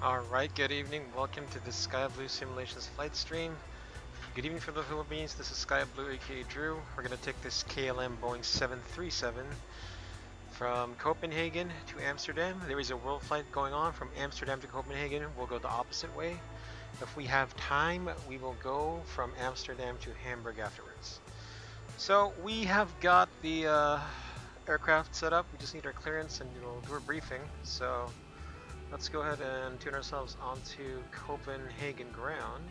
Alright, good evening. Welcome to the Sky Blue Simulations flight stream. Good evening from the Philippines. This is Sky Blue, aka Drew. We're going to take this KLM Boeing 737 from Copenhagen to Amsterdam. There is a world flight going on from Amsterdam to Copenhagen. We'll go the opposite way. If we have time, we will go from Amsterdam to Hamburg afterwards. So we have got the aircraft set up. We just need our clearance and we'll do a briefing. So let's go ahead and tune ourselves onto Copenhagen ground,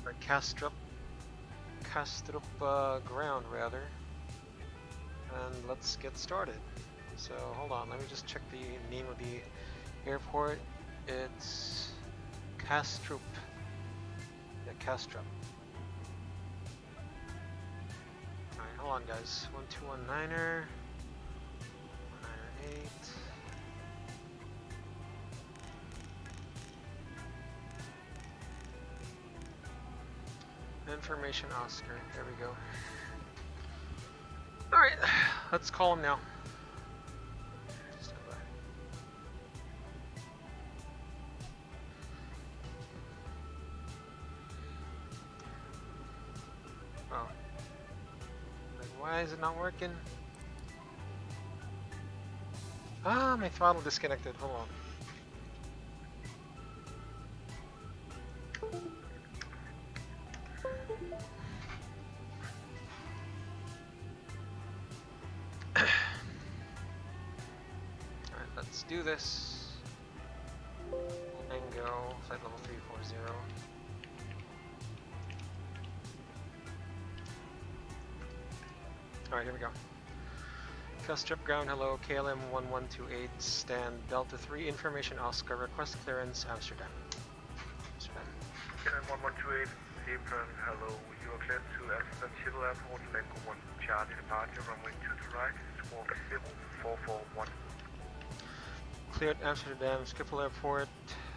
or Kastrup ground rather, and let's get started. So hold on, let me just check the name of the airport. It's Kastrup. Yeah, Kastrup. Alright, hold on guys. 1219er, 198. Information Oscar, there we go. Alright, let's call him now. Stand by. Oh. Like, why is it not working? Ah, my throttle disconnected, hold on. Let's do this. And go flight level 340. Alright, here we go. Kastrup ground, hello, KLM 1128, stand Delta 3, information Oscar, request clearance, Amsterdam. KLM 1128, April, hello, you are cleared to Amsterdam Civil Airport, Tango 1 Charlie departure, runway 2 to right, squawk 0441. Cleared Amsterdam Schiphol Airport,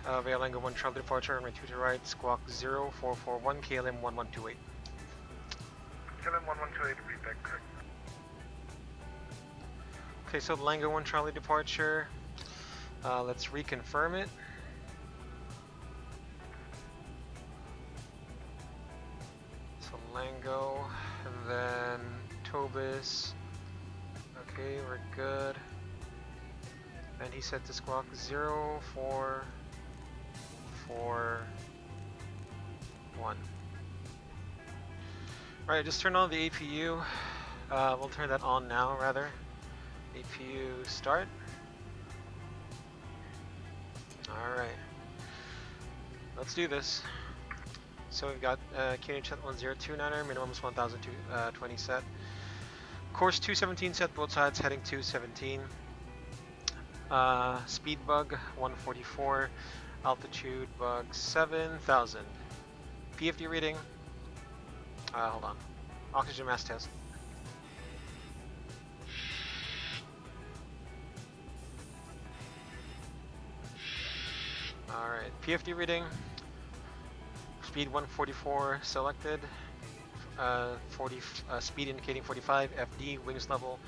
via Lango 1 Charlie departure, runway 2 to right, squawk 0441, KLM 1128. KLM 1128, read back correct. Okay, so the Lango 1 Charlie departure, let's reconfirm it. So Lango, and then Tobis, okay, we're good. And he set to squawk 0441. Alright, just turn on the APU. We'll turn that on now, rather. APU start. Alright. Let's do this. So we've got QNH at 1029er, minimum is 1020 set. Course 217 set, both sides heading 217. Speed bug 144, altitude bug 7000. PFD reading. Hold on. Oxygen mask test. Alright, PFD reading. Speed 144 selected. Speed indicating 45. FD wings level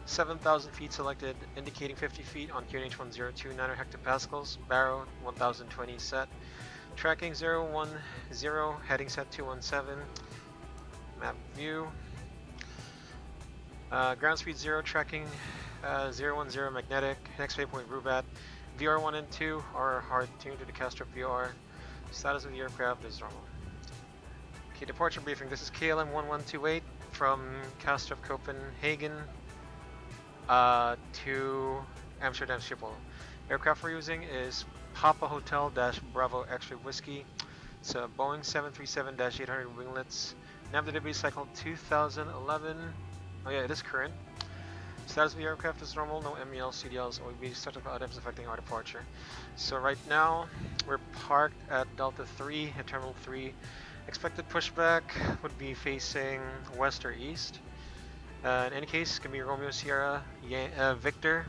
7,000 feet selected, indicating 50 feet on QNH 1029 hectopascals. Barrow 1020 set. Tracking 010, heading set 217. Map view. Ground speed 0, tracking 010 magnetic. Next waypoint Rubat. VR 1 and 2 are hard tuned to the Kastrup VR. Status of the aircraft is normal. Okay, departure briefing. This is KLM 1128 from Kastrup Copenhagen to Amsterdam Schiphol. Aircraft we're using is Papa Hotel Bravo X-ray Whiskey. It's a Boeing 737-800 winglets. Nav delivery cycle 2011. Oh yeah, it is current. Status of the aircraft is normal, no MEL, CDLs, OEB, technical items affecting our departure. So right now, we're parked at Delta 3, at Terminal 3. Expected pushback would be facing west or east. In any case, it's going to be Romeo Sierra, Victor,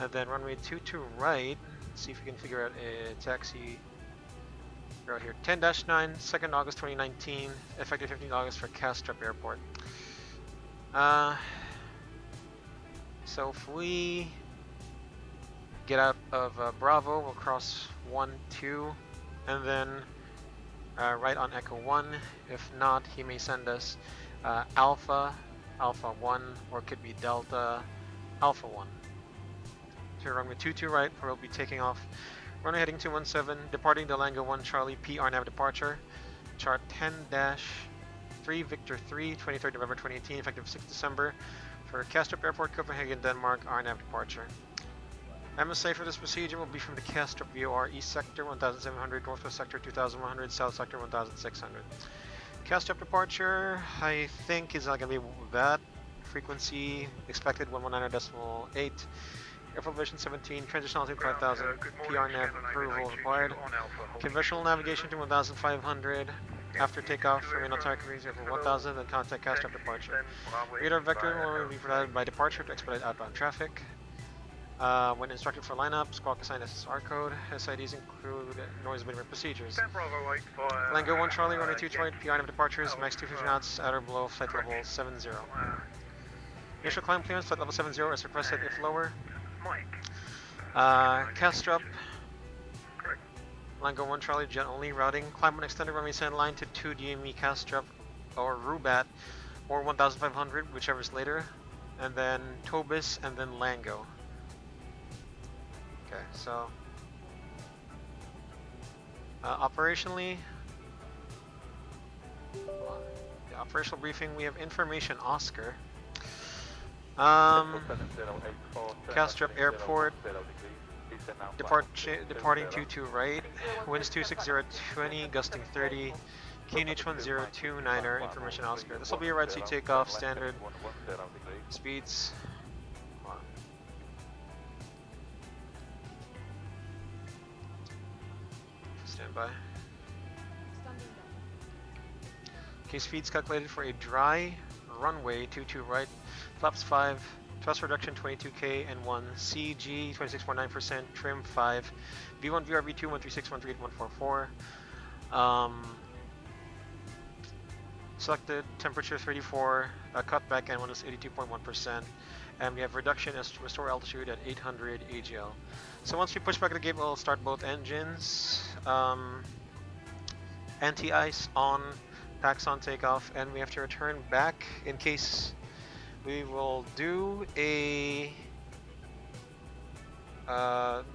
and then runway 2 to right. Let's see if we can figure out a taxi route here. 10-9, 2nd August 2019, effective 15th August for Kastrup Airport. So if we get out of Bravo, we'll cross 1, 2, and then right on Echo 1. If not, he may send us Alpha, Alpha 1, or it could be Delta, Alpha 1. So runway 22 right, where we'll be taking off. Runway heading 217, departing the Lango 1 Charlie PR nav departure. Chart 10-3 Victor 3, 23rd November 2018, effective 6 December. For Kastrup Airport, Copenhagen, Denmark, RNAV departure. MSA for this procedure will be from the Kastrup VOR East Sector 1700, Northwest Sector 2100, South Sector 1600. Kastrup departure, I think is not going to be that. Frequency expected 119.8. Airport Vision 17, transition altitude 5000, PR nav approval required. Conventional navigation to 1500. After takeoff, remain on target frequency for 1000, then contact Kastrup departure. Radar vector will be provided by departure to expedite outbound traffic. When instructed for lineup, squawk assign SSR code. SIDs include noise abatement procedures. Lango 1 Charlie, runway 2 Detroit, PR nav departures, max 250 knots, at or below flight level 70. Initial climb clearance, flight level 70 as requested if lower. Kastrup, Lango 1 Charlie, jet only routing. Climb on extended runway send line to 2 DME Kastrup or Rubat or 1500, whichever is later. And then Tobis and then Lango. Okay, so operationally, the operational briefing, we have information Oscar. Kastrup Airport, departing 22 right, winds 26020, gusting 30, QNH 1029er, information Oscar. This will be a right seat takeoff, standard speeds. Stand by. Okay, speeds calculated for a dry runway 22 right, flaps 5, thrust reduction 22k and 1, CG 26.9%, trim 5, V1 VRV2 136.138.144. Selected temperature 34, cutback N1 is 82.1%, and we have reduction as restore altitude at 800 AGL. So once we push back the gate, we'll start both engines. Anti-ice on, packs on takeoff, and we have to return back in case we will do a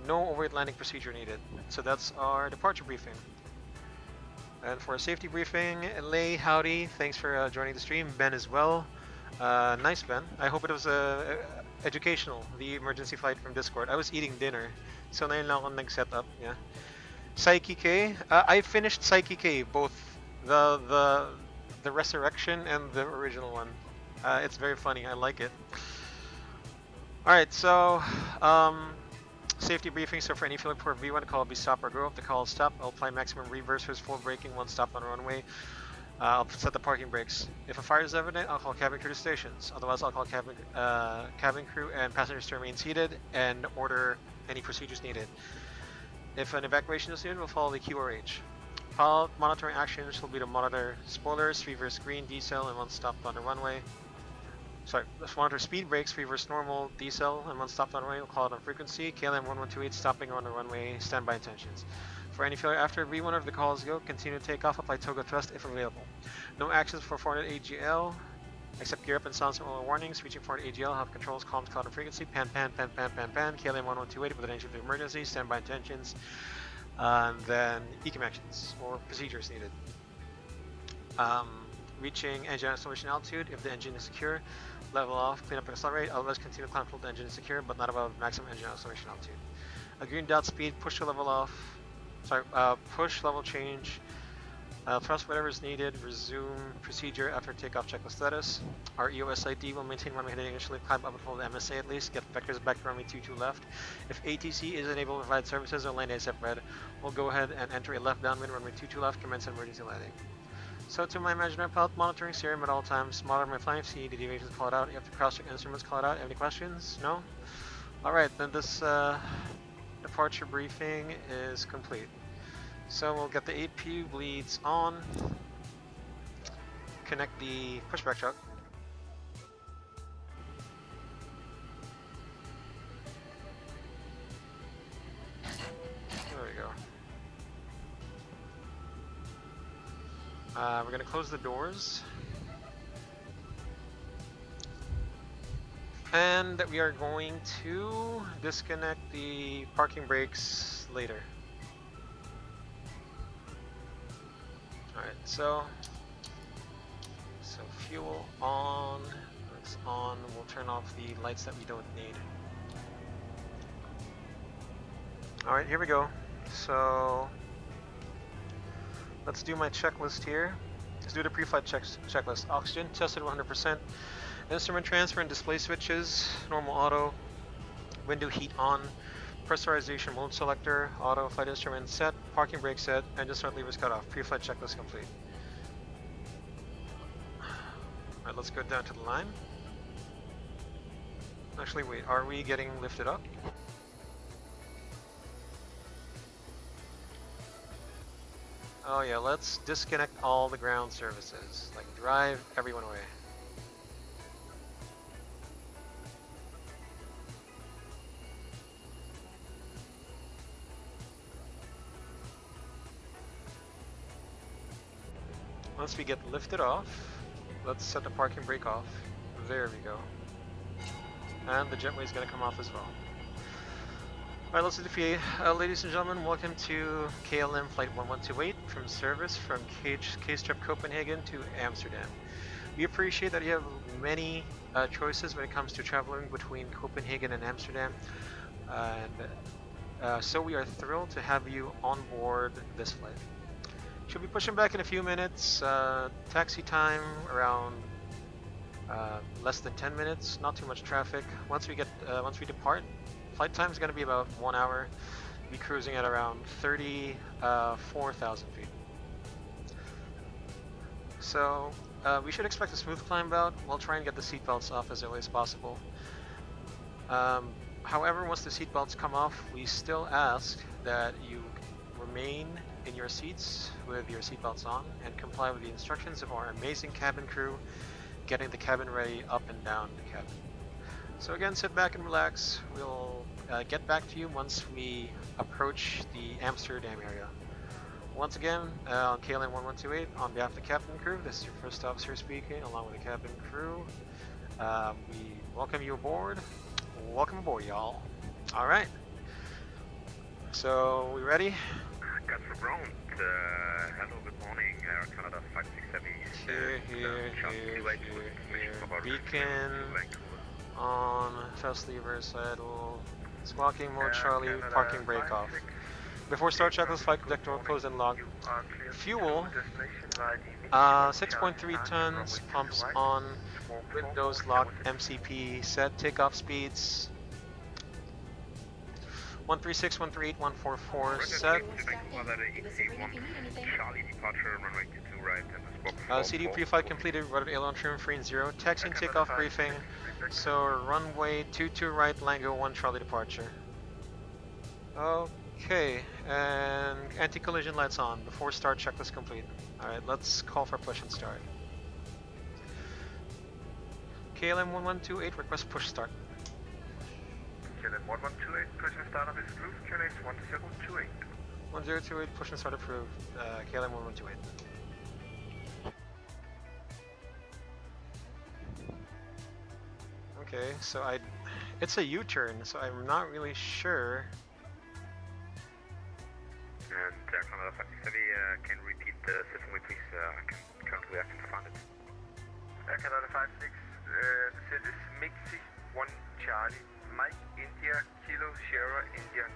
no overweight landing procedure needed. So that's our departure briefing. And for a safety briefing, Lay, howdy, thanks for joining the stream. Ben as well. Nice, Ben. I hope it was educational, the emergency flight from Discord. I was eating dinner, so ngayon lang ako nag-set up. Yeah. Psyche K. I finished Psyche K, both the resurrection and the original one. It's very funny. I like it. All right, so safety briefing. So for any field for V1 call be stop or go. If the call is stop, I'll apply maximum reversers, full braking, one stop on the runway. I'll set the parking brakes. If a fire is evident, I'll call cabin crew to stations. Otherwise, I'll call cabin crew and passengers to remain seated and order any procedures needed. If an evacuation is needed, we'll follow the QRH. Pilot monitoring actions will be to monitor spoilers, reverse green, decel, and one stopped on the runway. Sorry, let's monitor speed brakes, reverse normal, decel, and one stopped on the runway. We'll call it on frequency. KLM 1128 stopping on the runway, standby intentions. For any failure after V1 of the calls go, continue to take off, apply toga thrust if available. No actions for 400 AGL, except gear up and silence all warnings. Reaching 400 AGL, have controls, calm, cloud, and frequency. Pan, KLM 1128 with an engine of emergency, standby intentions. And then ECAM actions or procedures needed. Reaching engine acceleration altitude if the engine is secure. Level off, clean up and accelerate. Otherwise, continue to climb until the engine is secure, but not above maximum engine acceleration altitude. A green dot speed, push to level off. Sorry, push level change. Thrust whatever is needed. Resume procedure after takeoff checklist status. Our EOS ID will maintain runway heading initially. Climb up until the MSA at least. Get vectors back to runway 22 left. If ATC is unable to provide services or land ASF red, we'll go ahead and enter a left downwind runway 22 left. Commence emergency landing. So to my imaginary pilot, monitoring Serum at all times. Monitor my flying. See the deviations, call it out. You have to cross-check instruments, call it out. Any questions? No? Alright, then this departure briefing is complete. So we'll get the APU bleeds on, connect the pushback truck. going to close the doors. And we are going to disconnect the parking brakes later. Alright, so fuel on, it's on, we'll turn off the lights that we don't need. Alright, here we go. So let's do my checklist here. Let's do the pre-flight checklist. Oxygen tested 100%. Instrument transfer and display switches, normal auto. Window heat on. Pressurization mode selector, auto. Flight instrument set, parking brake set, engine start levers cut off. Pre-flight checklist complete. Alright, let's go down to the line. Actually, wait, are we getting lifted up? Oh yeah, let's disconnect all the ground services. Like, drive everyone away. Once we get lifted off, let's set the parking brake off. There we go. And the jetway is going to come off as well. Alright, let's do the FIA. Ladies and gentlemen, welcome to KLM Flight 1128 from service from Copenhagen to Amsterdam. We appreciate that you have many choices when it comes to traveling between Copenhagen and Amsterdam. So we are thrilled to have you on board this flight. Should be pushing back in a few minutes. Taxi time around less than 10 minutes. Not too much traffic. Once we depart, flight time is going to be about 1 hour. We'll be cruising at around 34,000 feet. So we should expect a smooth climb out. We'll try and get the seatbelts off as early as possible. However, once the seatbelts come off, we still ask that you remain in your seats with your seatbelts on and comply with the instructions of our amazing cabin crew getting the cabin ready up and down the cabin. So again, sit back and relax. We'll get back to you once we approach the Amsterdam area. Once again, on KLM 1128, on behalf of the cabin crew, this is your first officer speaking along with the cabin crew. We welcome you aboard. Welcome aboard, y'all. Alright. So, we ready? Castle Brown, hello, good morning, Canada 567. Here. Beacon on, thrust lever, saddle, squawking mode, Charlie, parking brake off. Before start checklist, flight conductor will close and lock. Fuel, 6.3 tons, pumps on, windows locked, MCP set, takeoff speeds 136, 138, 144 set. CD pre-flight completed, rudder aileron trim free and 0. Taxi and takeoff briefing. So runway 22 right, Lango 1 Charlie departure. Okay, and anti-collision lights on. Before start, checklist complete. Alright, let's call for push and start. KLM 1128, request push start. KLM 1128, push and start of is approved. QNH 1028. 1028, push and start approved. KLM 1128. Okay, so it's a U-turn, so I'm not really sure. And Canada 567, can you repeat the system with please? I can currently I can find it. Canada 56, this is Mixi 1 Charlie, Mike India, Kilo Sierra India.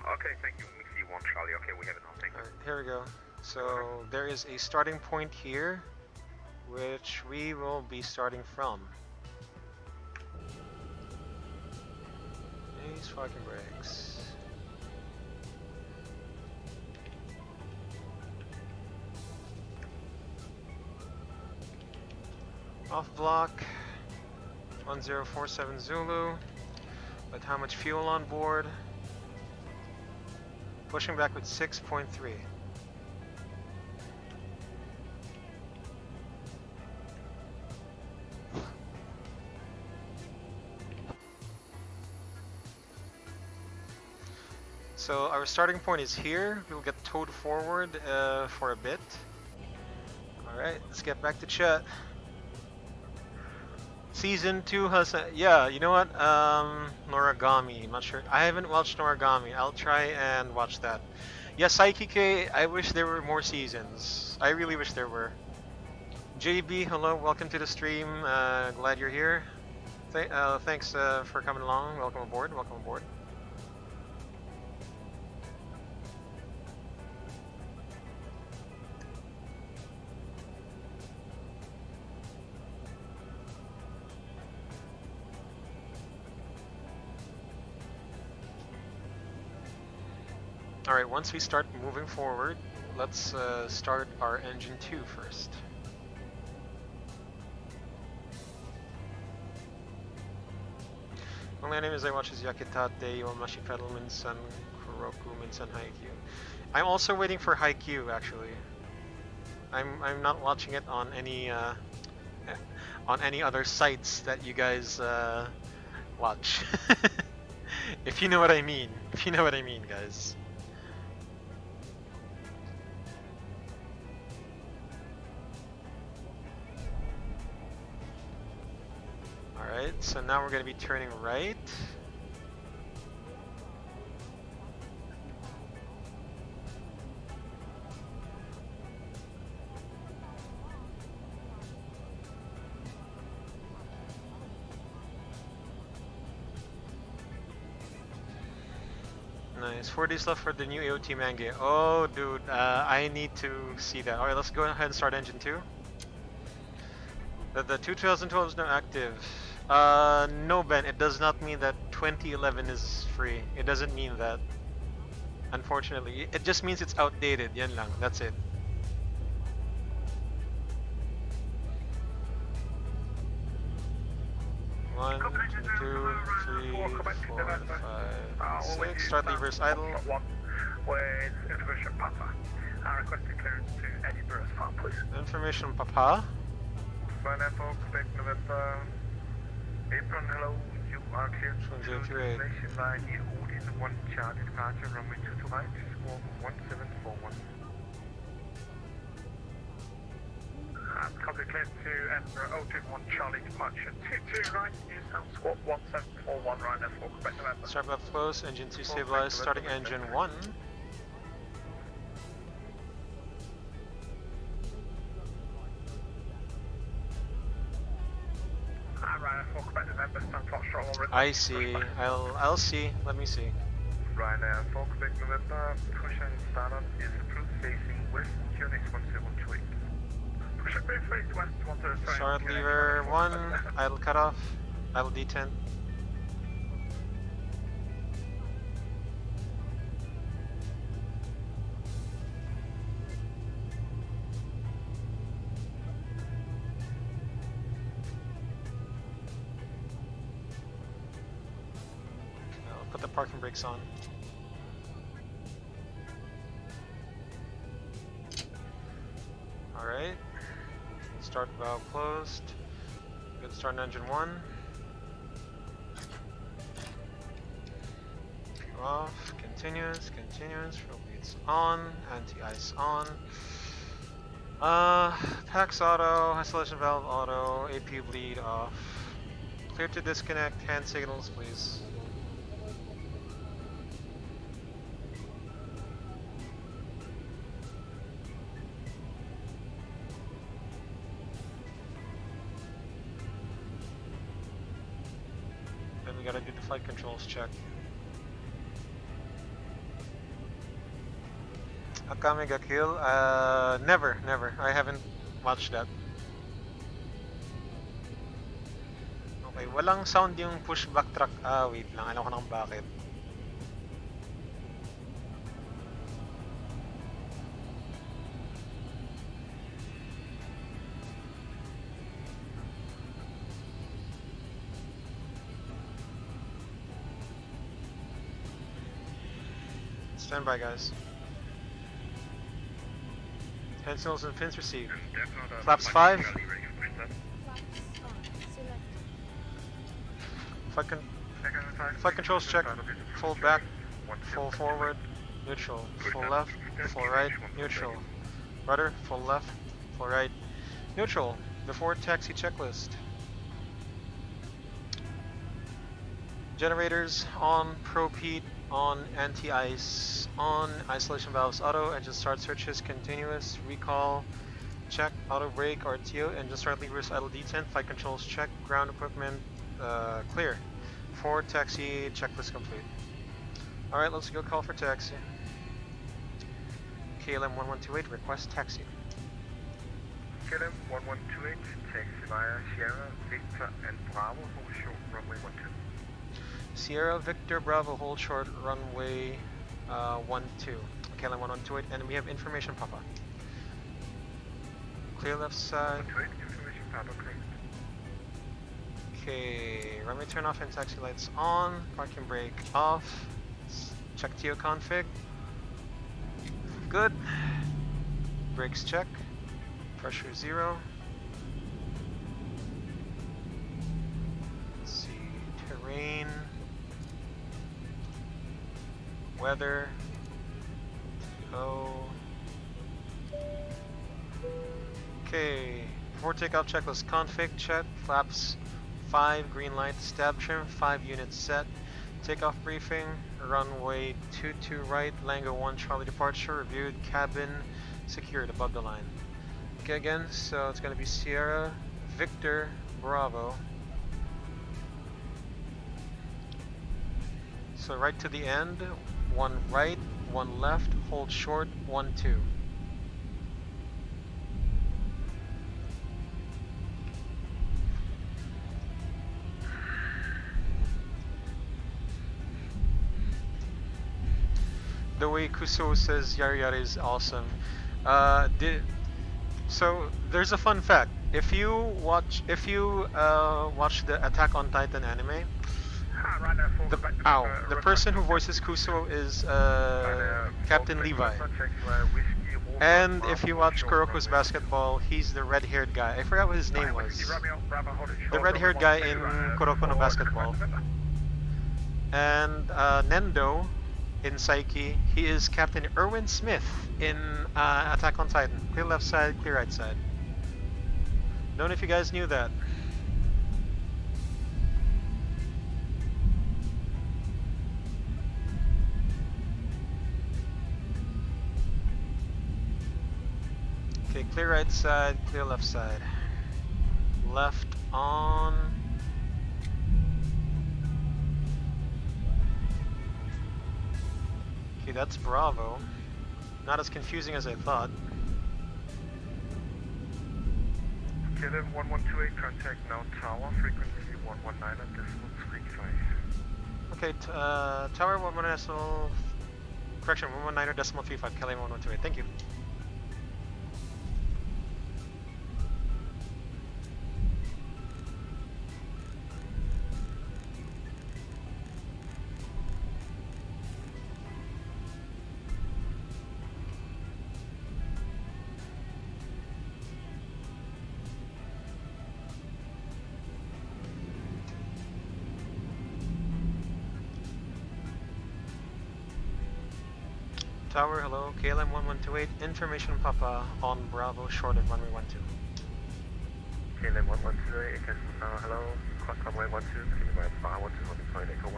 Okay, thank you, Mixi 1 Charlie. Okay, we have it now, thank you. Here we go. So there is a starting point here, which we will be starting from. These fucking brakes. Off block 1047 Zulu. With how much fuel on board? Pushing back with 6.3. So our starting point is here. We will get towed forward for a bit. Alright, let's get back to chat. Season 2 has yeah, you know what? Noragami. I'm not sure. I haven't watched Noragami. I'll try and watch that. Yeah, Saikike, I wish there were more seasons. I really wish there were. JB, hello, welcome to the stream. Glad you're here. Thanks for coming along. Welcome aboard. Welcome aboard. Alright, once we start moving forward, let's start our engine 2 first. Only animes I watch is Yakitate, Yomashi Pedal, Minsan, Kuroku, Minsan, Haikyuu. I'm also waiting for Haikyuu, actually. I'm not watching it on any other sites that you guys watch. If you know what I mean. If you know what I mean, guys. Alright, so now we're going to be turning right. Nice, 4 days left for the new AOT manga. Oh dude, I need to see that. Alright, let's go ahead and start engine 2. The 2012 is now active. No Ben, it does not mean that 2011 is free. It doesn't mean that. Unfortunately, it just means it's outdated. Yan lang, that's it. One, two, three, 4, 5, 6. Start levers idle. With information Papa. I requested clearance to Edinburgh as far, please. Information Papa. Finance for Quebec, November. Apron, hello. You are cleared to destination line near Odin 1 Charlie departure runway 225, squawk 1741. Copy cleared to Edinburgh 021 Charlie departure 22 right, New South squawk 1741 right now for Quebec, November. Start left close, engine 2 stabilized, starting engine 1. I see. I'll see. Let me see. Right now, for Quebec, November, push and start on is approved facing west, QNX 1728. Push and face west, 103. Start lever 1, idle cutoff, idle D10. Put the parking brakes on. Alright. Start valve closed. Good start on engine 1. Off. Continuous. Fuel beats on. Anti-ice on. Tax auto. Isolation valve auto. AP bleed off. Clear to disconnect. Hand signals, please. We gotta do the flight controls check. Akame ga kill? Never. I haven't watched that. Okay, walang sound yung push backtrack. Wait lang. Alam ko na kung bakit. Stand by, guys. Hand signals and pins received. Flaps 5. Flight controls check. Full back. Full forward. Neutral. Full left. Full right. Neutral. Rudder. Full left. Full right. Neutral, before taxi checklist. Generators on, probe heat on, anti-ice on, isolation valves auto, engine start switches continuous, recall check, auto brake RTO, engine start levers idle detent, flight controls check, ground equipment clear. For taxi checklist complete. Alright, let's go call for taxi. KLM 1128, request taxi. KLM 1128, taxi via Sierra, Victor and Bravo, hold short, runway 12. Sierra Victor Bravo, hold short, runway 12. KLM 1128, and we have information, Papa. Clear left side. 128, information, Papa, clear. Okay, runway turn off and taxi lights on, parking brake off. Check TO config. Good. Brakes check. Pressure 0. Let's see, terrain. Weather. Oh. Okay. Before takeoff checklist config check. Flaps 5, green light, stab trim, 5 units set. Takeoff briefing, runway 22 right, Lango 1 Charlie departure, reviewed, cabin secured above the line. Okay, again, so it's going to be Sierra, Victor, Bravo. So right to the end, 1 right, 1 left, hold short, 1 2. The way Kuso says yari yari is awesome. So there's a fun fact. If you watch the Attack on Titan anime, the person who voices Kuso is Captain Levi. And if you watch Kuroko's Basketball, he's the red-haired guy. I forgot what his name was. The red-haired guy in Kuroko no Basketball. And Nendo in Psyche, he is Captain Erwin Smith in Attack on Titan. Clear left side, clear right side. Don't know if you guys knew that. Okay, clear right side, clear left side. Left on. Okay, that's Bravo. Not as confusing as I thought. KLM 1128, contact now tower, frequency 119.35. Okay, tower 119.35, KLM 1128, thank you. Tower, hello, KLM 1128, information Papa on Bravo, short of runway 12. KLM 1128, hello, cross runway 12, continue via Bravo to holding point Echo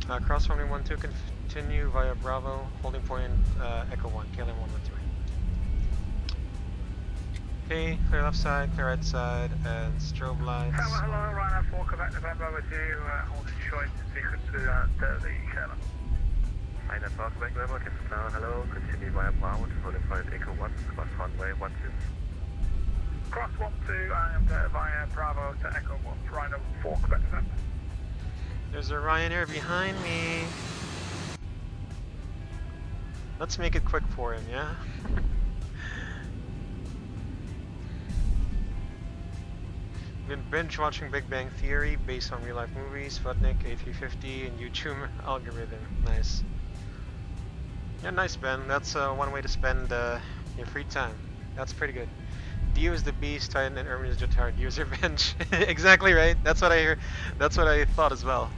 1. Cross runway 12, continue via Bravo, holding point Echo 1, KLM 1128. Okay, clear left side, clear right side, and strobe lights. Hello, Ryanair 4, Quebec, November with you, holding short sequence to the KLM. Ryanair 4, Quebec, November, hello, continue via Bravo to holding point Echo 1, cross runway 12. Cross 12, and via Bravo to Echo 1, Ryanair 4, Quebec, November. There's a Ryanair behind me. Let's make it quick for him, yeah? Been binge watching Big Bang Theory based on real life movies, Sputnik, A350, and YouTube algorithm. Nice. Yeah, nice, Ben. That's one way to spend your free time. That's pretty good. Dio is the beast, Titan, and Erwin is Jotard. Dio's revenge. Exactly right. That's what I hear. That's what I thought as well.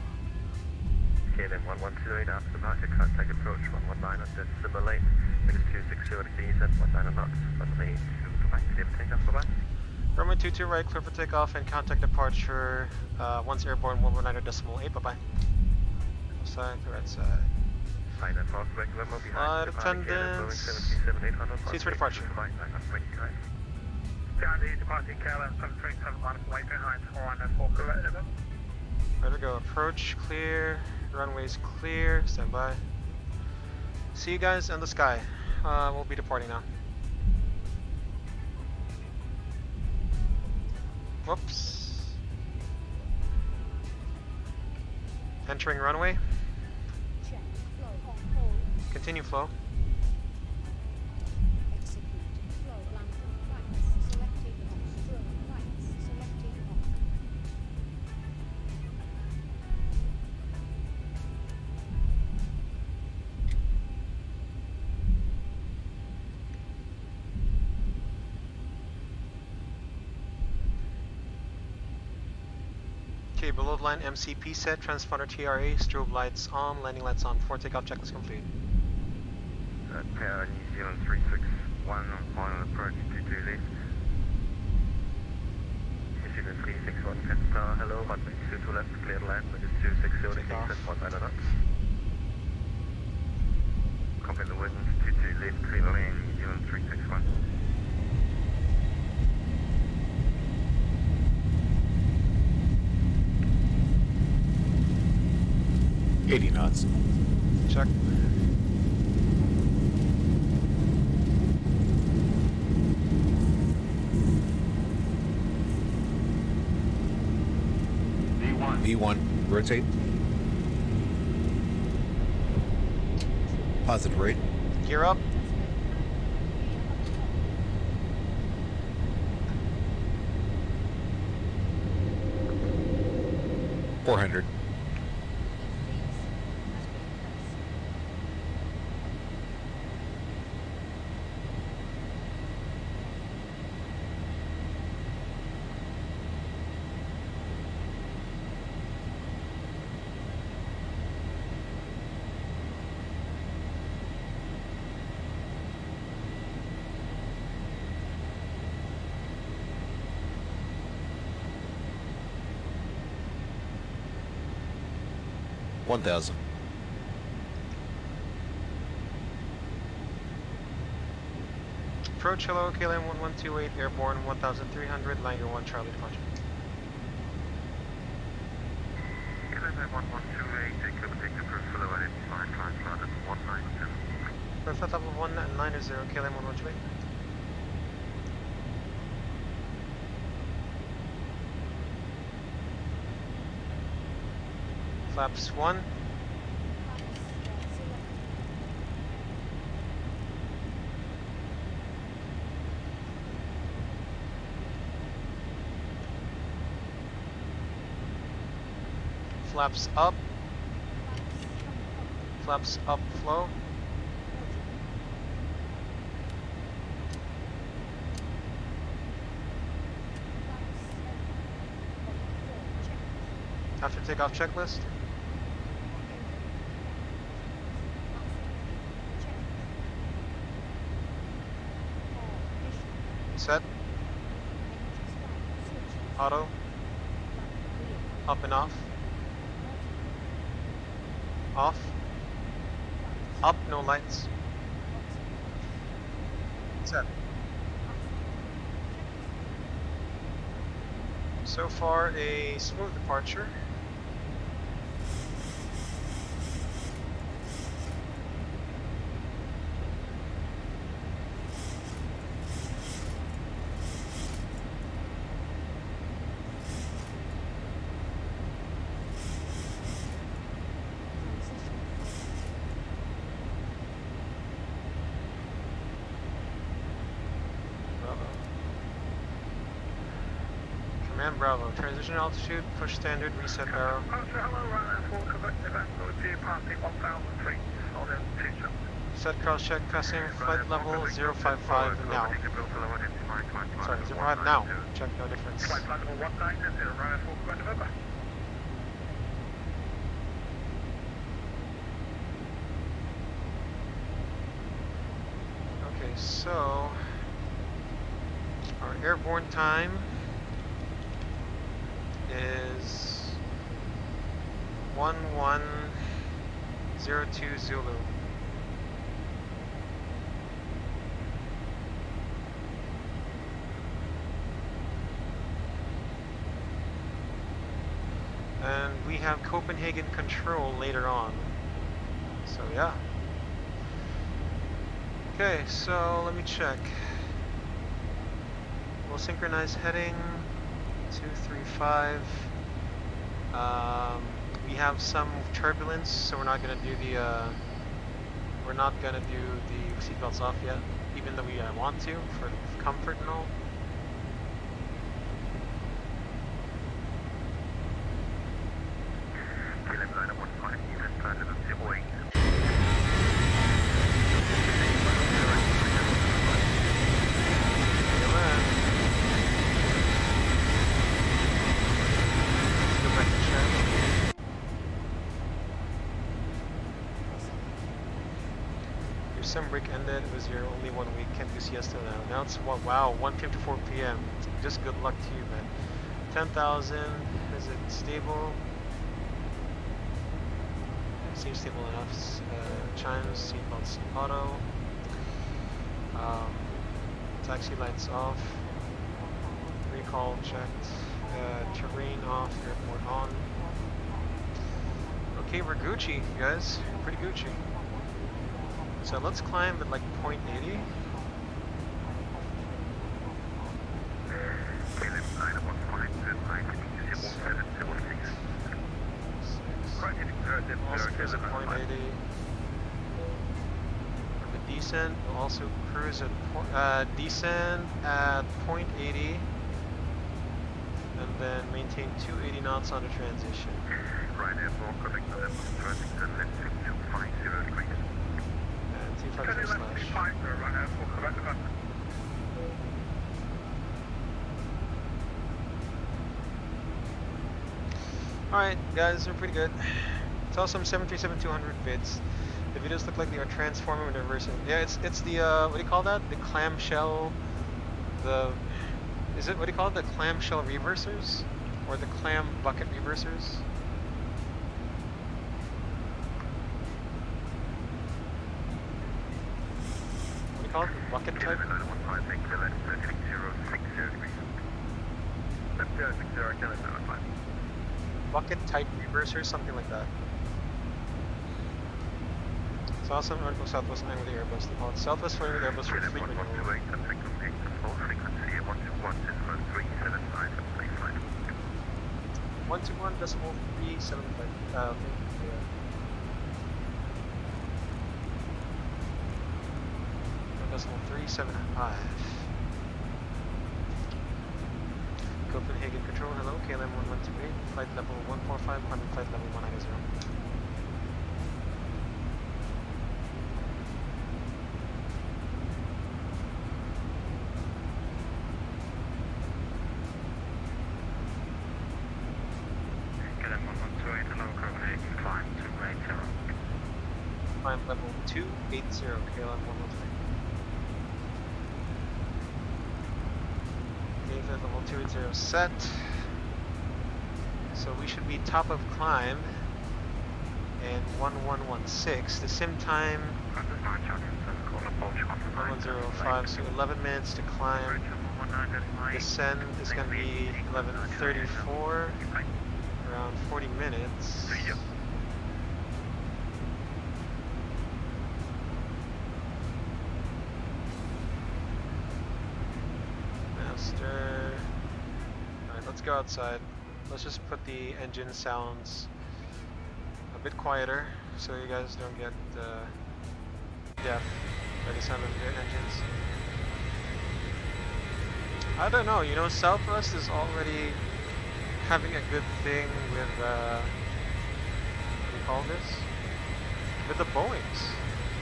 KLM 1128 after market contact approach 119 on decimal lane. 260 to EZ, 19 knots, runway 25, clear for takeoff, bye-bye. Runway 22 right, clear for takeoff and contact departure once airborne 119.8, bye-bye. Left side, the right side. Flight attendants. Seats for departure. Charlie, departing KLM 737 on its way behind, or on that 4 correct. There we go, approach clear, runways clear, stand by. See you guys in the sky. We'll be departing now. Whoops. Entering runway. Check. Flow on hold. Continue flow. Execute. Flow landing flights. Selecting on. Drill flights. Selecting on. Okay, below the line MCP set, transponder TRA, strobe lights on, landing lights on, before takeoff checklist complete. Tower New Zealand 361 on approach 22 left. New Zealand 361 Tower, hello, runway 22 left, clear to land, with 260 to Take off. exit, 19 knots. Copy the wind, 22 left, clear to land, New Zealand 361. knots. Check. V1, rotate. Positive rate. Gear up. $400. $1,000. Approach hello, KLM 1128, airborne 1300, Langer 1 Charlie departure. KLM 1128, take approach below identified, climb flight at 197. Flight level 190, KLM 1128. Flaps 1. Flaps up. Flaps up flow. After takeoff checklist. Set. Auto. Up and off. Off. Up, no lights. Set. So far, a smooth departure. Command Bravo, transition altitude, push standard, reset barrel. Hello, runway 4, Quebec, event will be passing 1000 feet, hold in 2 jump. Set cross check, passing flight level 055 now. Sorry, 05 now. Check, no difference. Flight level 190, runway 4, Quebec, November. So our airborne time is 1102 Zulu. And we have Copenhagen control later on. So yeah. Okay, so let me check. We'll synchronize heading 235. We have some turbulence, so we're not gonna do the seatbelts off yet, even though we want to for comfort and all. Some break ended. It was your only 1 week. Can't do siesta now. Now it's what? Wow, 1 p.m. to 4 p.m. Just good luck to you, man. 10,000. Is it stable? Seems stable enough. Chimes, seatbelts auto. Taxi lights off. Recall checked. Terrain off. Airport on. Okay, we're Gucci, guys. Pretty Gucci. So let's climb at like 0.80. Also cruise at 0.80. The descent will also cruise at descend at 0.80, and then maintain 280 knots on the transition. Right, airport, connect the level 250 degrees. Alright guys, we're pretty good. It's awesome. 737-200 vids. The videos look like they are transforming and reversing. Yeah, it's the what do you call that? The clamshell, what do you call it? The clamshell reversers? Or the clam bucket reversers? Called bucket type? Bucket type reverser, something like that. It's awesome. Article Southwest 9 with the Airbus. They call it Southwest 4 with Airbus for fleet renewal. 121.375. Decimal 375. Copenhagen Control, hello, KLM 1128, flight level 145, climbing flight level 190. KLM 1128, hello, Copenhagen, climb 280. Climb level 280, KLM 113. Level 280 set. So we should be top of climb in 1116. The sim time 1105, so 11 minutes to climb. Descend is going to be 1134, around 40 minutes. Alright, let's go outside. Let's just put the engine sounds a bit quieter so you guys don't get deaf by the sound of your engines. I don't know, you know, Southwest is already having a good thing with, what do you call this? With the Boeings.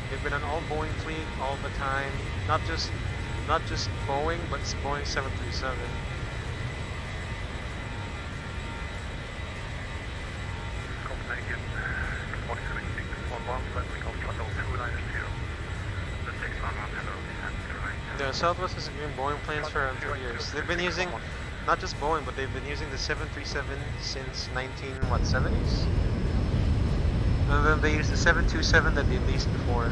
They've been an all Boeing fleet all the time, not just Boeing, but it's Boeing 737. Copenhagen, 176, 11, let's go flight level 290. The 611, hello, descent Southwest has been using Boeing planes for 3 years. They've been using, not just Boeing, but they've been using the 737 since 1970s? And then they used the 727 that they leased before.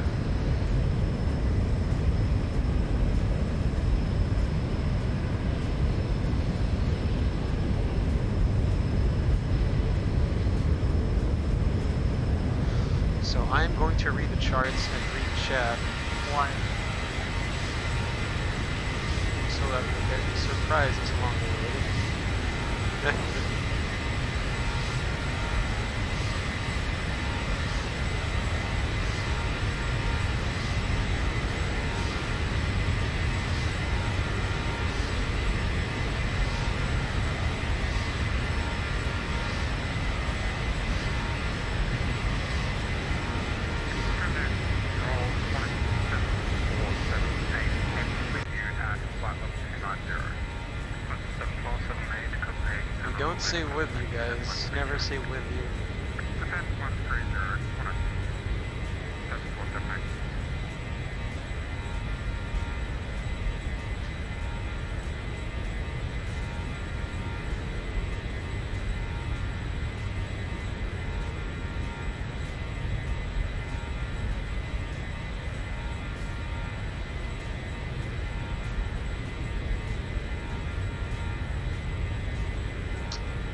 So I'm going to read the charts and read chat. Why? So that we get surprises along the way. Don't say with you guys. Never say with you.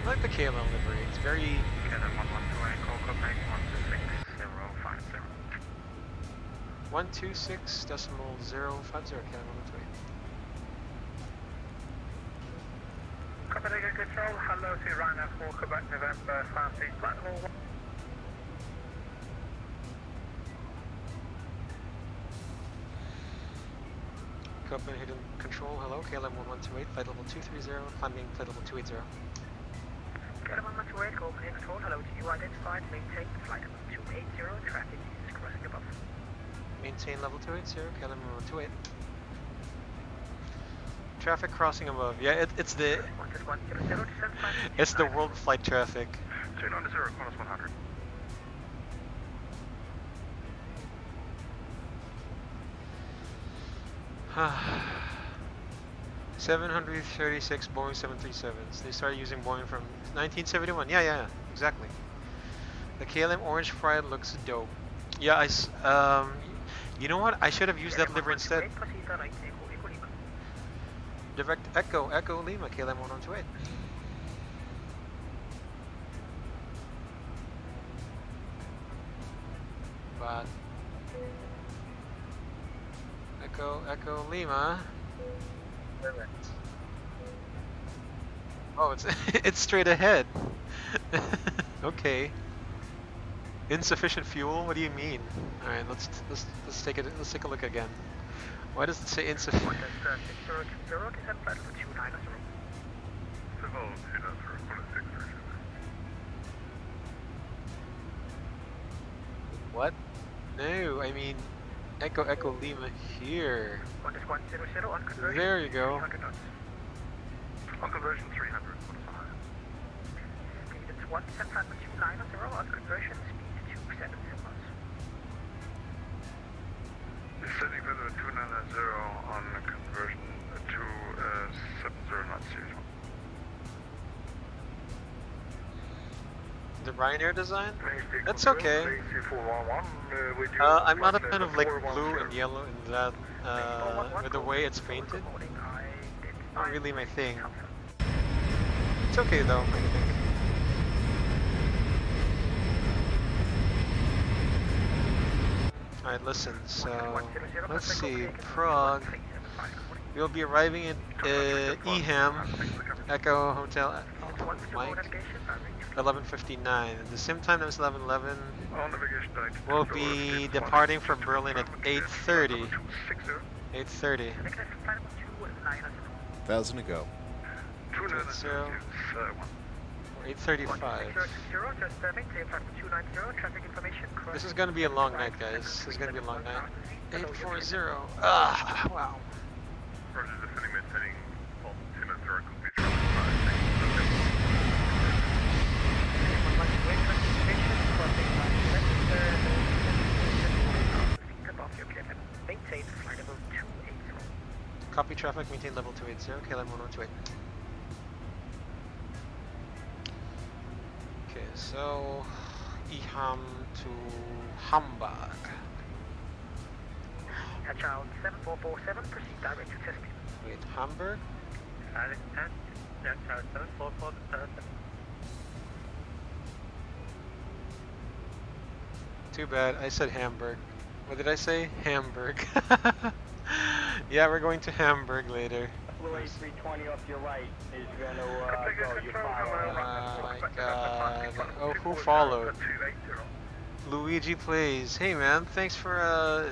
I like the KLM livery. It's very... KLM 112, call Copenhagen 126.050. 126.050 KLM 128. Copenhagen Control, hello to Ryanair 4 Quebec November 5 flight level 1. Copenhagen Control, hello, KLM 1128, flight level 230, climbing flight level 280. KLM 1128, Copenhagen Control, hello to you, identified, maintain flight level 280, traffic is crossing above. Maintain level 280, KLM 1128. Traffic crossing above, yeah, it's the... It's the world flight traffic. 290, Qantas 100. 736 Boeing 737s. They started using Boeing from 1971. Yeah, exactly. The KLM orange fried looks dope. Yeah, you know what? I should have used that livery instead. Direct Echo Lima, KLM 1128. But Echo Lima. Oh, it's straight ahead. Okay. Insufficient fuel? What do you mean? All right, let's take it. Let's take a look again. Why does it say insufficient? What? No, I mean Echo Lima here. There you go. On conversion 300. Speed is 175.290 on conversion speed 270. Setting further 290 on conversion to 70 knots. The Ryanair design? That's okay. I'm not a fan of like blue and yellow and that with the way it's painted. Not really my thing. It's okay though, I think. Alright, listen, so let's see, Prague. We'll be arriving at EHAM, Echo Hotel Mike, 11:59. At the same time as 11:11, we'll be departing from Berlin at 8:30. 8:30. 1,000 to go. 8:35. This is gonna be a long night, guys. This is gonna be a long night. 840. Ah, wow. traffic, maintain level 280, KLM 1128. Okay, so EHAM to Hamburg. Child 7447, proceed direct to test beam. Wait, Hamburg? Child 7447. Too bad, I said Hamburg. What did I say? Hamburg. Yeah, we're going to Hamburg later. Blue A320 off your right is going to go. You Oh follow. my god. Oh, who followed? Luigi Plays. Hey man, thanks for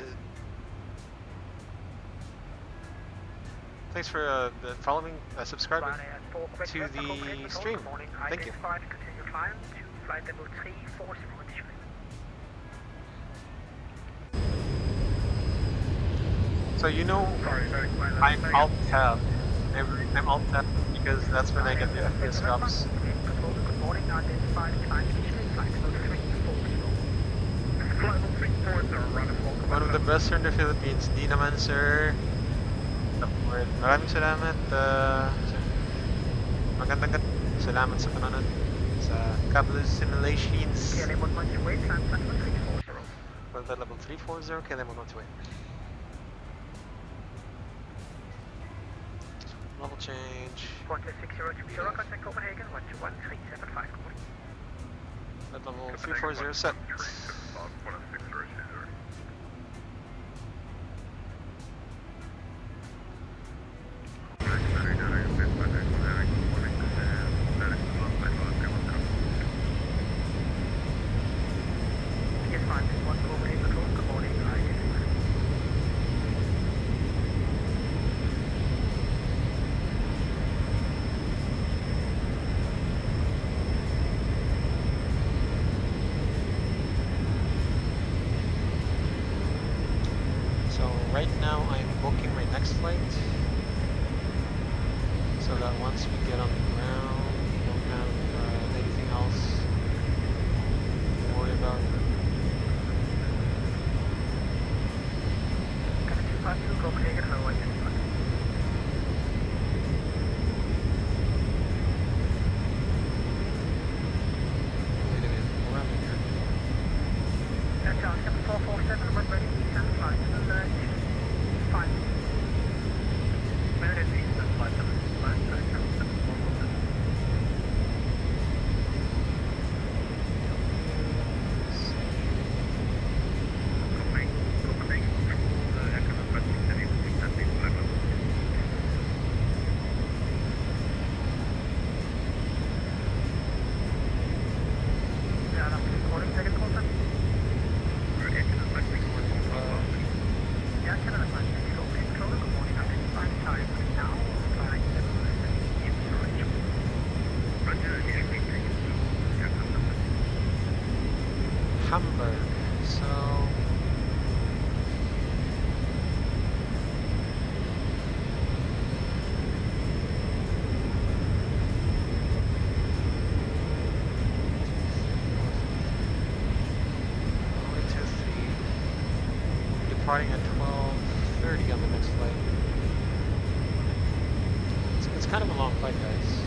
following, subscribing to the stream. Thank you. So you know, I'm alt tab. I'm alt tab because that's when I get the FPS drops. One of the best here in the Philippines. Di naman sir. Maraming salamat. Magandang gabi. Salamat sa panonood. Sa couple simulations. Worldflight level 340, KLM 1128. Level change. 126.020, contact Copenhagen, 121.375. At level 340 set. Right now I'm booking my next flight so that once we get on the ground we don't have anything else to worry about. Copenhagen, how are you? Wait a minute, where am I here? That's 7447, when ready, stand flight to the 5. Minute east, flight 747. Hamburg, so departing at 12:30 on the next flight. It's kind of a long flight, guys.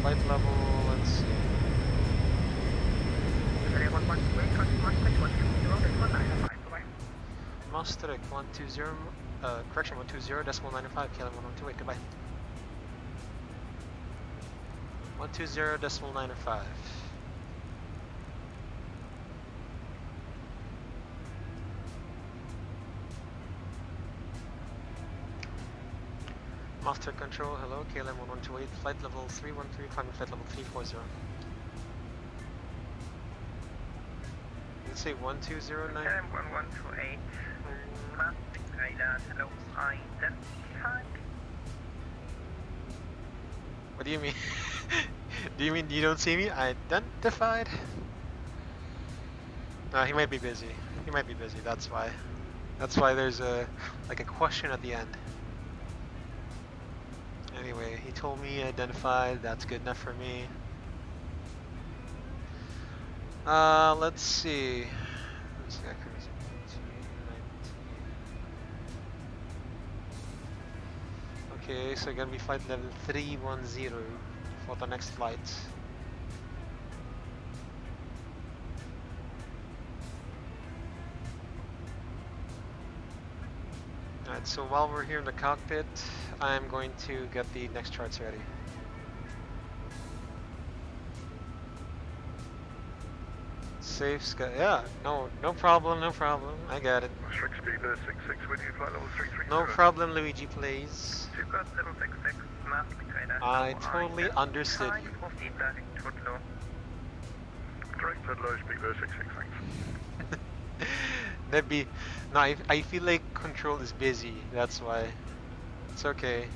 Flight level, let's see. Maastricht 120, correction 120.95, KLM 1128, goodbye. 120.95. Master control, hello, KLM 1128, flight level 313, climbing flight level 340. Let's say 1209. KLM 1128, radar, hello, identified. What do you mean? Do you mean you don't see me? Identified? No, he might be busy. He might be busy, that's why. That's why there's a question at the end. Anyway, he told me identified, that's good enough for me. Let's see. Okay, so gonna be flight level 310 for the next flight. Alright, so while we're here in the cockpit, I'm going to get the next charts ready. Safe sky, yeah, no problem, I got it. Strict speed 66 with you, flight level 330. No problem, Luigi, please. Super 066, master trainer. I totally understood you. Proceed direct to low. Direct to low, speed 66, thanks. That'd be, no, I feel like control is busy, that's why. It's okay.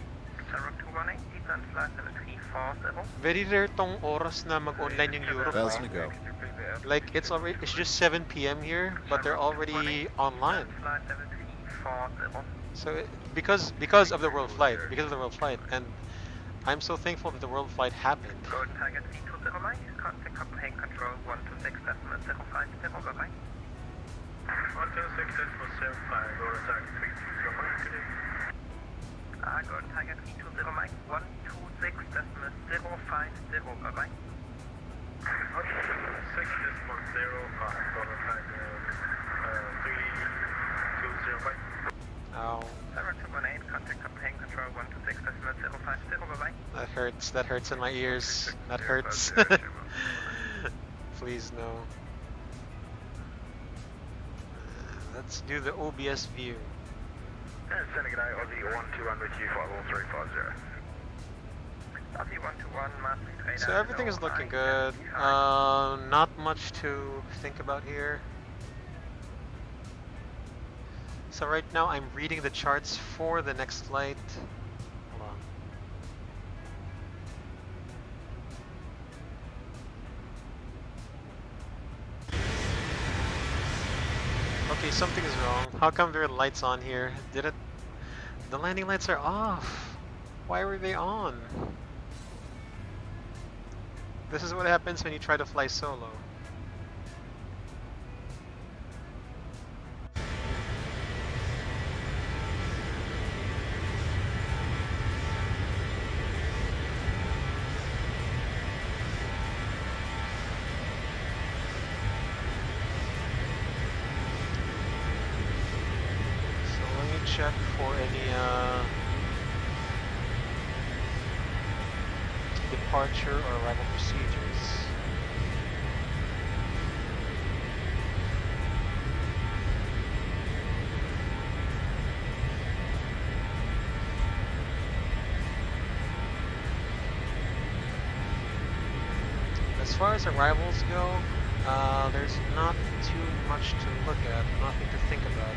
Sarah 218, descent flight level 340. Very rare tong oras na mag-online yung Europe. 1,000 to go. Like it's just 7 p.m. here, but they're already online. Flight level 340. So because of the world flight, and I'm so thankful that the world flight happened. Golden target 320 Mike, contact Copenhagen control 126.050, bye-bye. 126.050, golden target 320 Mike, good day. Golden target 320 Mike, 126.050, bye-bye. 126.05, golden target 320 Mike. Ow. Sarah 218, contact Copenhagen control 126.050, bye-bye. That hurts in my ears. That hurts. Please no. Let's do the OBS view. Sending an Aussie 121 with you, 51350. Aussie 121, master trainer. So everything is looking good. Not much to think about here. So right now I'm reading the charts for the next flight. Hold on. Okay, something is wrong. How come there are lights on here? The landing lights are off. Why were they on? This is what happens when you try to fly solo. Check for any departure or arrival procedures. As far as arrivals go, there's not too much to look at, nothing to think about.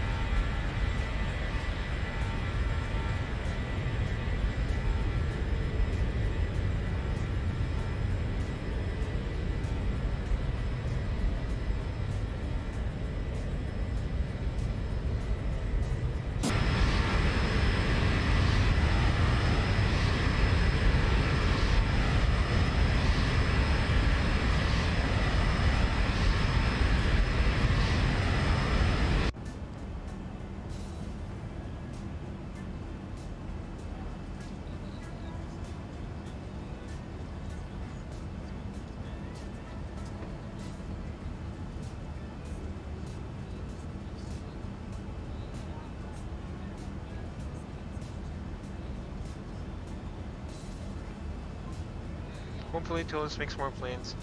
Hopefully Tolis makes more planes.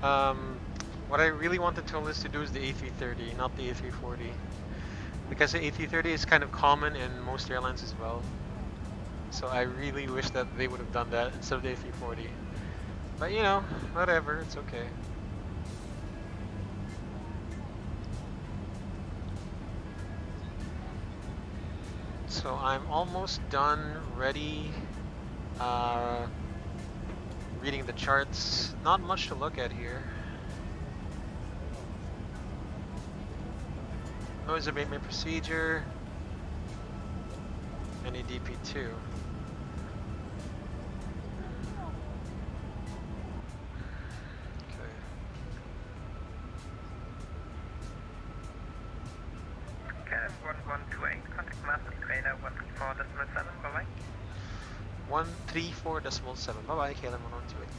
What I really wanted Tolis to do is the A330, not the A340. Because the A330 is kind of common in most airlines as well. So I really wish that they would have done that instead of the A340. But you know, whatever, it's okay. So I'm almost done, ready. Reading the charts, not much to look at here. Noise abatement procedure, and a DP2. Okay. KM 1128, contact master trainer 134.7, bye-bye. 134.7. Bye bye, KLM 1128.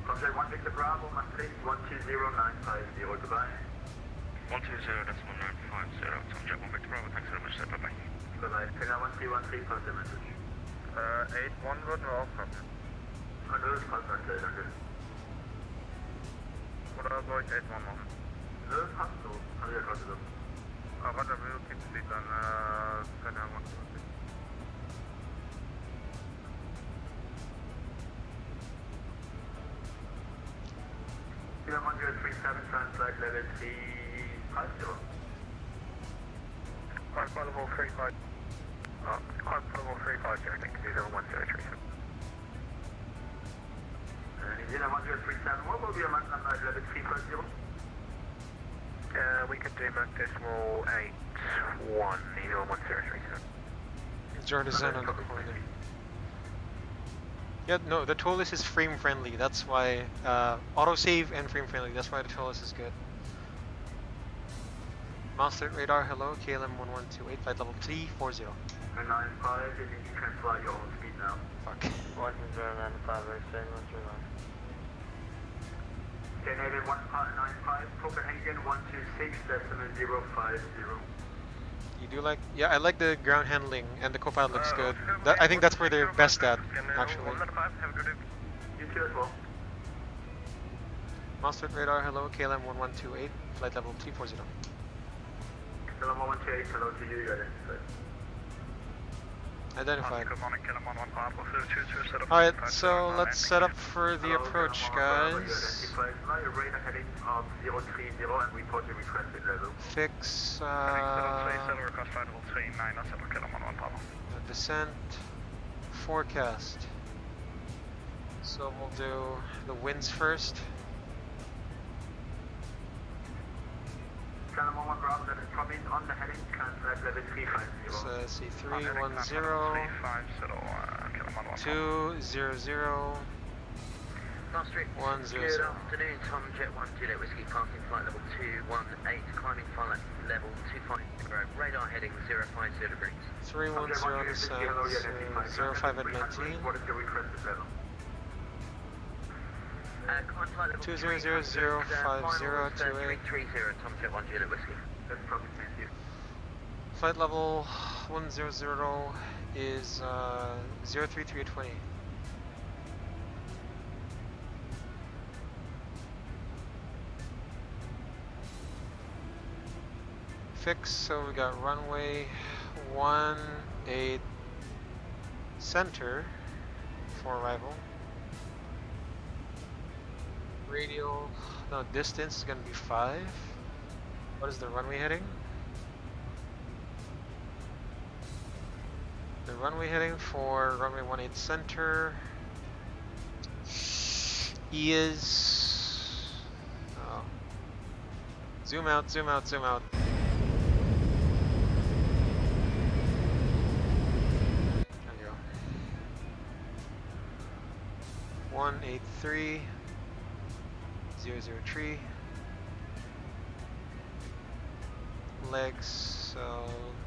Contact 1 Victor Bravo, Maastricht 120950, goodbye. 120.950, Contact 1 Victor Bravo, thanks very much, sir, bye-bye. Bye-bye, Fänger 1313, pass the message. 8-1 würden wir auch passen. Und das passt aktuell, danke. Oder soll ich 8-1 machen? Nö, passt so, hab ich ja gerade gesagt. Aber warte, wir kippen sie dann, können wir machen. KLM 1037, translate level 350. Climb level 35. Climb level 35, I think, 1037. New Zealand 1037, what will be a max flight level 350? We can do Mach decimal 81, New Zealand 1037. Jordan on the corner. Yeah, no, the TOLUS is frame friendly. That's why autosave and frame friendly. That's why the TOLUS is good. Monster radar, hello, KLM 1128, flight level 340. 995, you can fly your own speed now. Fuck. 1095, extend 139. Canadian 1595, Copenhagen 126.050. You do like, yeah, I like the ground handling and the co-pilot looks good. That, I think that's where they're best at, actually. You too as well. Monster radar, hello, KLM 1128, flight level 340. KLM 128, hello to you, you're identified. Identified. Alright, so let's set up for the approach, guys. Fix descent forecast. So we'll do the winds first. On the heading, translate level 350. So C310 200 Maastricht, 100. good afternoon, Tom Jet 1 Juliet Whiskey, parking flight level 218, climbing flight level 250, radar heading 050 degrees. 310 on the sound, 05 at 19. What is your requested level? Climb flight level 200,050 330, Tom Jet 1 Juliet Whiskey. That's probably thank you. Flight level 100 is 03320. Fix, so we got runway 18 center for arrival. Radial, no, distance is gonna be 5. What is the runway heading? The runway heading for runway 18 center is, oh, zoom out, zoom out, zoom out. There you go. 183 003. Legs, so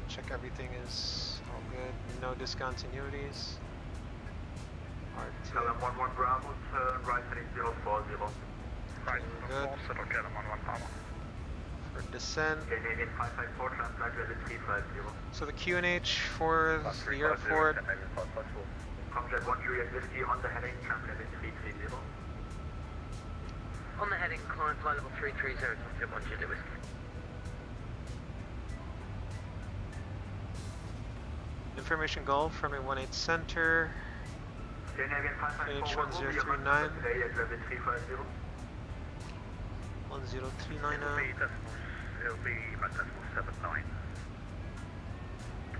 check everything is all good. No discontinuities. R2. KLM 11 Bravo, turn right heading 040. Right, good. settle KLM 11 Bravo. For descent. Canadian 554, translate level 350. So the QNH for the airport. Comjet 1 Juliet Whiskey on the heading, translate level 330. On the heading, climb flight level 330, Tom Jet 1 Juliet Whiskey. Information Gulf from a 18 center. Canadian 554, H1039. today at level 350. 1039. It'll be Mach decimal 79.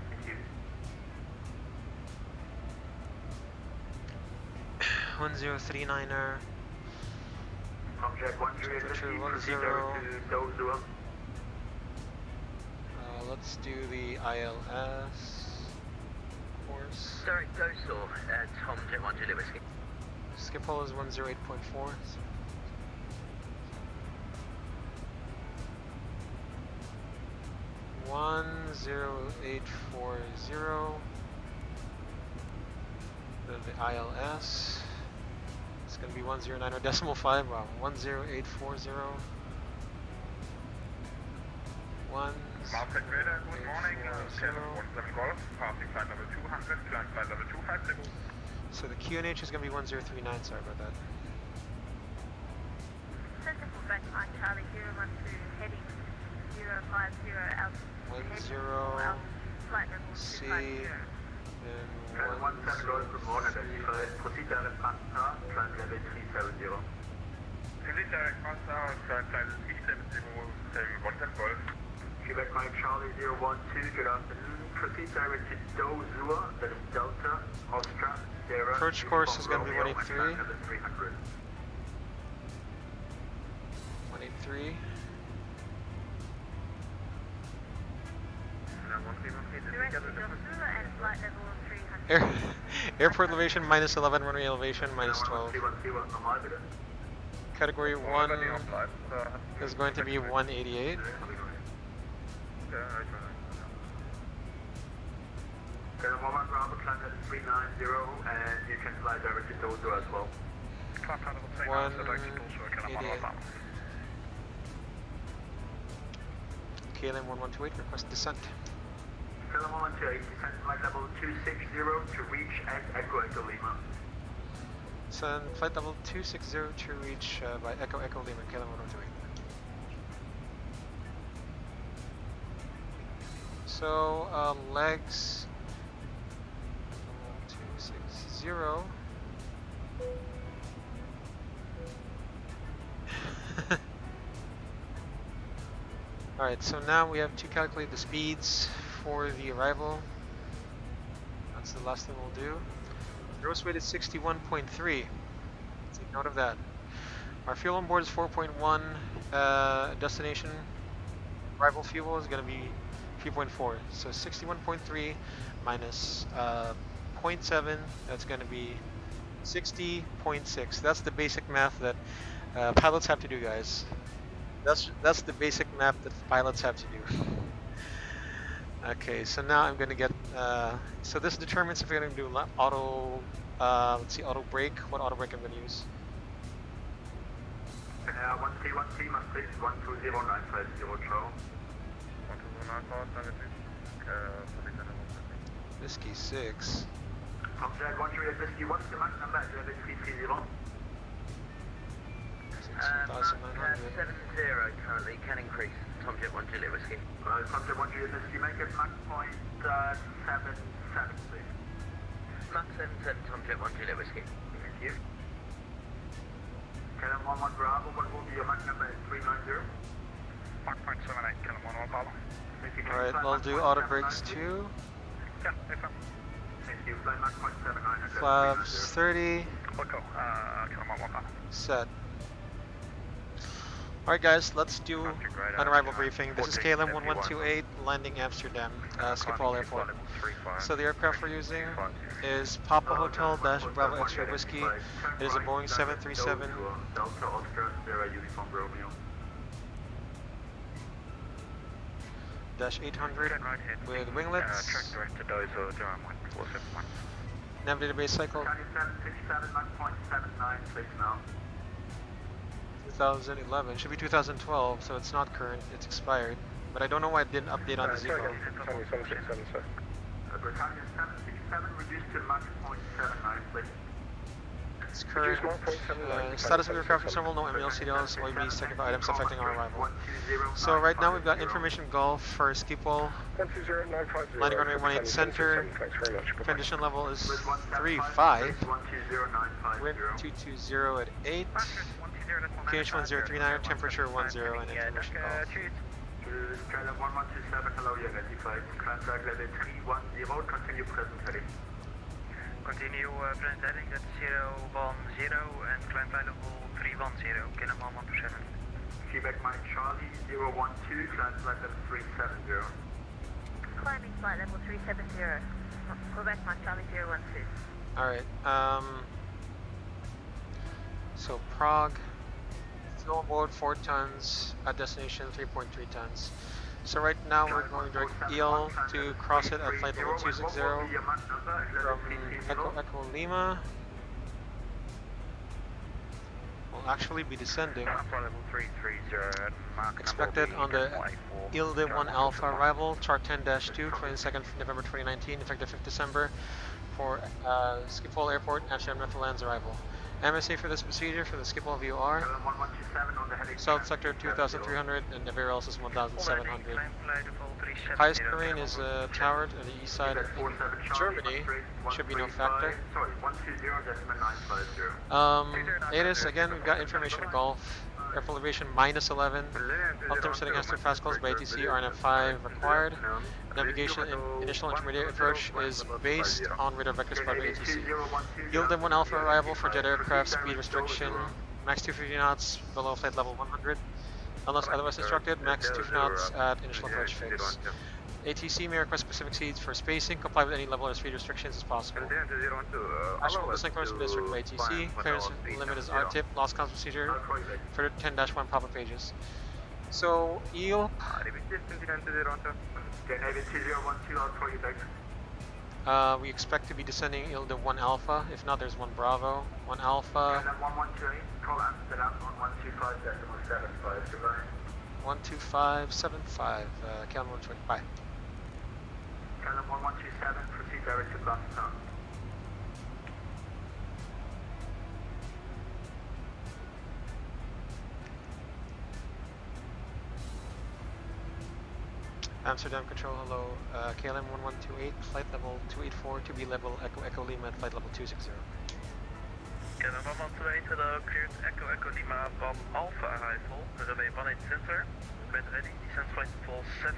Thank you. 1039er. Comjet 1 Juliet Whiskey, proceed 10. to Dozo. Let's do the ILS course. Derek Dosor, Tom Jet 1 Juliet Whiskey. Schiphol is 108.4. 10840. Then the ILS. It's going to be 109.5. Wow, 10840. Mountain Radar, good morning. Channel 17 Golf, passing flight level 200, climb flight level 250. So the QNH is going to be 1039. Sorry about that. Center for back on Charlie 012, heading 050 altitude. 10 Flight level C 250. and 17 Golf, good morning. Proceed direct transfer, climb level 370. Proceed direct transfer, climb level 370, 17 Golf. Quebec Mike Charlie 012, good afternoon. Proceed direct to Dozur, that is Delta, Austria, Sierra. approach course is going to be Romeo, 183. and level 300. 183. Direct to Dozur and flight level 300. Airport elevation minus 11, runway elevation minus 12. Category 1 is going to be 188. Moment, Bravo, climb level 390, and you can fly direct to Dozo as well. 188. KLM 1128, request descent. KLM 128, descent flight level 260 to reach at Echo Echo Lima. Send flight level 260 to reach by Echo Echo Lima, KLM 1128. So, legs 260. Alright, so now we have to calculate the speeds for the arrival. That's the last thing we'll do. Gross weight is 61.3. Take note of that. Our fuel on board is 4.1. Destination arrival fuel is going to be 3.4. So 61.3 minus 0.7, that's going to be 60.6. That's the basic math that pilots have to do, guys. That's the basic math that pilots have to do. Okay, so now I'm going to get, so this determines if we're going to do auto, let's see, auto brake, what auto brake I'm going to use. 1T, Maastricht, 120950, ciao. Whiskey 6. From Jack 1 Juliet Whiskey, what's the Mach number at level 330? 6,900. 70 currently, can increase. Tom Jet 1 Juliet Whiskey. From Jack 1 Juliet Whiskey, make it Mach point 77, please. Mach 77, Tom Jet 1 Juliet Whiskey. Thank you. KLM 11 Bravo, what will be your Mach number at 390? Mach point 78, KLM 11 Bravo. Alright, we'll do auto brakes too. Yeah, thank you. Fly Mach point 79. Flaps 30. KLM 11 Bravo. Set. Alright guys, let's do an arrival briefing. This is KLM 1128 landing Amsterdam, Schiphol Airport. So the aircraft we're using is Papa Hotel Dash Bravo X-ray Whiskey. It is a Boeing 737. Delta Oscar Sierra Uniform Romeo. Dash 800 with winglets. Nav database cycle 767, Mach point 79, please now. 2011. Should be 2012, so it's not current, it's expired. But I don't know why it didn't update on the ZIBO. Britannia 767, reduced to Mach point 79, please. It's current. Status of aircraft is normal, no ML CDLs, OEBs, technical items affecting our arrival. So right now we've got information Gulf for Schiphol. Landing runway 18 center. Condition level is 35. Wind 220 at 8. QH 1039, temperature 10, and information Gulf. Skyline 1127, hello, you identified. Climb flight level 310, continue present heading. Continue present heading, that's 010 and climb flight level 310, KLM 1127. Quebec Mike Charlie 012, climb flight level 370. Climbing flight level 370. Quebec Mach Charlie 012. Alright, So Prague, fuel on board 4 tons, at destination 3.3 tons. So right now we're going direct EL to cross it at flight level 260 from Echo Lima. We'll actually be descending. Expected on the ILDE 1 Alpha arrival, chart 10-2, 22nd November 2019, effective 5th December for Schiphol Airport, Amsterdam, Netherlands arrival. MSA for this procedure for the Schiphol VOR, South Sector 2300 and everywhere else is 1700. Highest terrain is towered on the east side of Germany, should be no factor. ATIS, again, we've got information Golf, airport elevation -11, altimeter setting has to fast calls by ATC, RNF 5 required. Navigation in initial intermediate approach is based on radar vectors by ATC. Yield 1 Alpha arrival for jet aircraft, speed restriction, max 250 knots below flight level 100. Unless otherwise instructed, max 250 knots at initial approach phase. ATC may request specific seats for spacing, comply with any level of speed restrictions as possible. Actual descent clearance from district by ATC, clearance limit is RTIP, lost comms procedure, for 10-1 pop-up pages. So, EEL, we expect to be descending ILDE 1 Alpha, if not there's 1 Bravo, 1 Alpha, 12575, Calum 120, bye. Calum 1127, proceed direct to Amsterdam. Amsterdam Control, hello, KLM 1128, flight level 284, to be level Echo Lima at flight level 260. KLM 1128, hello, cleared Echo Lima, Bob Alpha arrival, runway 18 center, bed ready, descent flight level 70.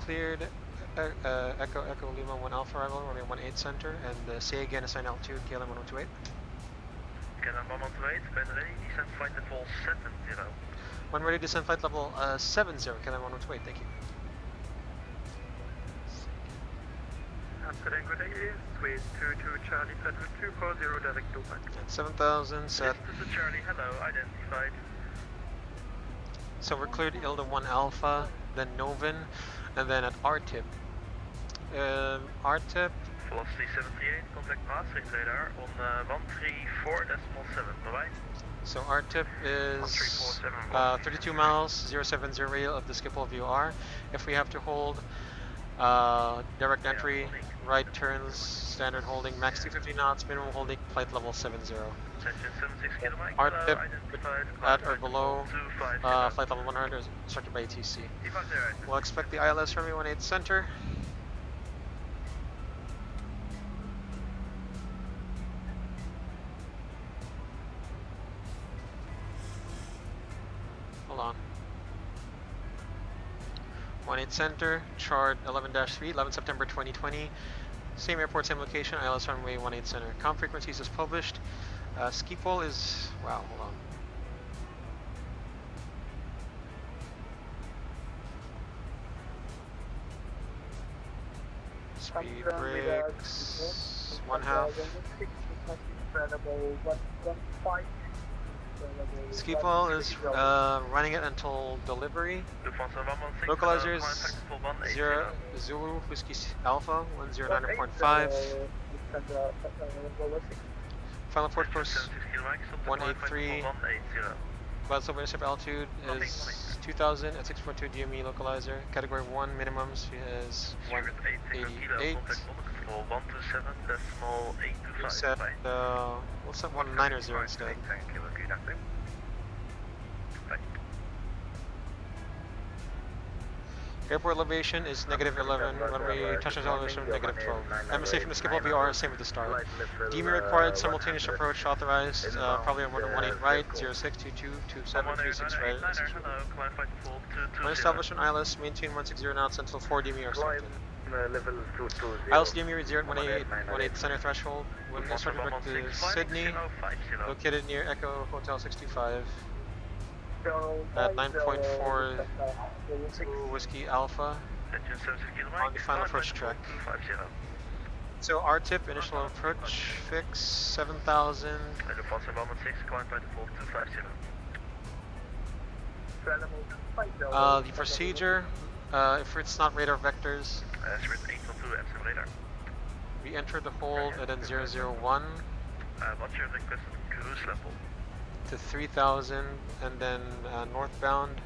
Cleared Echo Lima 1 Alpha arrival, runway 18 center, and say again assign altitude, KLM 1128. KLM 1128, bed ready, descent flight level 70. When ready, descend flight level 70, KLM 1128, thank you. Amsterdam, good day, with 22 Charlie, flight level 240, direct to Oman. At 7,000, set. This is Charlie, hello, identified. So we're cleared ILDE 1 Alpha, then Novin, and then at RTIP. RTIP. Velocity 78, contact mastering radar on 134.7, bye-bye. So RTIP is 32 miles, 070 radial of the Schiphol VOR. If we have to hold direct entry, right turns, standard holding, max 250 knots, minimum holding, flight level 70. RTIP at or below flight level 100 is instructed by ATC. We'll expect the ILS runway 18 center. Hold on. 18 center, chart 11-3, 11 September 2020. Same airport, same location, ILS runway 18 center. Com frequencies is published. Schiphol is, wow, hold on. Speed brakes, 1/2. Schiphol is running it until delivery. Localizers 0 Zulu Whiskey Alpha 109.5. Final port post 183. Cloud silver intercept altitude is 2000 at 6.2 DME localizer. Category 1 minimums is 188. We'll set 190 instead. Airport elevation is -11, runway touchdown elevation -12. MSA from the Schiphol VR, same with the start. DME required, simultaneous approach authorized, probably on 118 right, 06222736 right. When established on ILS, maintain 160 knots until 4 DME are selected. ILS DME reads 018 center threshold. When instructed back to Sydney, located near Echo Hotel 65. At 9.4 Whiskey Alpha on the final approach track. So our tip, initial approach, fix 7,000. The VATSIM 116, climb by default 250. The procedure, if it's not radar vectors, Spirit 812, Amsterdam radar. we enter the hold and then 001 What's your requested cruise level? to 3,000 and then northbound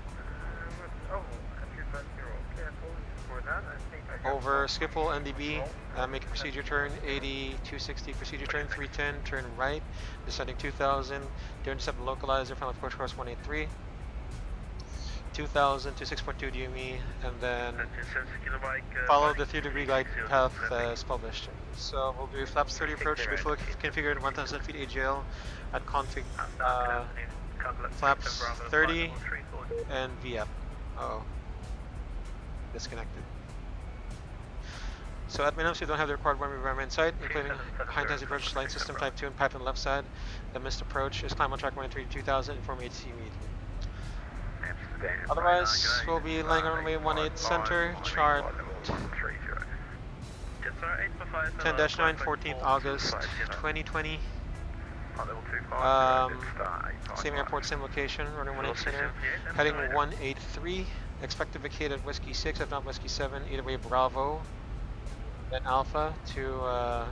over Schiphol NDB, make a procedure turn 80-260, procedure turn 310, turn right, descending 2,000, to intercept the localizer, final approach course 183, 2,000 to 6.2 DME, and then follow the 3-degree glide path as published. So we'll do flaps 30 approach, be fully configured 1,000 feet AGL at config flaps 30 and VF. Oh, disconnected. So at minimum, we don't have the required one environment inside, including high intensity approach, line system type 2 and pipe on the left side. The missed approach is climb on track 132 2000, inform ATC immediately. Otherwise, we'll be laying on runway 18 center, chart 10-9, 14th August 2020. Same airport, same location, running 18 center, heading 183, expect to vacate at Whiskey 6, if not Whiskey 7, either way Bravo, then Alpha to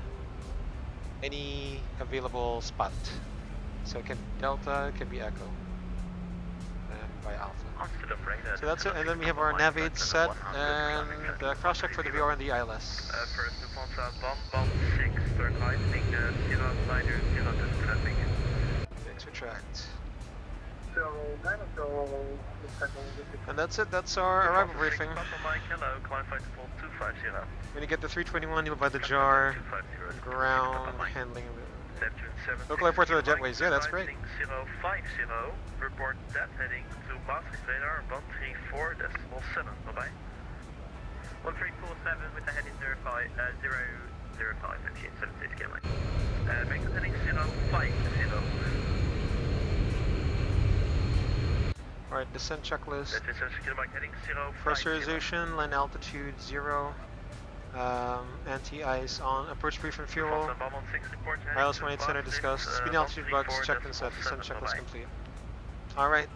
any available spot. So it can be Delta, it can be Echo, and by Alpha. So that's it, and then we have our nav aids set and the cross check for the VR and the ILS. First, Lufthansa 116, turn right, heading 09, 0 to traffic. Fix retract. And that's it, that's our arrival briefing. When you get the 321, you'll buy the jar, ground handling. Local airport to the jetways, yeah, that's great. 050, report that heading to Maastricht radar 134.7, bye-bye. 1347 with the heading 005, 7876 km. Make the heading 050. Alright, descent checklist. That is heading 050. Pressurization, land altitude 0. Anti-ice on, approach brief and fuel. Wireless 18 center discussed. Speed and altitude bugs checked and set. Descent checklist complete. Alright.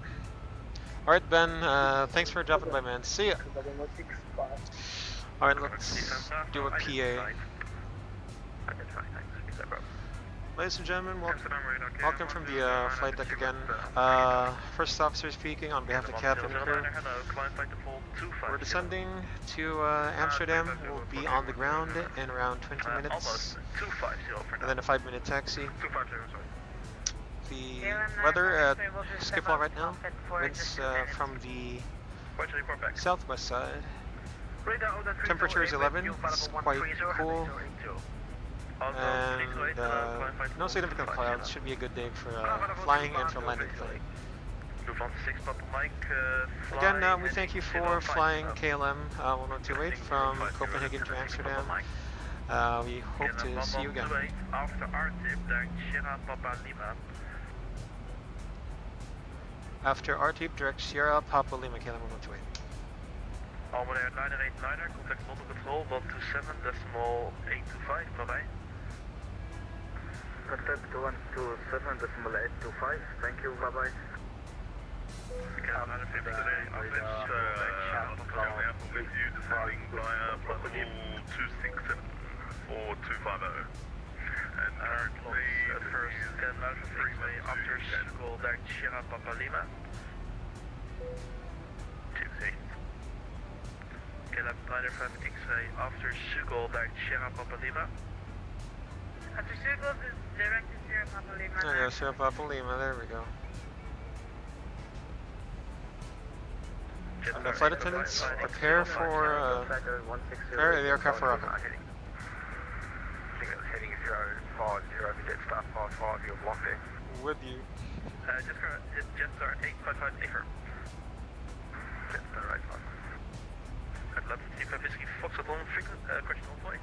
Alright, Ben, thanks for dropping by, man. See ya. Alright, let's do a PA. Ladies and gentlemen, welcome from the flight deck again. First officer speaking on behalf of the captain and crew. We're descending to Amsterdam. We'll be on the ground in around 20 minutes. And then a 5-minute taxi. The weather at Schiphol right now, winds from the southwest side. Temperature is 11, it's quite cool. And no significant clouds, should be a good day for flying and for landing flight. Again, we thank you for flying KLM 1028 from Copenhagen to Amsterdam. We hope to see you again. After our tip, direct Sierra Papa Lima. After our tip, direct Sierra Papa Lima KLM 128. Almenair 989er, contact London Control 127.825, bye-bye. Contact 127.825, thank you, bye-bye. With you descending via platform 267 or 250. And currently, first 10 out of freeway after Schiphol, direct Sierra Papa Lima. 28. KLM 95 X-ray after Schiphol, direct Sierra Papa Lima. After Schiphol, direct to Sierra Papa Lima. There you go, Sierra Papa Lima, there we go. And the flight attendants, prepare for, prepare the aircraft for rocket. I think it was heading 050, jet star 55, you're blocked there. With you. Jetstar 855 Acre. Jetstar 85. Atlanta 35 Whiskey Foxtrot on frequent, question on flight.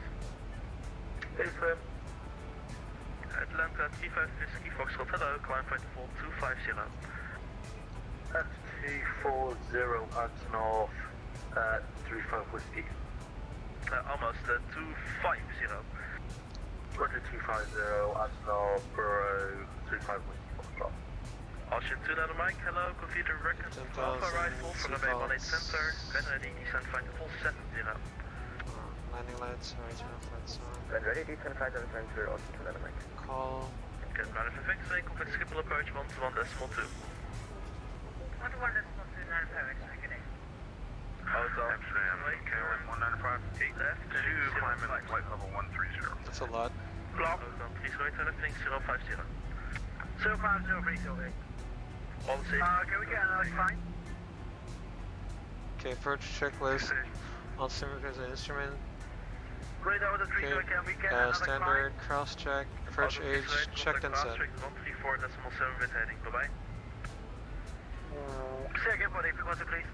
Atlanta 35 Whiskey Foxtrot, hello, climb flight default 250. T40 at north, 35 Whiskey. Almost 250. Roger 250, Arsenal, Borough 35 Whiskey. Ocean 2 down the mic, hello, computer record, 10,000, Alpha Rifle from the Bay 18 Center, when ready, descend flight level 70. Landing lights, original flights on. When ready, descend flight level 70, Ocean 2 down the mic. Call. Get management X-ray, complex Schiphol approach 121.2. 121.295, good day. Hotel, Amsterdam, KLM 195. 8 left, 2 climbing flight level 130. That's a lot. Block. Hotel 3 right, lifting 050. 050, All safe. can we get another fine? Okay, approach checklist. All simulators and instrument. Radar with the 3, Okay, can we get another standard, cross check, approach age, checked and set. 134.7 with heading, bye-bye. Say again, buddy, frequency please.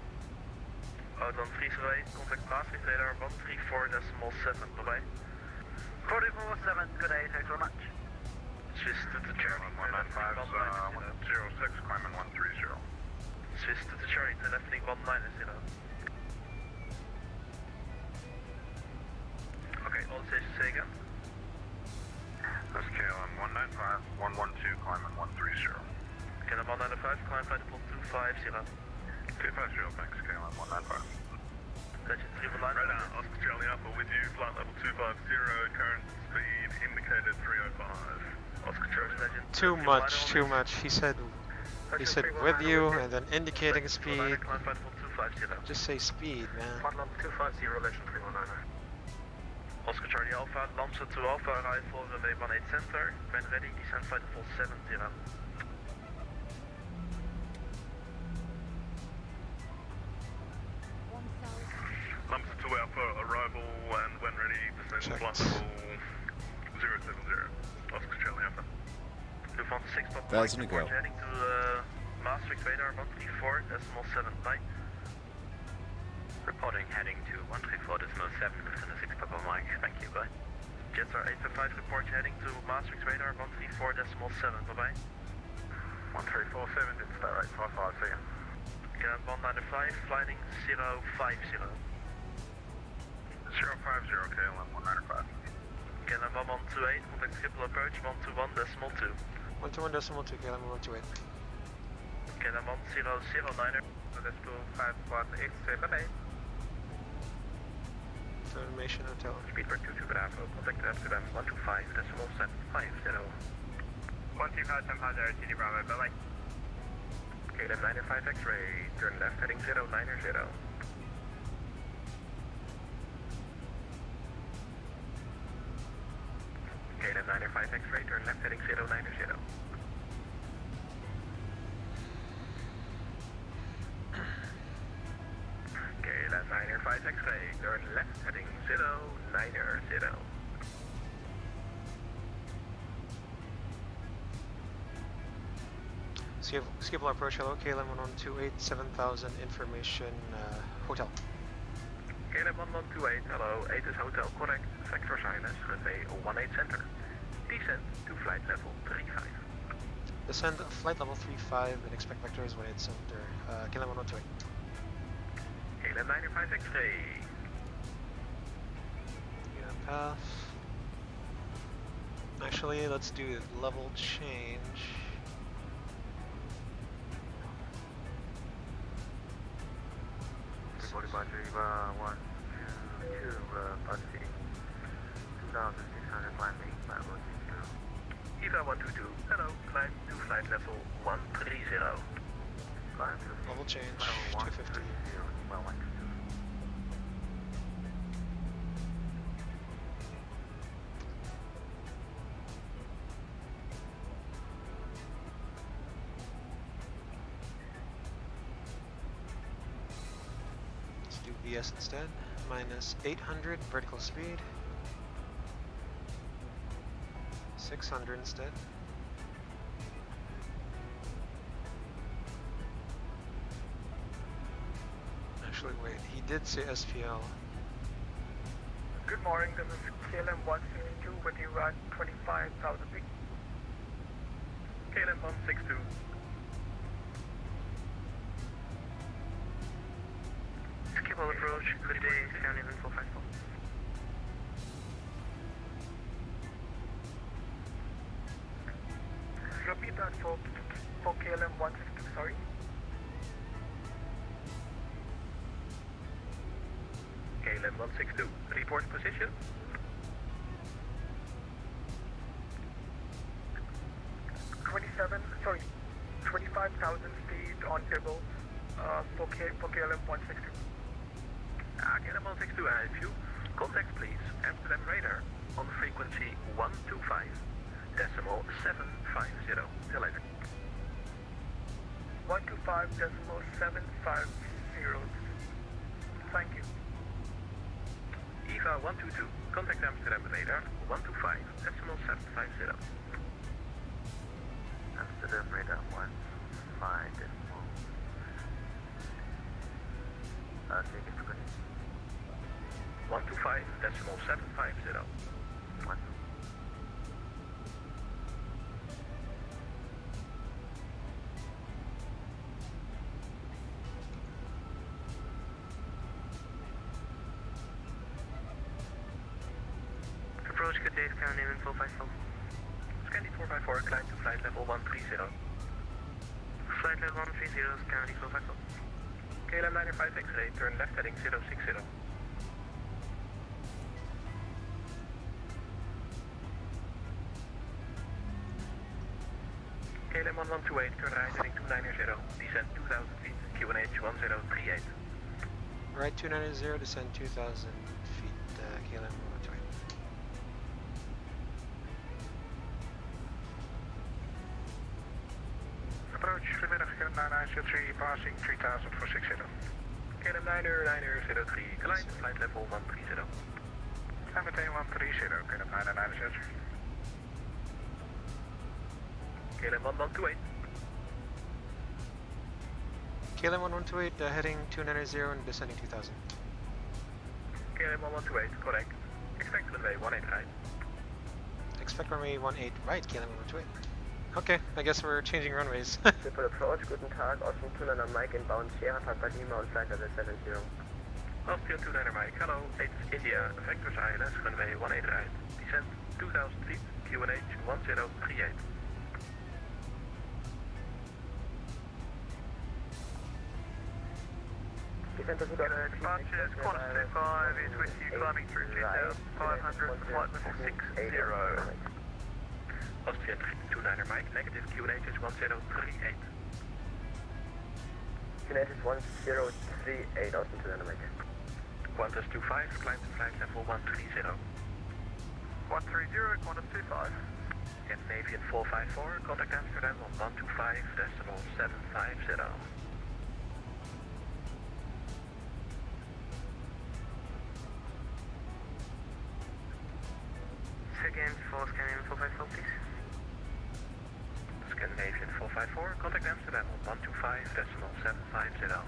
Hotel 3 right, contact Maastricht radar 134.7, bye-bye. 44.7, good day, thanks very much. Swiss to the Charlie, 195, 106, climbing 130. Swiss to the Charlie, telephony 190. Okay, all stations say again. That's KLM 195, 112, climbing 130. KLM 195, climb flight level 250. 250, thanks, KLM 195. Legend 3 line. Right out, Oscar Charlie Alpha with you, flight level 250, current speed indicated 305. Oscar Charlie Legend. Too much. He said with you and then indicating speed. Climb flight level 250. Just say speed, man. Flight level 250, Legend 319. Oscar Charlie Alpha, Lancer to Alpha, arrival runway 18 center. When ready, descend flight level 70. Lancer to Alpha, arrival and when ready, descend flight level 070. Oscar Charlie Alpha. Lufthansa 6.9, 1,000 to go. heading to Maastricht radar 134.79. Reporting heading to 134.7 within the 6 Papa Mike, thank you, bye. Jetstar 855 report heading to Maastricht radar 134.7, bye-bye. 1347, it's that right, 55, see ya. KLM 195, flying 050. 050, KLM 195. KLM 1128, contact Schiphol approach 121.2. 121.2, KLM 128. KLM 1009er, decimal 518, bye-bye. Information hotel. Speedbird 22 Bravo, contact Amsterdam 125.750. 125, CD Bravo, bye-bye. KLM 905 X-ray, turn left heading 090. KLM 905 X-ray, turn left heading 090. KLM 905 X-ray, turn left heading 090. Schiphol approach, hello, KLM 1128, 7000, information, hotel. KLM 1128, hello, 8 is hotel, correct, sector silence, runway 18 center. Descend to flight level 35. Descend flight level 35 and expect vectors 18 center, KLM 128. KLM 905 X-ray. Yeah, path. Actually, let's do level change. Body by Jiva 122, Bussy 2600 climbing, level 22. EVA 122, hello, climb to flight level 130. Climb to Level change, level 250. 130, EVA 122. Let's do BS instead. Minus 800 vertical speed. 600 instead. Actually, wait, he did say SPL. Good morning, this is KLM 162 with you at 25,000 feet. KLM 162. Schiphol approach, good day, sound in full festival. repeat that for KLM 162, sorry. KLM 162, report position. 25,000 feet on ZIBO for KLM 162. KLM 162, I have you. Contact please, Amsterdam radar on frequency 125.750. Till later. 125.750. Thank you. EVA 122, contact Amsterdam radar 125.750. Amsterdam radar 125. Take it for 125.750. Approach good Dave, Town name info 54. Scandy 454, climb to flight level 130. Flight level 130, Town info 54. KLM 905 X-ray, turn left heading 060. KLM 1128, turn right heading 290, descend 2000 feet, QNH 1038. Right 290, descend 2,000 feet, KLM 128. Approach, goedemiddag, KLM 903, passing 3000 for 60. KLM 903, climb to flight level 130. Climb meteen 130, KLM 903. KLM 1128. KLM 1128, heading 290 and descending 2,000. KLM 1128, correct. Expect runway 18 right. Expect runway 18 right, KLM 128. Okay, I guess we're changing runways. Triple approach, guten Tag, Austrian 29 Mike inbound Sierra Papa Lima on flight level 70. Austrian 29 Mike, hello, it's India, Vectors ILS, runway 18 right. Descend 2000 feet, QNH 1038. Departures, Qantas 25 is with you, climbing through 2,500, flight level 60. Austrian 29 Mike, negative QNH is 1038. QNH is 1038, Austrian 29 Mike. Qantas 25, climb to flight level 130. 130, Qantas 25. Scandinavian 454, contact Amsterdam on 125.750. Again, for Scandinavian 454, please. Scandinavian 454, contact Amsterdam on 125.750.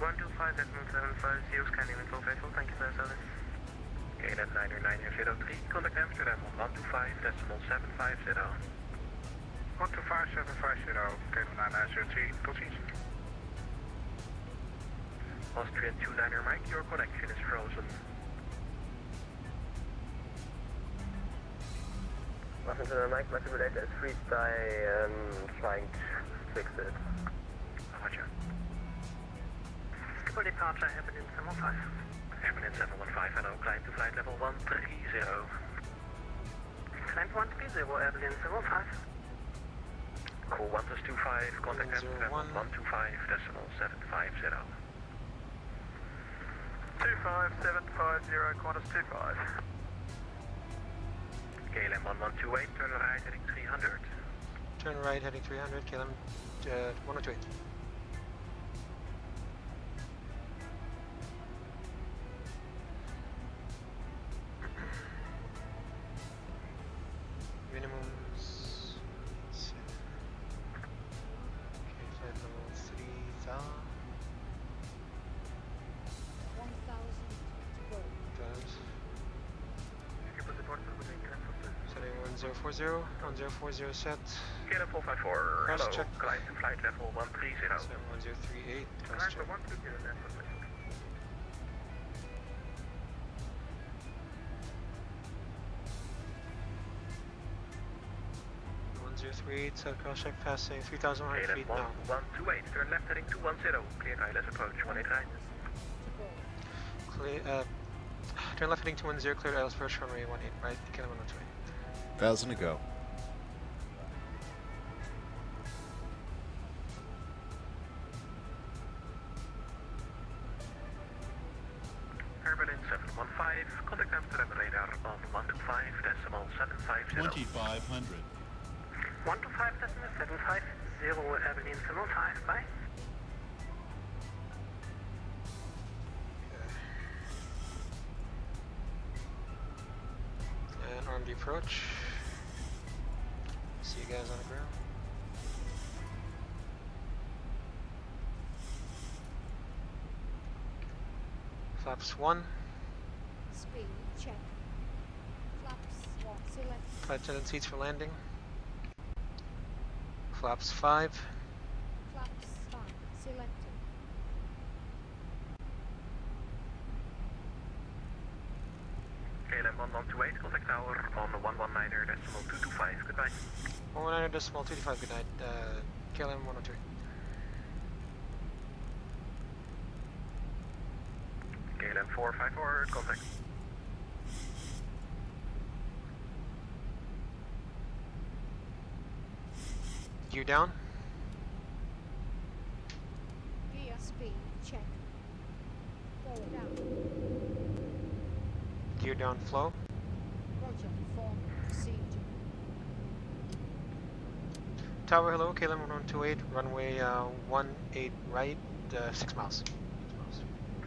125.750, Scandinavian 454, thank you for your service. KLM 903, contact Amsterdam on 125.750. 125.750, KLM 903, tot ziens. Austrian 29 Mike, your connection is frozen. Austrian 29 Mike, my simulator is freezed. I am trying to fix it. Roger. Triple departure, Aberdeen 715. Aberdeen 715, hello, climb to flight level 130. Climb 130, Aberdeen 715. Call 125, contact Amsterdam on 125.750. 25750, Qantas 25. KLM 1128, turn right heading 300. Turn right, heading 300, KLM 128. Minimums. Okay, flight level 3000. 1,000 to go. Setting 1040, 1040 set. KLM 454, Cross hello, check. climb to flight level 130. Setting 1038, cross check. 1040, 038, south cross check passing 3,100 feet now. 128, turn left heading 210, clear ILS approach 18 right. Clear, turn left heading 210, cleared ILS approach runway 18 right, KLM 128. 1,000 to go. Air Berlin 715, contact Amsterdam radar on 125.750. 2,500. 125.750, Air Berlin 715, bye. And armed approach. See you guys on the ground. Flaps 1. Speed check. Flaps 1 select. Flight attendant seats for landing. Flaps 5. Flaps 5 selected. KLM 1128, contact tower on 119.225, goodbye. 119.225, good night. KLM 103. KLM 454, contact. Gear down. Gear speed check. Forward down. Gear down flow. Roger. Form procedure. Tower, hello, KLM 1128, runway 18 right, 6 miles.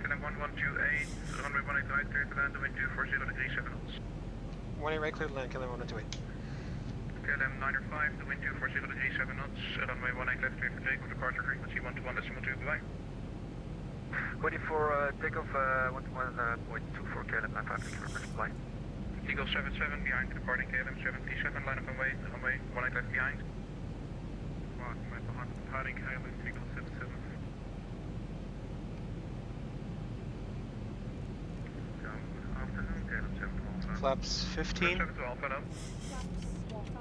KLM 1128, runway 18 right, clear to land, wind 240 degrees 7 knots. 18 right, clear to land, KLM 1128. KLM 905, the wind 240 degrees 7 knots, runway 18 left, clear for takeoff, departure frequency 121.2, bye. Waiting for takeoff 121.2 for KLM 956 for first flight. Eagle 77 behind departing KLM 77, line up and wait, runway 18 left behind. Departing KLM Eagle 77. Afternoon, KLM 7 Flaps 15. 7 to Alpha, no. Flaps 1 5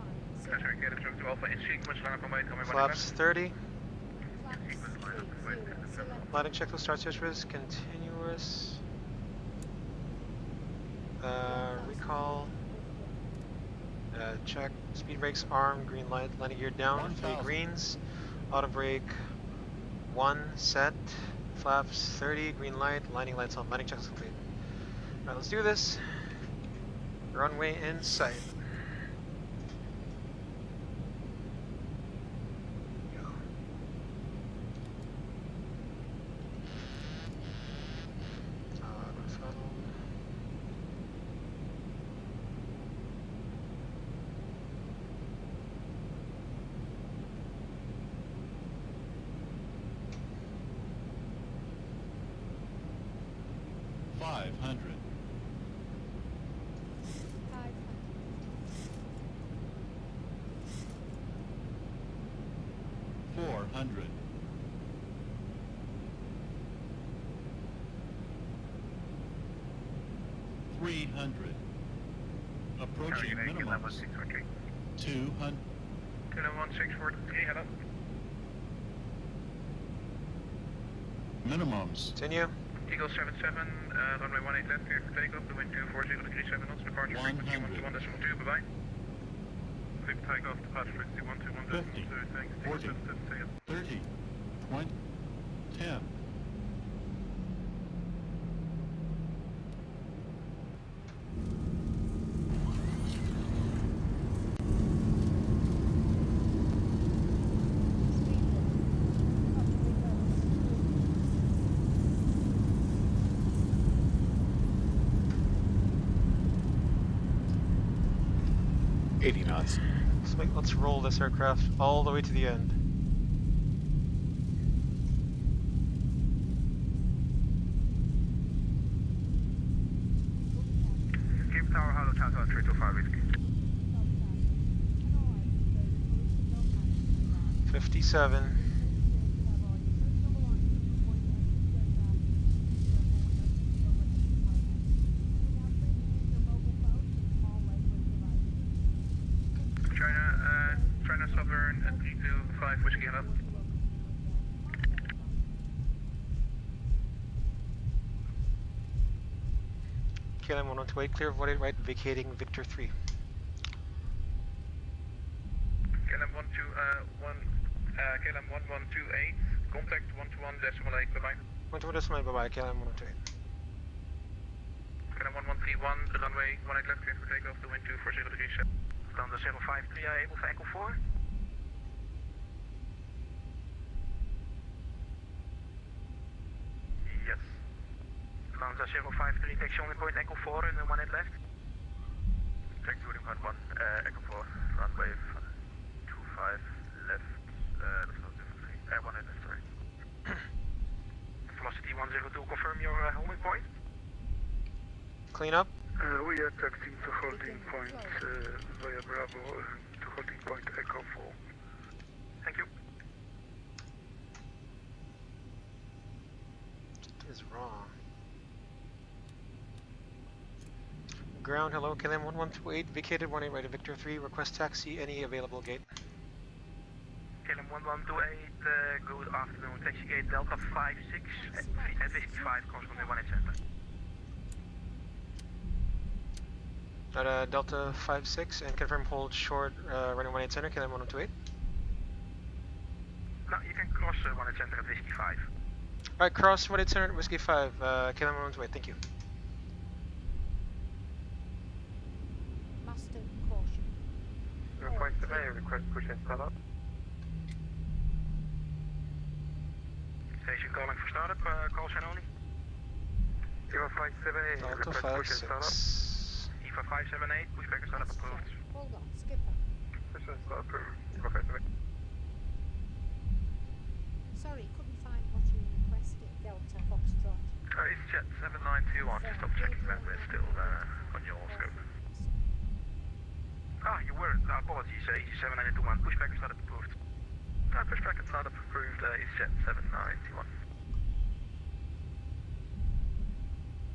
Sorry, KLM 7 to Alpha in sequence, line up and wait, runway 18 Flaps 30. Flaps 3 0 select. Landing checklist start switch was continuous. Recall. Check. Speed brakes arm. Green light. Landing gear down. 3 greens. Auto brake 1 set. Flaps 30. Green light. Landing lights on. Landing checklist complete. Alright, let's do this. Runway in sight. Go. 500. 500. 400. 300. Approaching minimums. 200. KLM 1643, head up. Minimums. Continue. Eagle 77, runway 18 left, clear for takeoff, the wind 240 degrees 7 knots, departure frequency 121.2, bye-bye. Clear for takeoff, departure frequency 121.2, 50, thanks. 40, 30, 20, 10. Speed limit. Up reverse. 80 knots. Let's roll this aircraft all the way to the end. Keep tower hollow, Tower 325 whiskey. 57. China 5 Whiskey hello. KLM 1128, clear of voided right, vacating Victor 3. KLM 1128, contact 121.8, bye-bye. 121.8, bye-bye, KLM 1128. KLM 1131, the runway 18 left, clear for takeoff, the wind 24037. Stand 053, able for Echo 4? Yes. Stand 053, taxi only point Echo 4 and 18 left. Taxi heading 11, Echo 4, runway 25 left, that's not 03, 18 left, sorry. Velocity 102, confirm your homing point. Clean up. We are taxiing to holding point via Bravo to holding point Echo 4. Thank you. It is wrong. Ground, hello, KLM 1128, vacated 18 right of Victor 3, request taxi, any available gate. KLM 1128, good afternoon, taxi gate Delta 56, at Whiskey 5, cross runway 18 center. At Delta 56 and confirm hold short running 18 center, KLM 1128. No, you can cross 18 center at Whiskey 5. Alright, cross 18 center at Whiskey 5, KLM 1128, thank you. Master caution. Request today, request push and start up. Station calling for startup, call sign only. Evo 578, Delta request push and start up. 56. EVA 578, pushback and startup approved. Hold on, skipper. Push and start approved. Evo 578. Sorry, couldn't find what you requested. Delta Foxtrot. EasyJet 7921, just double checking that we're still on your scope. Ah, you were, apologies, EasyJet 7921, pushback and startup approved. Pushback and startup approved, EasyJet 7921.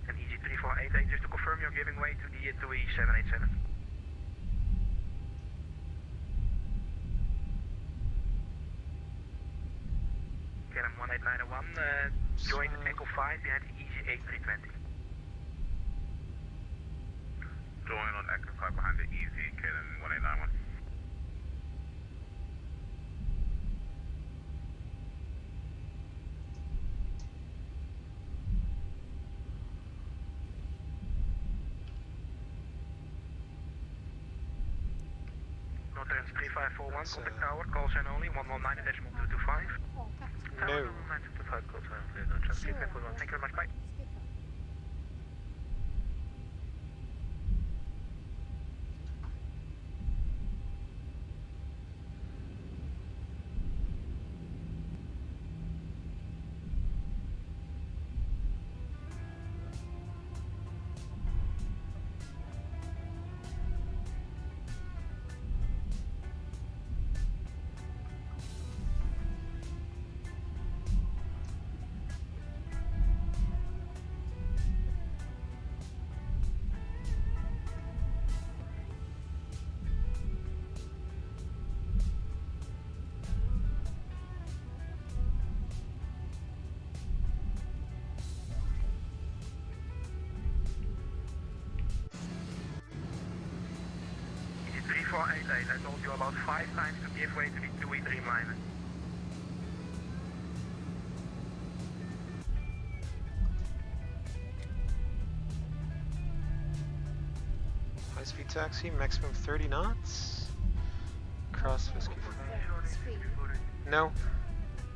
And EG3488, just to confirm you're giving way to the TUI 787. KLM 18901, join Echo 5 behind the EG8320. Join on Echo 5 behind the EZ, KLM 1891. Northern 3541, contact tower, call sign only, 119.225. Oh, Captain. No. 119.225, call sign only, no chance, Sure. thank you very much, bye. Skipper. EG3488, I told you about 5 times to give way to the TUI Dreamliner. High speed taxi, maximum 30 knots. Cross Whiskey 5. Speed. No.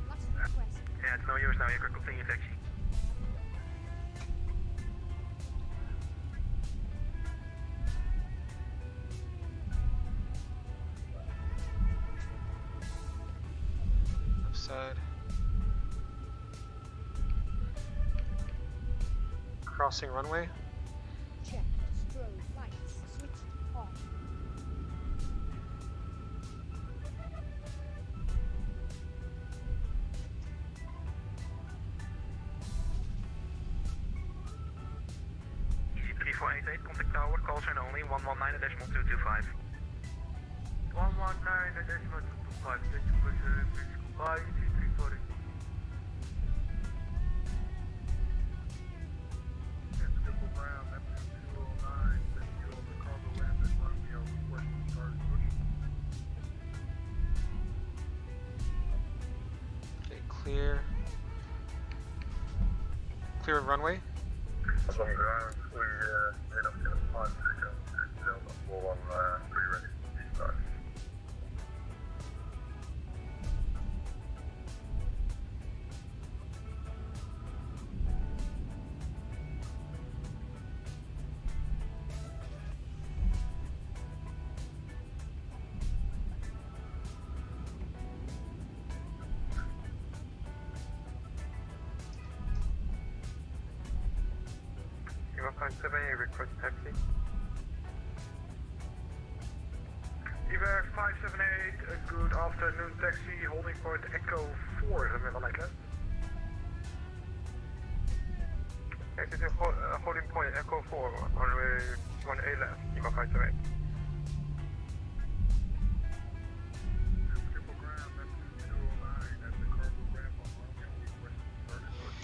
Last request. Yeah, it's no use now, you can continue taxi. Left side. Crossing runway. Check. Strobe lights switched on. EG3488, contact tower, call sign only, 119.225. 119.225, just to push goodbye, 2340. Triple ground, Neptune 209, then you on the cargo ramp at Romeo, requesting start push. Okay, clear. Clear of runway. That's on ground, we made up to 5 seconds, and Delta 413 ready to start. Lima 57, request taxi. Evac 578, good afternoon taxi, holding point Echo 4, is that like that? Exit holding point Echo 4, on way 1A left, Lima 578. Triple ground, Neptune 209, at the cargo ramp on Romeo, requesting start push.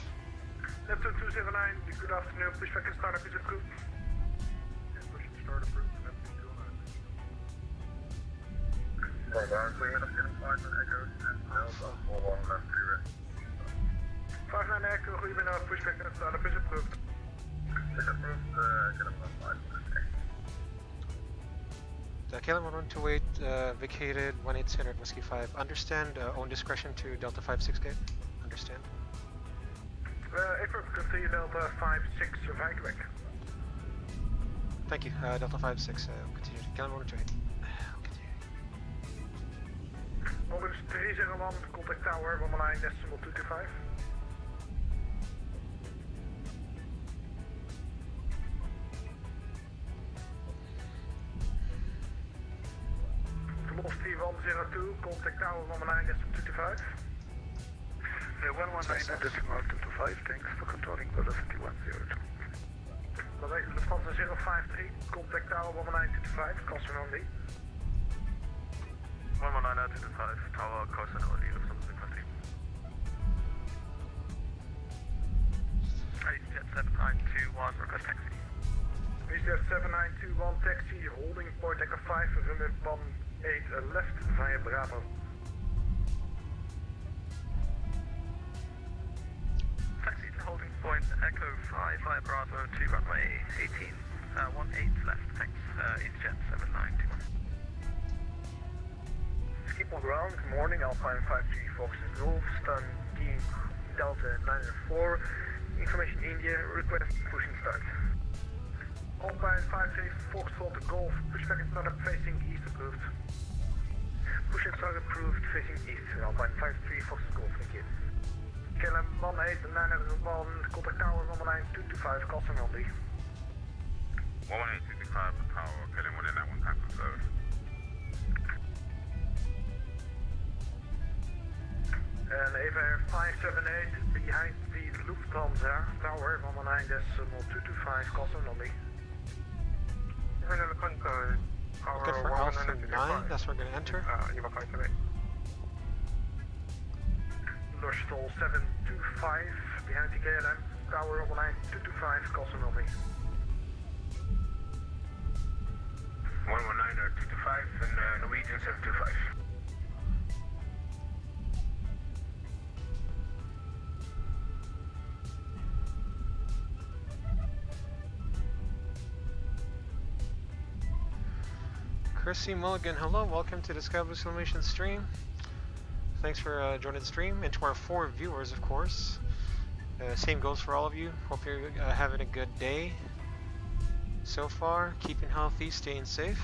Neptune 279, good afternoon, pushback and startup is approved. Yes, push and start approved to Neptune 209. Well, we had up to 5 echoes and Delta 413 ready. 59 Echo, goedemiddag, pushback and startup is approved. Is approved, get up on 5 minutes. KLM 1128 vacated 1800 Whiskey 5. Understand, own discretion to Delta 56 gate. Understand. April, continue Delta 56, Vankbeck. Thank you. Delta 56, continue. KLM 1128. Mobilis 301, contact tower, 119.225. Velocity 102, contact tower, 119.225. 119.225, thanks for controlling velocity 102. Lufthansa 053, contact tower 119.225, Costa only. 119.225, tower Costa only, Lufthansa 053. EasyJet 7921, request taxi. EasyJet 7921, taxi, holding point Echo 5, runway 18 left via Bravo. Taxi to holding point Echo 5 via Bravo to runway 18, 18 left, thanks, EasyJet 7921. Keep on ground, good morning, Alpine 53 Foxes Golf, stun Deep Delta 904, information India, request push and start. Alpine 53 Foxtrot Golf, pushback and startup facing east approved. Push and start approved facing east, Alpine 53 Foxes Golf, thank you. KLM 18901, contact tower 119.225, Costa only. 118.225, tower, KLM 191, time confirmed. And Eva 578 behind the Lufthansa tower 119.225, Costa only. Okay, for Alpha 9, that's where we're going to enter. Eva 578. Lurstal 725 behind the KLM tower 119.225, Costa only. 119.225 and Norwegian 725. Chrissy Mulligan, hello, welcome to the Sky Blue Simulation stream. Thanks for joining the stream, and to our 4 viewers, of course. Same goes for all of you. Hope you're having a good day so far, keeping healthy, staying safe.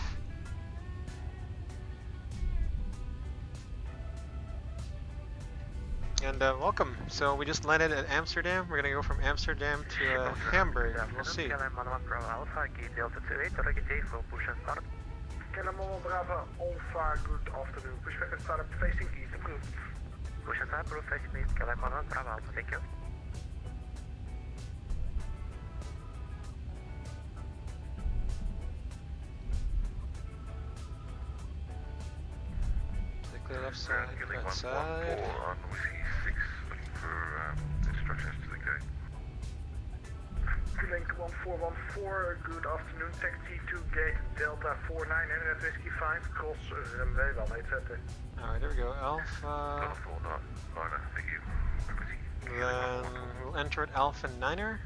And welcome. So we just landed at Amsterdam. We're gonna go from Amsterdam to Hamburg. We'll see. KLM 11 Bravo Alpha, gate Delta 28, target for push and start. KLM 11 Bravo Alpha, good afternoon. Pushback and startup facing east, approved. Push and start approved facing east, KLM 11 Bravo Alpha, thank you. Clear left side, Killing right 114 side. on Whiskey 6, looking for instructions to the gate. Link 1414, good afternoon, taxi to gate Delta 4900 Whiskey 5, cross runway 18. Alright, there we go. Alpha. Delta 49er, thank you. Then we'll enter at Alpha 9er.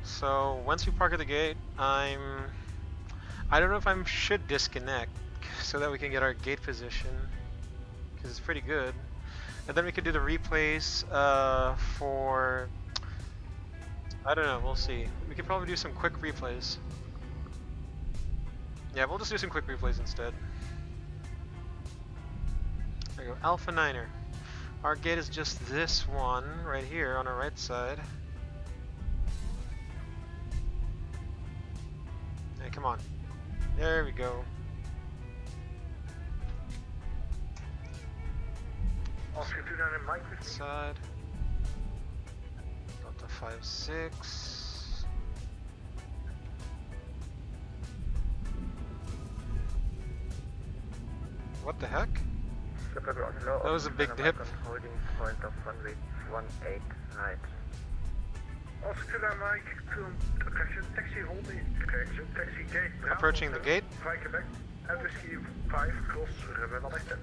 So once we park at the gate, I don't know if I should disconnect so that we can get our gate position, because it's pretty good. And then we could do the replays for, I don't know, we'll see. We could probably do some quick replays. Yeah, we'll just do some quick replays instead. There you go, Alpha 9er. Our gate is just this one right here on our right side. Hey, come on. There we go. Oscar 29 and Mike with me. Side. Delta 56. What the heck? That was a big dip. Holding point of runway 18 right. Oscar 29 Mike, to attraction, taxi holding, attraction, taxi gate. Approaching the gate. Fly Quebec, at Whiskey 5, cross runway 18.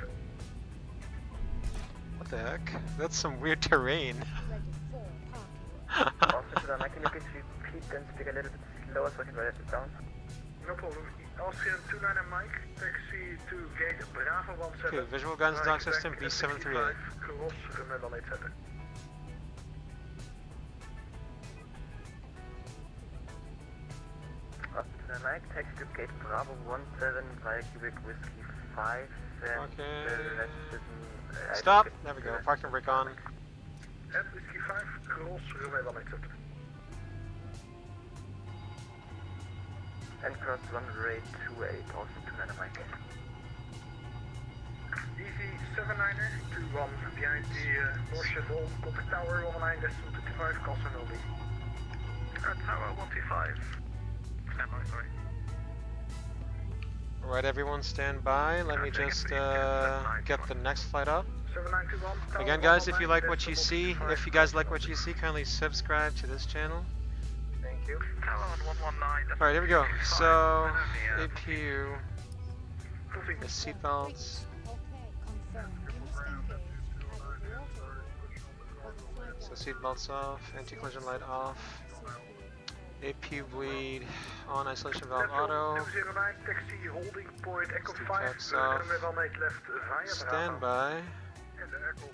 What the heck? That's some weird terrain. Ready for parking. Officer, can you please repeat and speak a little bit slower so I can write it down? No problem. Oscar 29 and Mike, taxi to gate Bravo 17. Okay, visual guidance dog system B738. Cross runway 18. Officer Mike, taxi to gate Bravo 17 via Quebec Whiskey 5 and Okay. the rest is Stop! There we go. Parking brake on. At Whiskey 5, cross runway 18. and cross runway 28, also to Mike. Easy 79er, 21 behind the North Shuttle, contact tower 19, decimal 25, call sign only. Tower 125. Stand by, sorry. Alright, everyone stand by. Let me just get the next flight up. 7921. Again, guys, if you like what you see, kindly subscribe to this channel. Thank you. Tower 119. Alright, here we go. So, APU, the seatbelts. Okay, confirmed. You must engage. Add water. So seatbelts off, anti-collision light off. APU bleed on, isolation valve auto. 209, taxi holding point, Echo Let's do 5, tax off. runway 18 left via Stand by.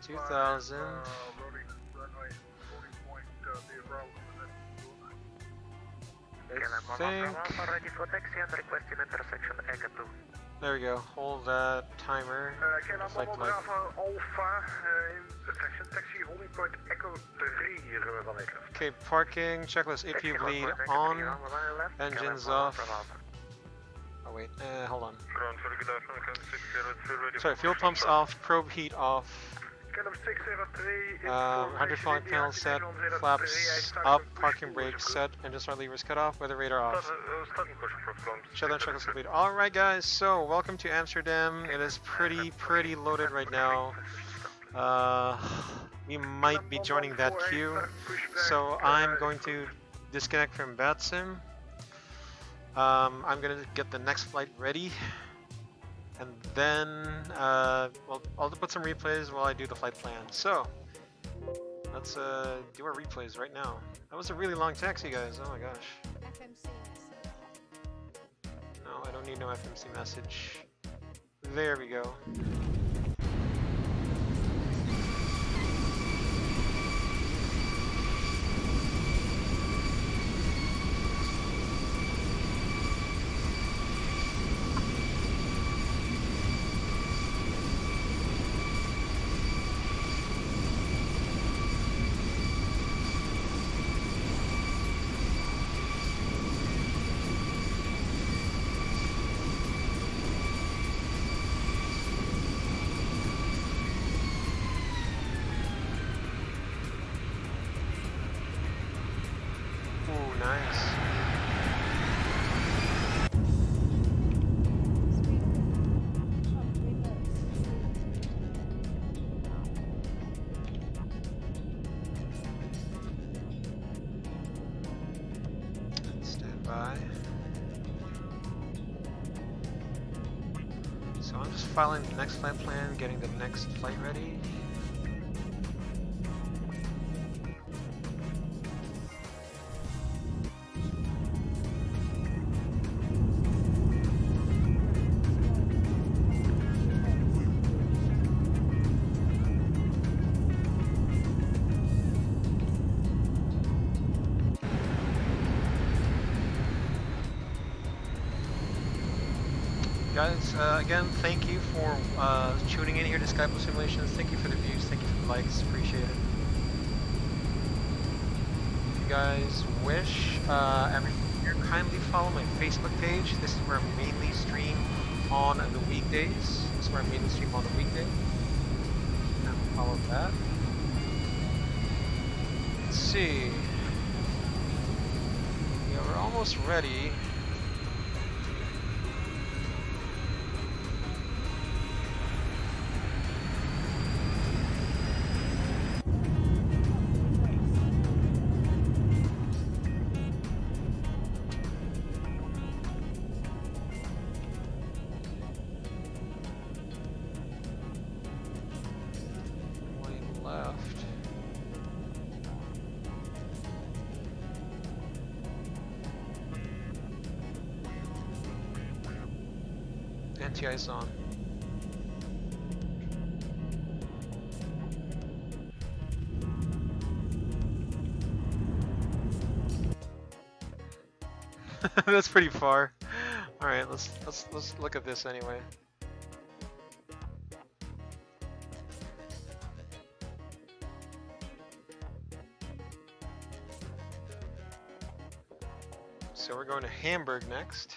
2000. I think. Ready for taxi and requesting intersection EKCH-2. There we go. Hold that timer. Flight Bravo Alpha, in attraction, taxi holding point, Echo 3, runway 18 left. Okay, parking checklist. APU bleed on. Engines off. Oh wait, hold on. Sorry, fuel pumps off. Probe heat off. 603, 100 panel set. Flaps up. Parking brake set. Engine start levers cut off. Weather radar off. Shutdown checklist complete. Alright guys, so welcome to Amsterdam. It is pretty loaded right now. We might be joining that queue. So I'm going to disconnect from VATSIM. I'm gonna get the next flight ready. And then, well, I'll put some replays while I do the flight plan. So, let's do our replays right now. That was a really long taxi, guys. Oh my gosh. FMC message. No, I don't need no FMC message. There we go. So I'm just filing the next flight plan, getting the next flight ready. Guys, again, thank you for tuning in here to Skype Simulations. Thank you for the views. Thank you for the likes. Appreciate it. If you guys wish, kindly follow my Facebook page. This is where I mainly stream on the weekdays. This is where I mainly stream on the weekday. And follow that. Let's see. Yeah, we're almost ready. Anti-ice on. That's pretty far. All right, let's look at this anyway. So we're going to Hamburg next.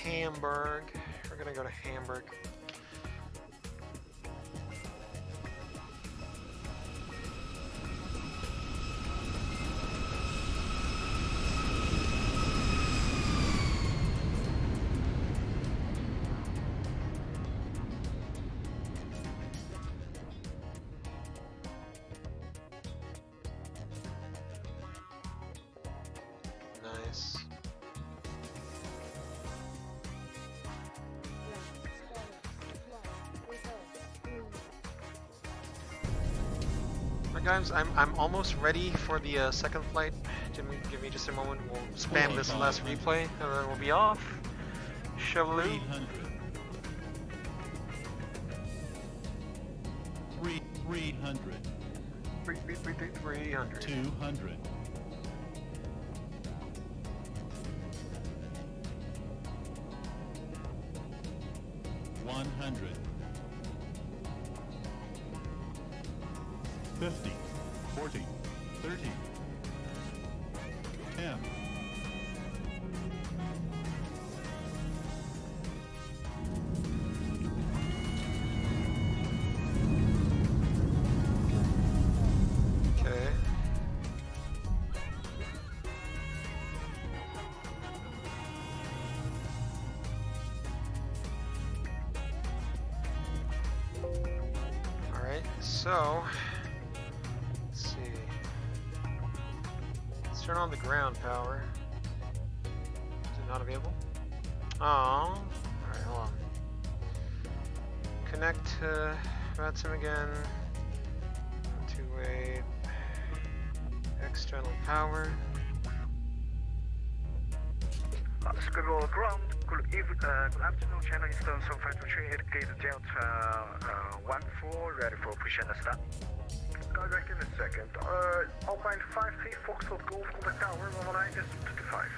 Hamburg. We're gonna go to Hamburg. Nice. Guys, I'm almost ready for the second flight. Give me just a moment. We'll spam this last replay, and then we'll be off. Chevaloo. 300. 300. 200. 100. 50, 40, 30, 10. Okay. All right, so. Turn on the ground power. Is it not available? Oh. Alright, hold on. Connect to VATSIM again. Two-way external power. Squiggle ground. Good afternoon, channel install so 523 indicated Delta 14, ready for push and start. Back in a second. Alpine 53, Foxtrot Golf, contact tower 119.225.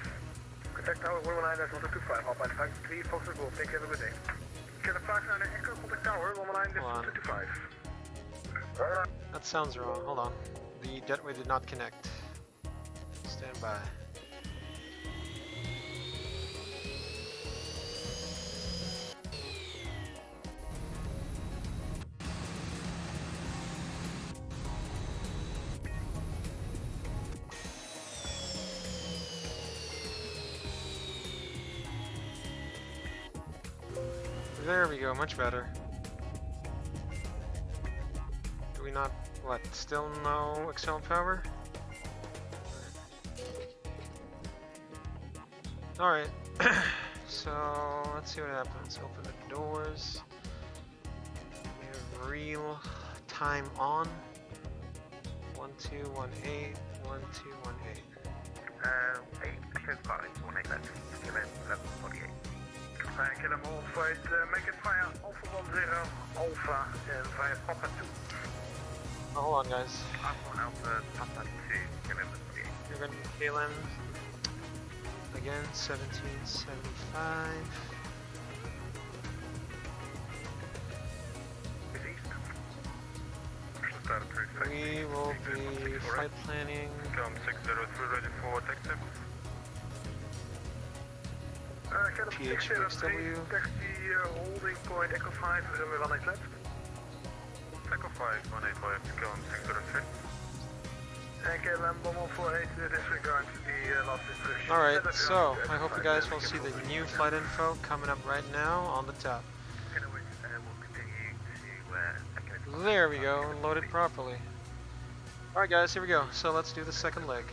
Contact tower 119.225, Alpine 53, Foxtrot Golf, take care of a good day. Get a 59 Echo, contact tower 119.225. That sounds wrong. Hold on. The jetway did not connect. Stand by. There we go, much better. Do we not, what, still no external power? Alright, so let's see what happens. Open the doors. We have real time on. 1218, 1218. 8 clear car, 18 left, kilometer 1148. Kill him all flight, make it via Alpha 10, Alpha, and via Papa 2. Oh, hold on, guys. Alpha Alpha Papa 2, kilometer 48. You're gonna be KLM. Again, 1775. We will be flight planning. Come 603 ready for taxi. PHXW. Taxi holding point Echo 5, runway 18 left. Echo 5, 185, come 603. And KLM Bomber 48, disregard the last instruction. Alright, so I hope you guys will see the new flight info coming up right now on the top. There we go, loaded properly. Alright guys, here we go. So let's do the second leg.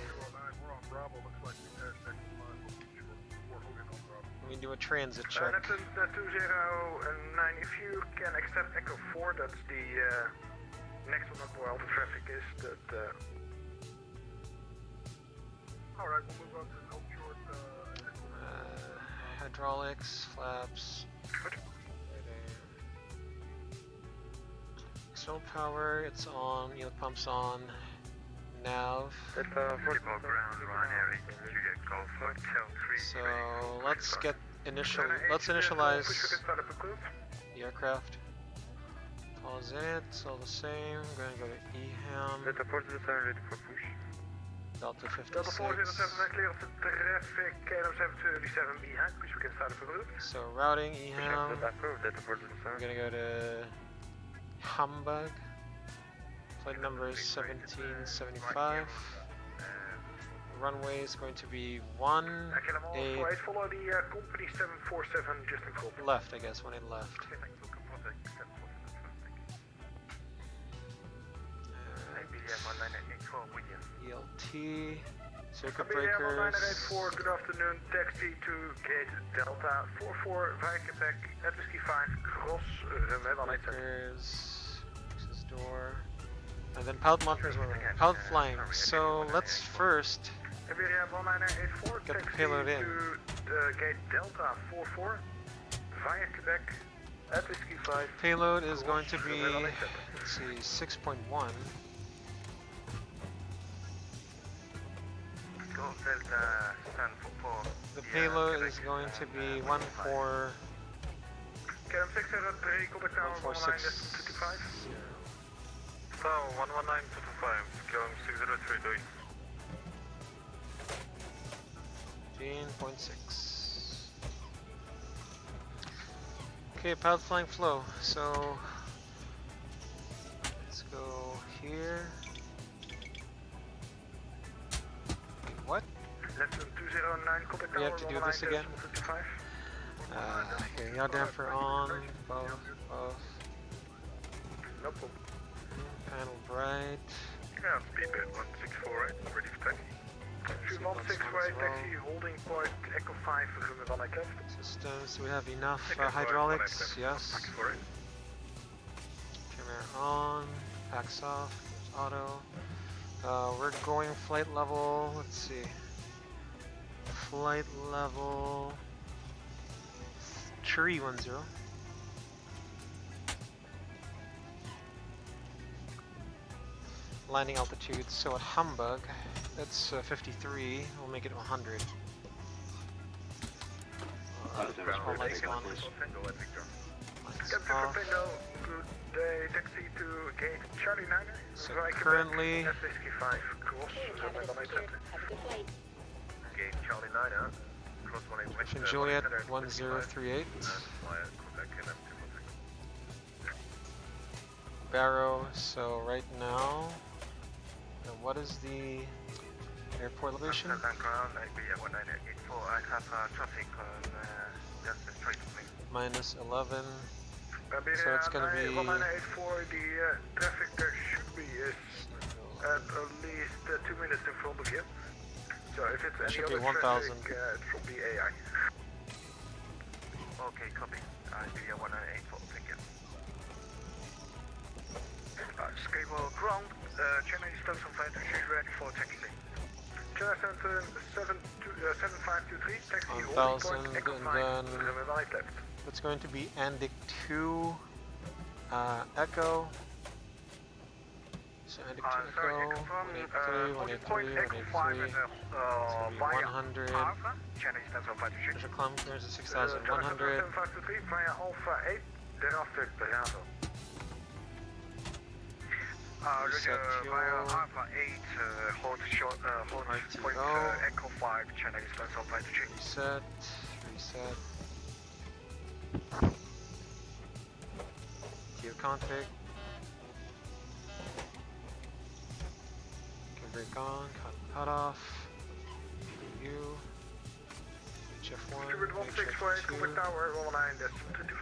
We do a transit check. Neptune 209, if you can accept Echo 4, that's the next one up where all the traffic is. That, Alright, we'll move on to the home short. Hydraulics, flaps. External power, it's on, yield pump's on. Nav. So let's get let's initialize the aircraft. Pause it, it's all the same. I'm gonna go to EHAM. Delta 56. Delta 407, clear of the traffic, KLM 737 behind, which we can start up a group. So routing EHAM. I'm gonna go to Hamburg. Flight number is 1775. Runway is going to be 18 follow the company 747 just in front. left, I guess, 18 left. ELT, circuit breakers. 1984, good afternoon, taxi to gate Delta 44 via Quebec, ActiveSky 5, cross runway 18. Breakers, access door. And then pilot monitors, pilot flying. So let's first get the payload in. Gate Delta 44 via Quebec, ActiveSky 5. Payload is going to be, let's see, 6.1. The payload is going to be 146. So 119 225, going 603 doing. 15.6. Okay, pilot flying flow. So let's go here. What? We have to do this again. Okay, yaw damper on, both. No problem. Panel bright. Yeah, speedbird 1648, ready for taxi. 316 taxi, holding point, Echo 5, runway 18 left. Systems, we have enough hydraulics, yes. Camera on, packs off, auto. We're going flight level, let's see. Flight level 310. Landing altitude, so at Hamburg, that's 53, we'll make it 100. All lights on. Lights off. Good day, taxi to gate Charlie 9. So currently, Gate Charlie 9, cross 18 west. in Juliet 1038. Barrow, so right now, what is the Airport elevation. Ground, IB1984. I have traffic on just straight to me. Minus 11. So it's gonna be 1984, the traffic there should be at least 2 minutes in front of you. So if it's any should be other 1,000. traffic, it should be AI. Okay, copy. IB1984, thank you. Scable ground, Chennai Eastern flight to she's ready for taxi. Chennai Center 7523, taxi 1,000, holding point, Echo and 5, then right left. it's going to be Andic 2, Echo. So Andic 2 Sorry, Echo, confirm, 183, 183, 183. 100. Chennai Eastern flight to There's a climb clearance of 6,100. 7523 via Alpha 8, thereafter Bravo. Reset fuel. Via Alpha 8, hold point RTO. Echo 5, Chennai Eastern flight to change. Reset, reset. Gear config. Can brake on, cut off. U. HF1, Steward 1648, HF2. Quebec Tower, 19.25.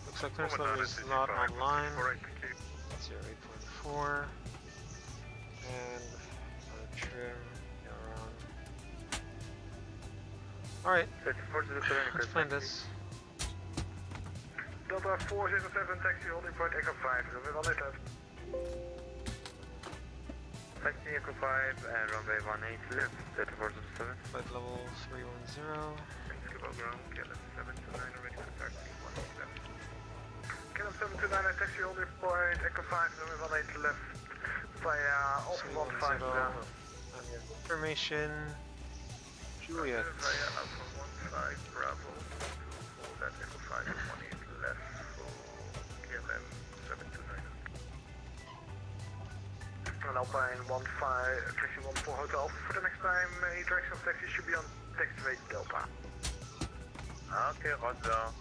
Looks like clearance level is not online. 08.4. And trim, around. Alright, let's plan this. Delta 407, taxi holding point Echo 5, runway 18 left. Taxi Echo 5 and runway 18 left, Delta 407. Flight level 310. Scable ground, KLM 729, ready for taxi 18 left. KLM 729, taxi holding point Echo 5, runway 18 left. Via Alpha 15 Bravo. Information. Juliet. Via Alpha 15 Bravo. Hold that Echo 5 and 18 left for KLM 729. And Alpine 15, taxi 14 Hotel. For the next time, direction of taxi should be on taxiway Delta. Okay, Roger,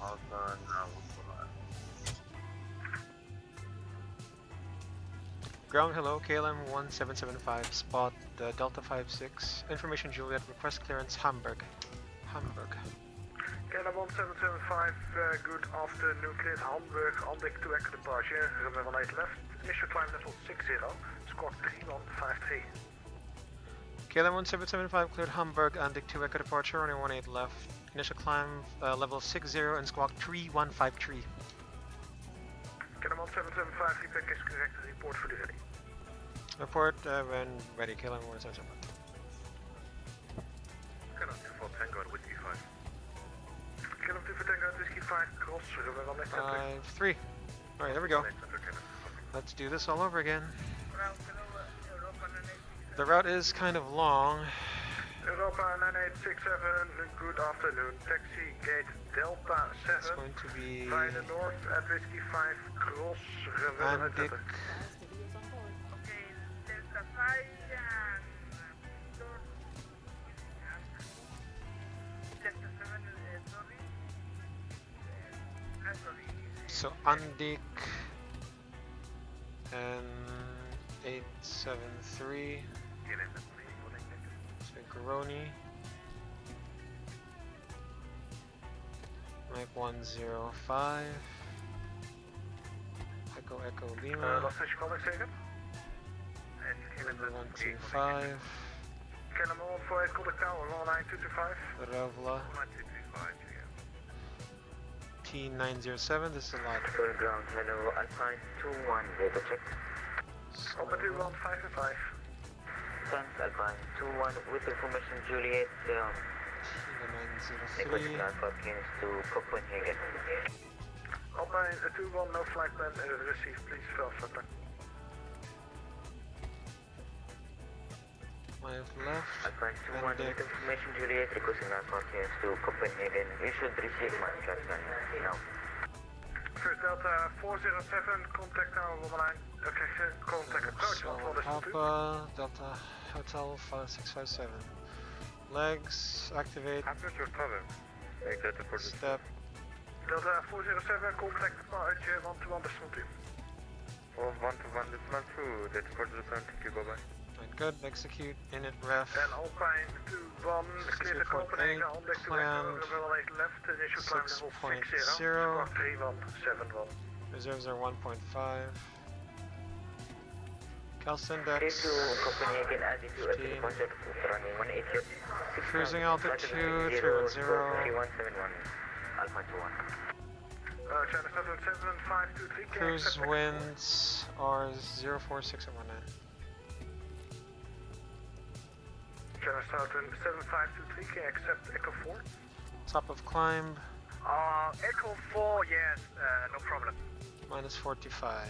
Ground hello, KLM 1775, spot Delta 56. Information Juliet, request clearance Hamburg. Hamburg. KLM 1775, good afternoon, cleared Hamburg, on deck to Echo departure, runway 18 left, initial climb level 60, squawk 3153. KLM 1775 cleared Hamburg, on deck to Echo departure, runway 18 left, initial climb level 60 and squawk 3153. KLM 1775, feedback is correct, report for the ready. Report when ready, KLM 1775. KLM 24 Tango and Whiskey 5. KLM 24 Tango, Whiskey 5, cross, runway 18 left. 5-3. Alright, there we go. Let's do this all over again. The route is kind of long. Europa 9867, good afternoon, taxi gate Delta 7. It's going to be Via the north at Whiskey 5, cross, runway 18 Andic. left. Okay, Delta 5 and north. Delta 7, sorry. So Andic and 873. Garoni. Mike 105. Echo Echo Lima. Last station contact second. Number 125. KLM 148, contact tower, 19225. Ravla. T907. This is a lot. Full ground, hello, Alpine 21, data check. Alpha 21, 5 and 5. Thanks, Alpine 21, with information Juliet, requesting T903. Alpha planes to Copenhagen. Alpine 21, no flight plan received, please fill flight plan. 5 left. Alpine 21, Andic. with information Juliet, requesting Alpha planes to Copenhagen. You should receive my flight plan now. First Delta 407, contact tower 19. Okay, contact approach So 142. Papa Delta Hotel 5657. Legs activate. After your cover, make that for the Step. Delta 407, contact departure 121 decimal 2. Or 121 decimal 2, that's for the sun, thank you, bye bye. Alright, good. Execute. Init ref. And Alpine 2-1, clear to Copenhagen, on deck to Planned. level 8 left, initial climb level 60, 6.0. squawk 3171. Reserves are 1.5. Calc index. Copenhagen, altitude 15. running 180. Cruising altitude 310. 3171, Alpha 21. China Southern 7523, Cruise winds are 04619. China Southern 7523, can you accept Echo 4? Top of climb, Echo 4, yes, no problem. minus 45.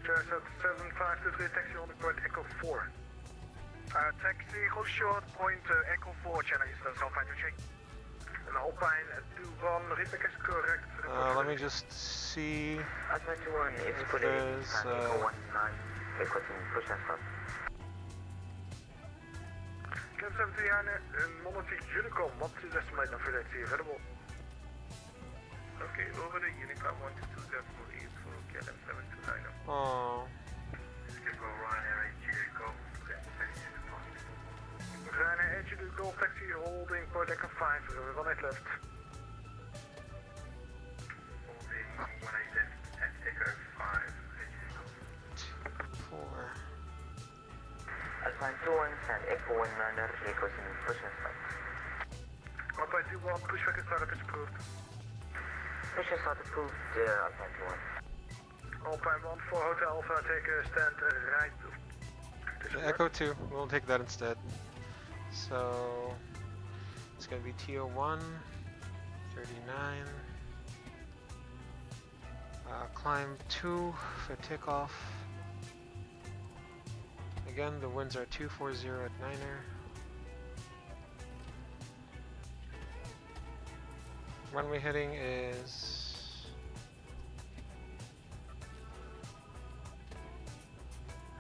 China Southern 7523, taxi on the point Echo 4. Taxi, hold short, point Echo 4, China Eastern, Alpine Uchi. And Alpine 2-1, repeat is correct. Let me just see Alpha 21 is if fully there's Echo 19, requesting push and start. Cam 79, Monolith Unicom, what's the estimate of your available? Okay, over the Unicom 122.8 for KLM 729. oh, Go Ryanair ATC, go. Ryanair ATC, Golf taxi holding point Echo 5, 18 left. Holding 18 left at Echo 5, 4. Alpha 21 and Echo 19 requesting push and start. Alpine 2-1, pushback and startup is approved. Push and start approved, Alpha 21. Alpine 1 for Hotel Alpha, take a stand right. The Echo 2, we'll take that instead. So, it's gonna be TO1, 39. Climb 2 for takeoff. Again, the winds are 240 at Niner. Runway heading is...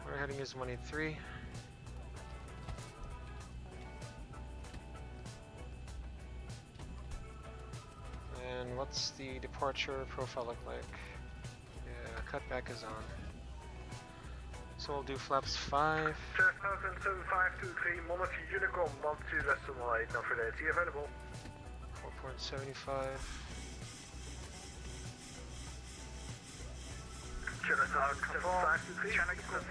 Runway heading is 183. And what's the departure profile look like? Yeah, cutback is on. So we'll do flaps 5. 7523, Monolith Unicom, 12.8, now for the AT available. 4.75. China South 7523, China Eastern,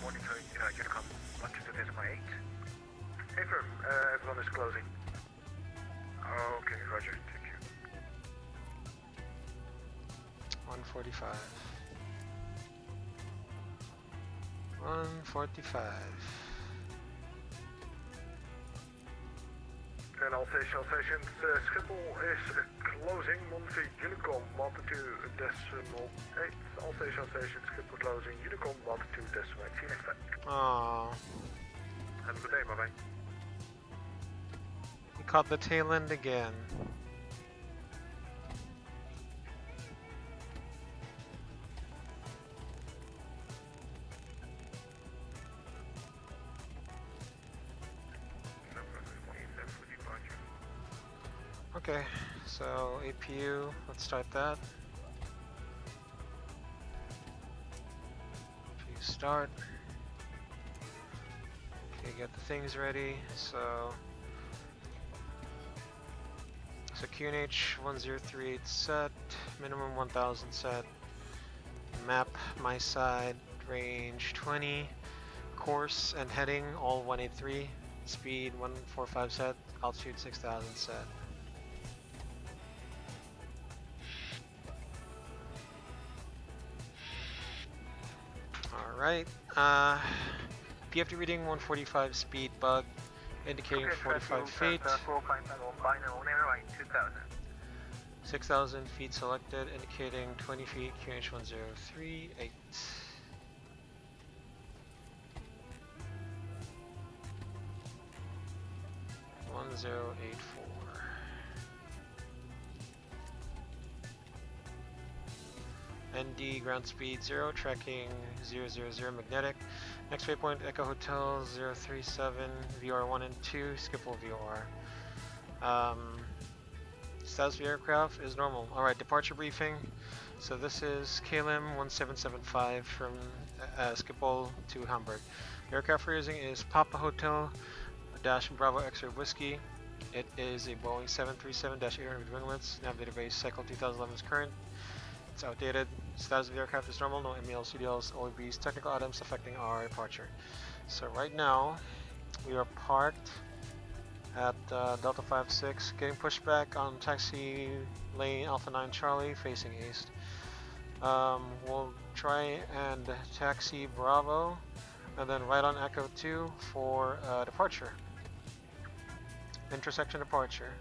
monitoring Unicom, 12.8. Hey firm, everyone is closing. Okay, roger, thank you. 145. 145. And all stations, Schiphol is closing, Monolith Unicom, 12.8. All stations, Schiphol closing, Unicom, 12.8. See you next time. Aww. Have a good day, bye-bye. We caught the tail end again. Okay, so APU, let's start that. APU start. Okay, get the things ready. So QNH 1038 set, minimum 1000 set, map my side, range 20, course and heading all 183, speed 145 set, altitude 6000 set. Alright, PFD reading 145 speed bug, indicating 45 feet. 6,000 feet selected, indicating 20 feet, QNH 1038. ND ground speed 0, tracking 000 magnetic. Next waypoint Echo Hotel 037, VR 1 and 2, Schiphol VR. Status of the aircraft is normal. Alright, departure briefing. So this is KLM 1775 from Schiphol to Hamburg. The aircraft we're using is Papa Hotel dash Bravo X-ray Whiskey. It is a Boeing 737-800 winglets. Nav database cycle 2011 is current. It's outdated. Status of the aircraft is normal. No MELs, CDLs, OEBs, technical items affecting our departure. So right now we are parked at Delta 56, getting pushed back on taxi lane Alpha 9 Charlie facing east. We'll try and taxi Bravo and then right on Echo 2 for departure. Intersection departure.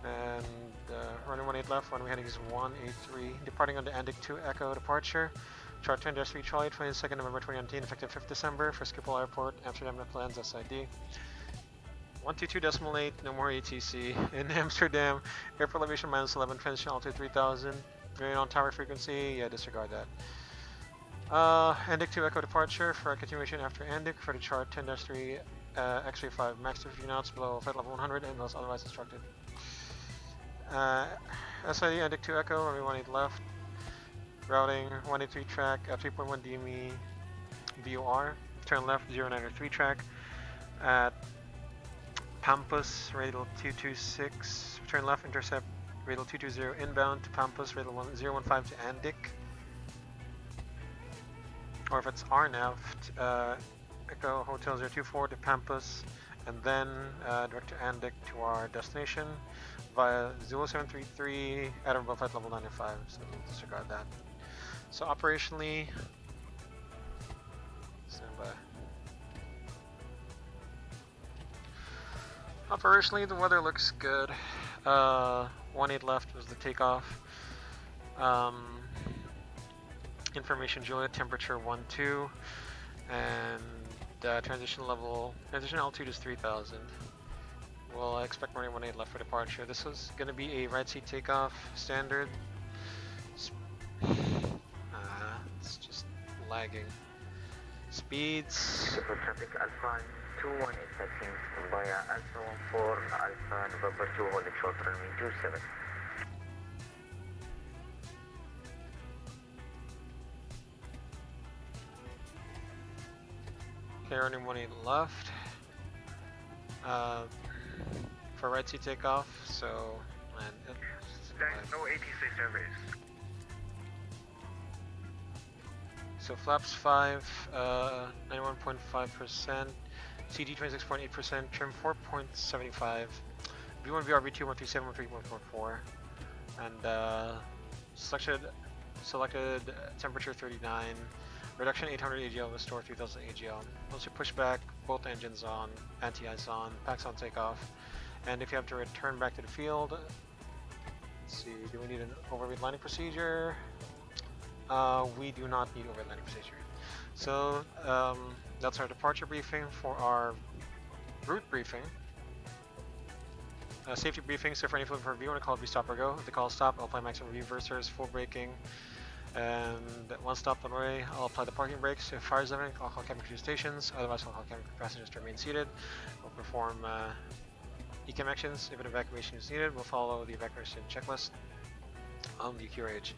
And running 18 left, runway heading is 183. Departing on the Andic 2 Echo departure. Chart 10-3 Charlie, 22nd November 2019, effective 5th December for Schiphol Airport, Amsterdam Netherlands, SID. 122.8, no more ATC. In Amsterdam, airport elevation -11, transition altitude 3000. Very on tower frequency, yeah, disregard that. Andic 2 Echo departure for a continuation after Andic for the chart 10-3 X-ray 5, max to 50 knots below flight level 100 unless otherwise instructed. SID Andic 2 Echo, runway 18 left. Routing 183 track at 3.1 DME VOR. Turn left 093 track at Pampas, radial 226. Turn left, intercept radial 220 inbound to Pampas, radial 015 to Andic. Or if it's RNAV, Echo Hotel 024 to Pampas, and then direct to Andic to our destination via 0733 at or above flight level 95. So disregard that. So operationally, stand by. Operationally, the weather looks good. 18 left was the takeoff. Information Juliet, temperature 12, and transition altitude is 3000. We'll expect runway 18 left for departure. This is going to be a right seat takeoff, standard. It's just lagging. Speeds. Traffic Alpha 218 taxiing via Alpha 14 Alpha November 2 holding short runway 27. Okay, running 18 left. For right seat takeoff, so There's no ATC service. So flaps 5, 91.5%, CG 26.8%, trim 4.75, V1 VR V2 137 131.4, and selected temperature 39, reduction 800 AGL, restore 3000 AGL. Once you push back, both engines on, anti-ice on, packs on takeoff, and if you have to return back to the field, let's see, do we need an overweight landing procedure? We do not need overweight landing procedure. So that's our departure briefing. For our route briefing, safety briefing. So for any for review, want to call it stop or go. If the call stop, I'll apply maximum reversers, full braking, and one stop on the way, I'll apply the parking brakes. If fire is evident, I'll call cabin crew stations. Otherwise, I'll call cabin passengers to remain seated. We'll perform ECAM actions. If an evacuation is needed, we'll follow the evacuation checklist on the QRH.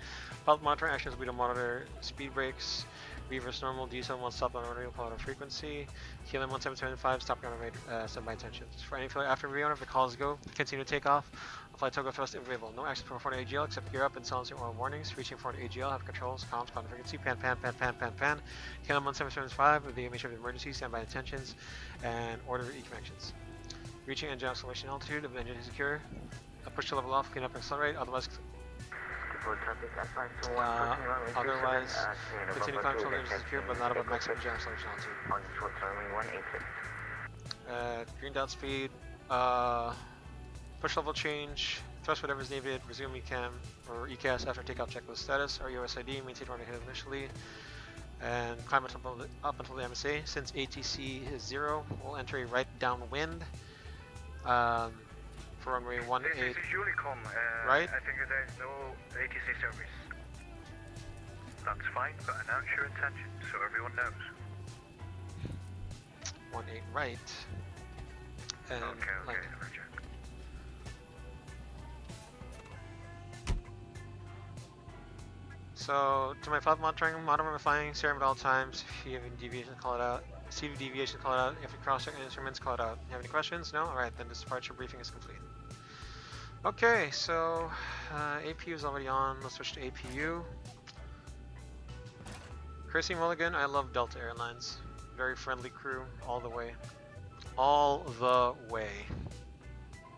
Pilot monitoring actions, we will monitor speed brakes, reverse normal, diesel, one stop on runway, pilot frequency, KLM 1775, stop on runway, standby intentions. For any failure after reon, if the calls go, continue to take off. Apply toggle thrust if available. No action for 40 AGL except gear up and silencing oil warnings. Reaching 40 AGL, have controls, comms, pilot frequency, pan. KLM 1775 with the image of emergency, standby intentions, and order ECAM actions. Reaching engine acceleration altitude if the engine is secure. Push to level off, clean up and accelerate, otherwise continue climb till the engine is secure but not above maximum engine acceleration altitude. Green dot speed, push level change, thrust whatever is needed, resume ECAM or ECAS after takeoff checklist status, or USID, maintain running head initially, and climb up until the MSA. Since ATC is 0, we'll enter a right downwind. For runway 18. This is Unicom. Right? I think there is no ATC service. That's fine, but announce your intention so everyone knows. 18 right. And okay, landing. Roger. So to my flight monitoring, monitor my flying, steering at all times. If you have any deviation, call it out. See the deviation, call it out. If you cross-check instruments, call it out. You have any questions? No? Alright, then this departure briefing is complete. Okay, so APU is already on. Let's switch to APU. Chrissy Mulligan, I love Delta Airlines. Very friendly crew, all the way. All the way.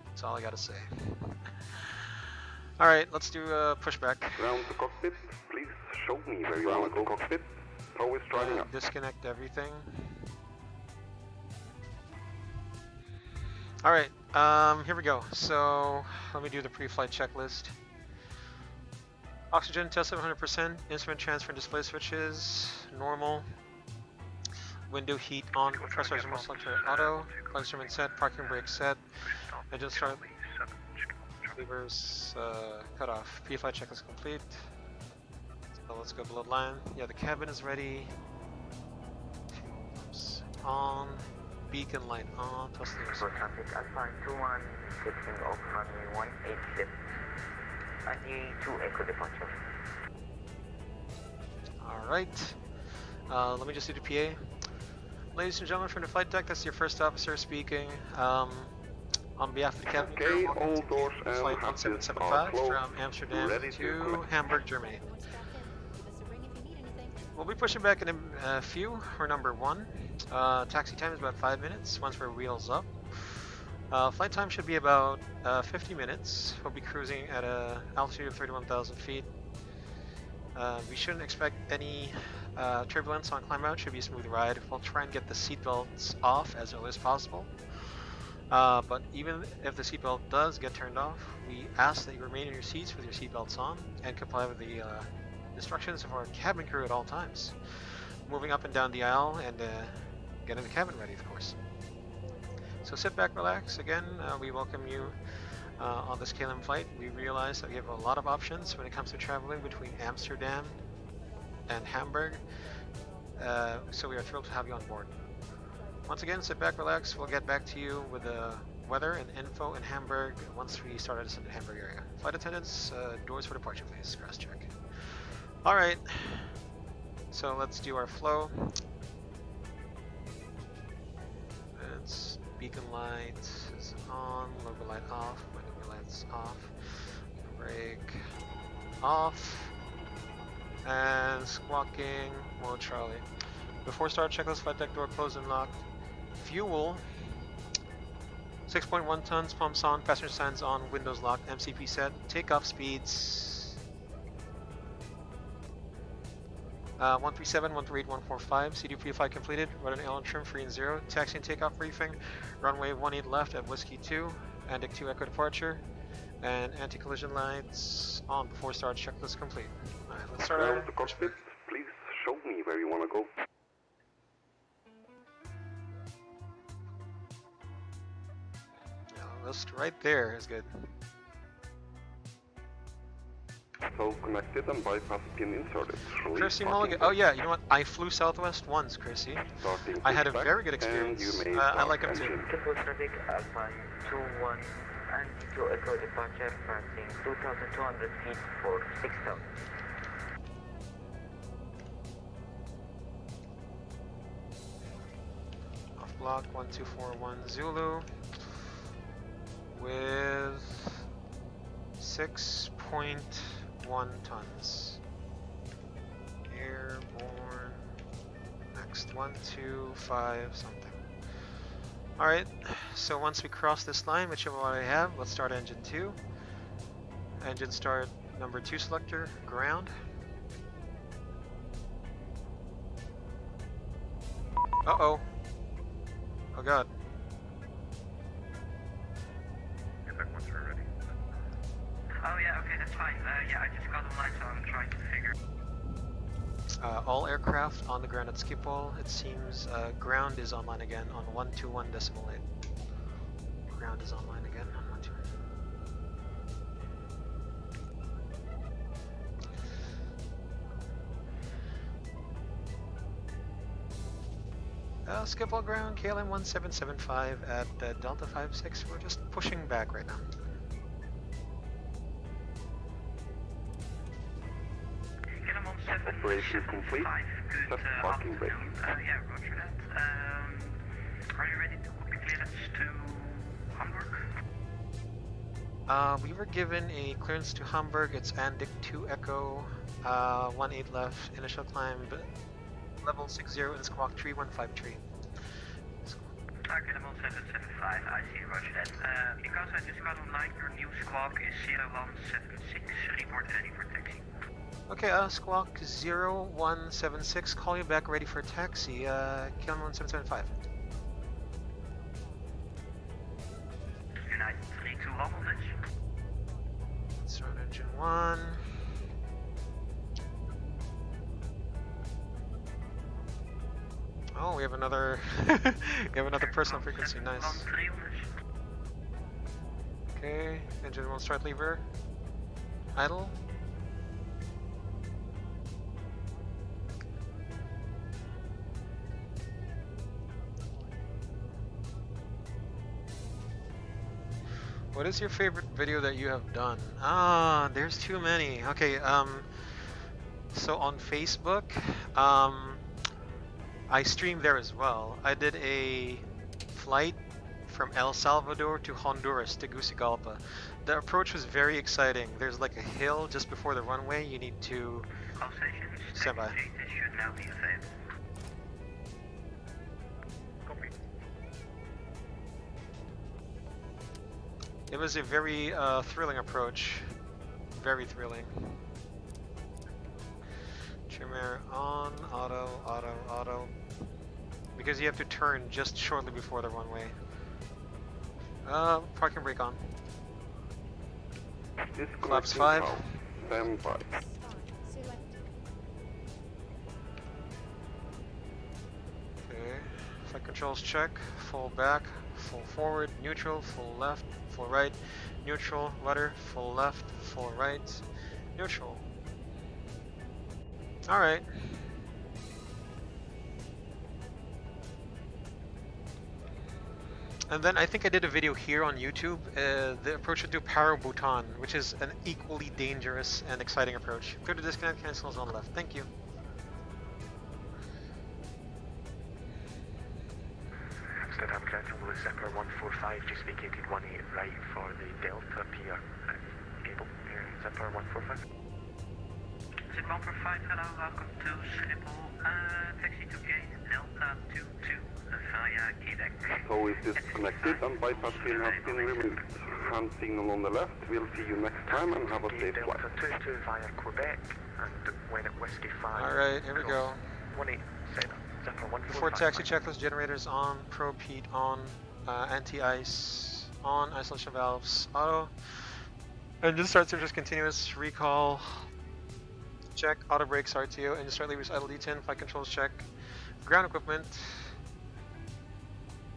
That's all I gotta say. Alright, let's do a pushback. Round the cockpit, please show me where you want to go. Cockpit, tow is driving up. Disconnect everything. Alright, here we go. So, let me do the pre-flight checklist. Oxygen test at 100%, instrument transfer and display switches, normal. Window heat on, pressurizing selector auto, flight instrument set, parking brake set, engine start, levers cut off. Pre-flight checklist complete. So let's go below the line. Yeah, the cabin is ready. Oops. On. Beacon light on. Thrust levers. For traffic, Alpine 21, taking off runway 18 left. ID2 Echo departure. Alright. Let me just do the PA. Ladies and gentlemen from the flight deck, that's your first officer speaking. On behalf of the cabin crew, welcome to flight 1775 from Amsterdam to Hamburg, Germany. We'll be pushing back in a few. We're number 1. Taxi time is about 5 minutes once we're wheels up. Flight time should be about 50 minutes. We'll be cruising at an altitude of 31,000 feet. We shouldn't expect any turbulence on climb out. Should be a smooth ride. We'll try and get the seatbelts off as early as possible. But even if the seatbelt does get turned off, we ask that you remain in your seats with your seatbelts on and comply with the instructions of our cabin crew at all times. Moving up and down the aisle and getting the cabin ready, of course. So sit back, relax. Again, we welcome you on this KLM flight. We realize that we have a lot of options when it comes to traveling between Amsterdam and Hamburg. So we are thrilled to have you on board. Once again, sit back, relax. We'll get back to you with the weather and info in Hamburg once we start our descent to the Hamburg area. Flight attendants, doors for departure, please. Cross check. Alright. So let's do our flow. It's beacon light is on, logo light off, window lights off, brake off, and squawking mode Charlie. Before start, checklist, flight deck door closed and locked. Fuel 6.1 tons, pumps on, passenger signs on, windows locked, MCP set. Takeoff speeds 137, 138, 145. CDP flight completed. Rudder and aileron trim free and 0. Taxi and takeoff briefing. Runway 18 left at Whiskey 2. And Dick 2 Echo departure. And anti-collision lights on before start. Checklist complete. Alright, let's start Around the cockpit, please show me where you want to go. Yeah, list right there is good. So connected and bypass pin inserted. Chrissy Mulligan. Oh yeah, you know what? I flew Southwest once, Chrissy. I had a very good experience. I like them too. Careful traffic, Alpine 21 and ID2 Echo departure, passing 2,200 feet for 6,000. Off block 1241 Zulu with 6.1 tons. Airborne. Next 125 something. Alright, so once we cross this line, whichever one I have, let's start engine 2. Engine start number 2 selector, ground. Uh-oh. Oh god. Get back once we're ready. Oh yeah, okay, that's fine. Yeah, I just got the light, so I'm trying to figure. All aircraft on the ground at Schiphol. It seems ground is online again on 121.8. Ground is online again on 121. Schiphol ground, KLM 1775 at Delta 56. We're just pushing back right now. KLM Operation complete. Set parking brake. Yeah, roger that. Are you ready to book the clearance to Hamburg? We were given a clearance to Hamburg. It's Andic 2 Echo, 18 left, initial climb, level 60 in squawk 3153. Okay, I'm on 775, I see, roger that. Because I just got online, your new squawk is 0176, report ready for taxi. Okay, squawk 0176, call you back ready for taxi, KLM 1775. United 32 off on this. Start engine 1. Oh, we have another personal frequency, nice. Okay, engine 1 start lever. Idle. What is your favorite video that you have done? Ah, there's too many. Okay, so on Facebook, I streamed there as well. I did a flight from El Salvador to Honduras, Tegucigalpa. The approach was very exciting. There's like a hill just before the runway. You need to stand by. Should now be available. It was a very thrilling approach. Very thrilling. Trim air on, auto, auto, auto. Because you have to turn just shortly before the runway. Parking brake on. Flaps 5. Stand by. Start. Selected. Okay. Flight controls check. Full back, full forward, neutral, full left, full right, neutral, rudder, full left, full right, neutral. Alright. And then I think I did a video here on YouTube, the approach to Paro Bhutan, which is an equally dangerous and exciting approach. Clear to disconnect, cancels on the left. Thank you. Amsterdam Central with Zipper 145, just vacated 18 right for the Delta Pier. Cable here, Zipper 145. Zip 145, hello, welcome to Schiphol. Taxi to gate Delta 22 via Quebec. So is disconnected and bypass pin has been removed. Hand signal on the left. We'll see you next time and have a safe flight. Delta 22 via Quebec and when at Whiskey 5. Alright, here we go. 187, Zipper 145. Before taxi checklist, generators on, probe heat on, anti-ice on, isolation valves auto. Engine start service continuous, recall, check, auto brakes RTO, engine start levers idle D10, flight controls check, ground equipment,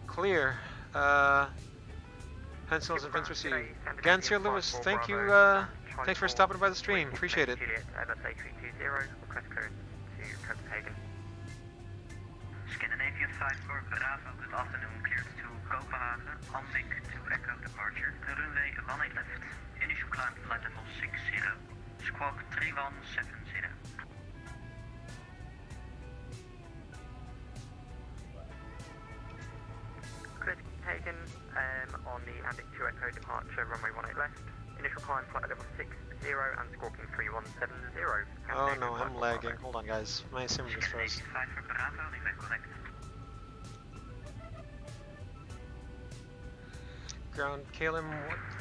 clear. Hensels and Vince received. Gansir Lewis, thank you, thanks for stopping by the stream, appreciate it. Request clearance to Copenhagen. Scandinavian 5 for Bravo, good afternoon, cleared to Copenhagen, Hamburg to Echo departure, runway 18 left, initial climb flight level 60, squawk 3170. Copenhagen, on the Andic 2 Echo departure, runway 18 left, initial climb flight level 60 and squawking 3170. Oh no, I'm lagging. Hold on guys, my sim just froze. 5 for Bravo, leave connect. Ground, KLM,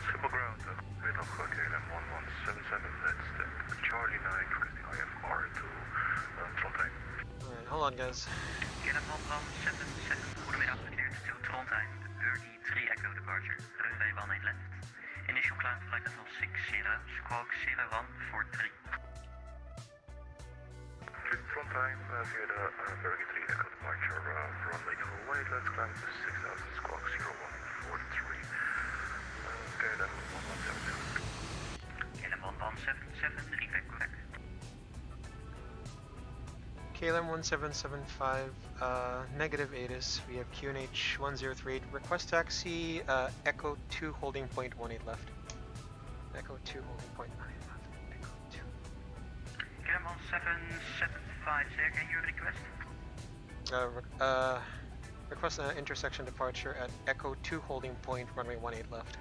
Triple ground, with of KLM 1177, that's the Charlie 9, requesting IFR to Trondheim. alright, hold on guys. KLM 1177, goedemiddag, cleared to Trondheim, Birdie 3 Echo departure, runway 18 left. Initial climb flight level 60, squawk 0143. Trondheim, via the Birdie 3 Echo departure, runway 08, let's climb to 6000, squawk 0143. KLM 1177. KLM 1177, repeat correct. KLM 1775, negative ATIS, we have QNH 1038, request taxi, Echo 2 holding point 18 left. Echo 2 holding point 9 left, Echo 2. KLM 1775, sir, can you request? Request an intersection departure at Echo 2 holding point, runway 18 left.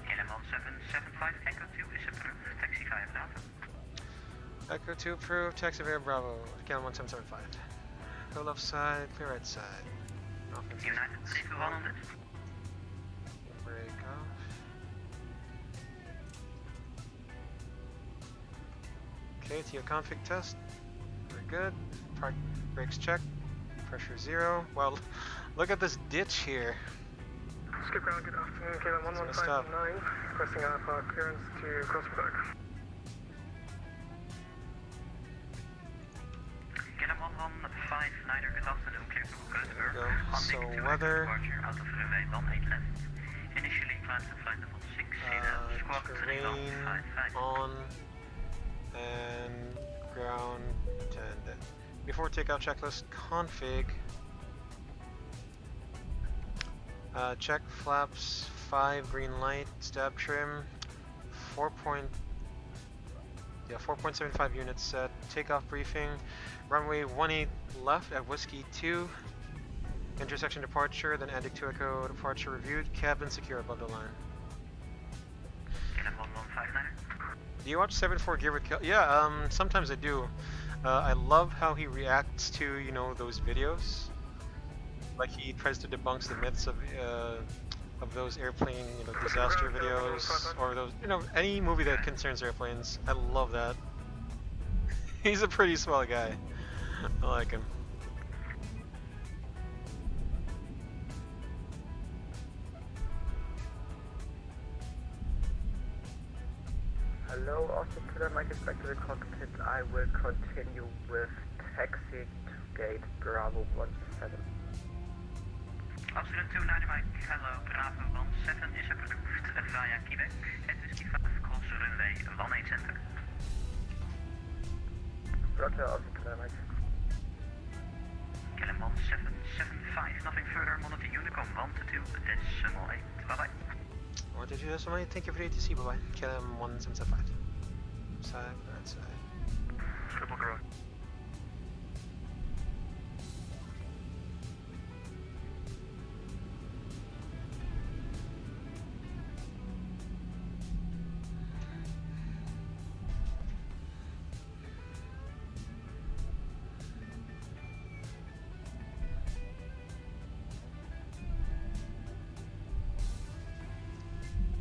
KLM 1775, Echo 2 is approved, taxi 5 Bravo. Echo 2 approved, taxi via Bravo, KLM 1775. Go left side, clear right side. United 32100. Break off. Okay, to your config test. We're good. Park brakes check. Pressure 0. Well, look at this ditch here. Skip ground, good afternoon, KLM 1159, requesting alpha clearance to Crossberg. KLM 1159, good afternoon, clear to Crossberg. There we go. So weather. Departure out of runway 18 left. Initially climb to flight level 60, squawk terrain 3155. on and ground tended. Before takeout checklist config. Check flaps 5 green light, stab trim 4.75 units set, takeoff briefing, runway 18 left at Whiskey 2, intersection departure, then Andic 2 Echo departure reviewed, cabin secure above the line. KLM 1159. Do you watch 7.4 Gear with Kel? Yeah, sometimes I do. I love how he reacts to, you know, those videos. Like he tries to debunk the myths of those airplane, you know, disaster videos, or those, you know, any movie that concerns airplanes. I love that. He's a pretty swell guy. I like him. Hello, also to the mic back to the cockpit. I will continue with taxi to gate Bravo 17. Amsterdam 290 Mike, hello, Bravo 17 is approved via Quebec. Het is Q5, cross runway 18 center. Roger, also to the mic. KLM 1775, nothing further, monitor Unicom 122.8, bye bye. 122.8, thank you for the ATC, bye bye. KLM 1775. Side, right side. Triple garage.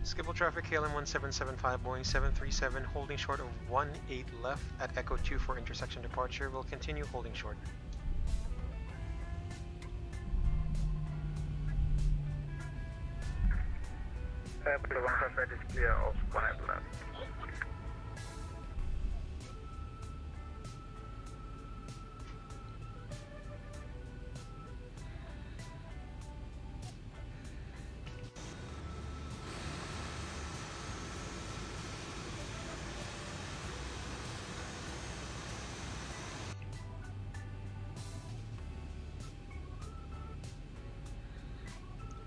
Skipple traffic, KLM 1775, Boeing 737, holding short of 18 left at Echo 2 for intersection departure. Will continue holding short. The 100 is clear of 1 left.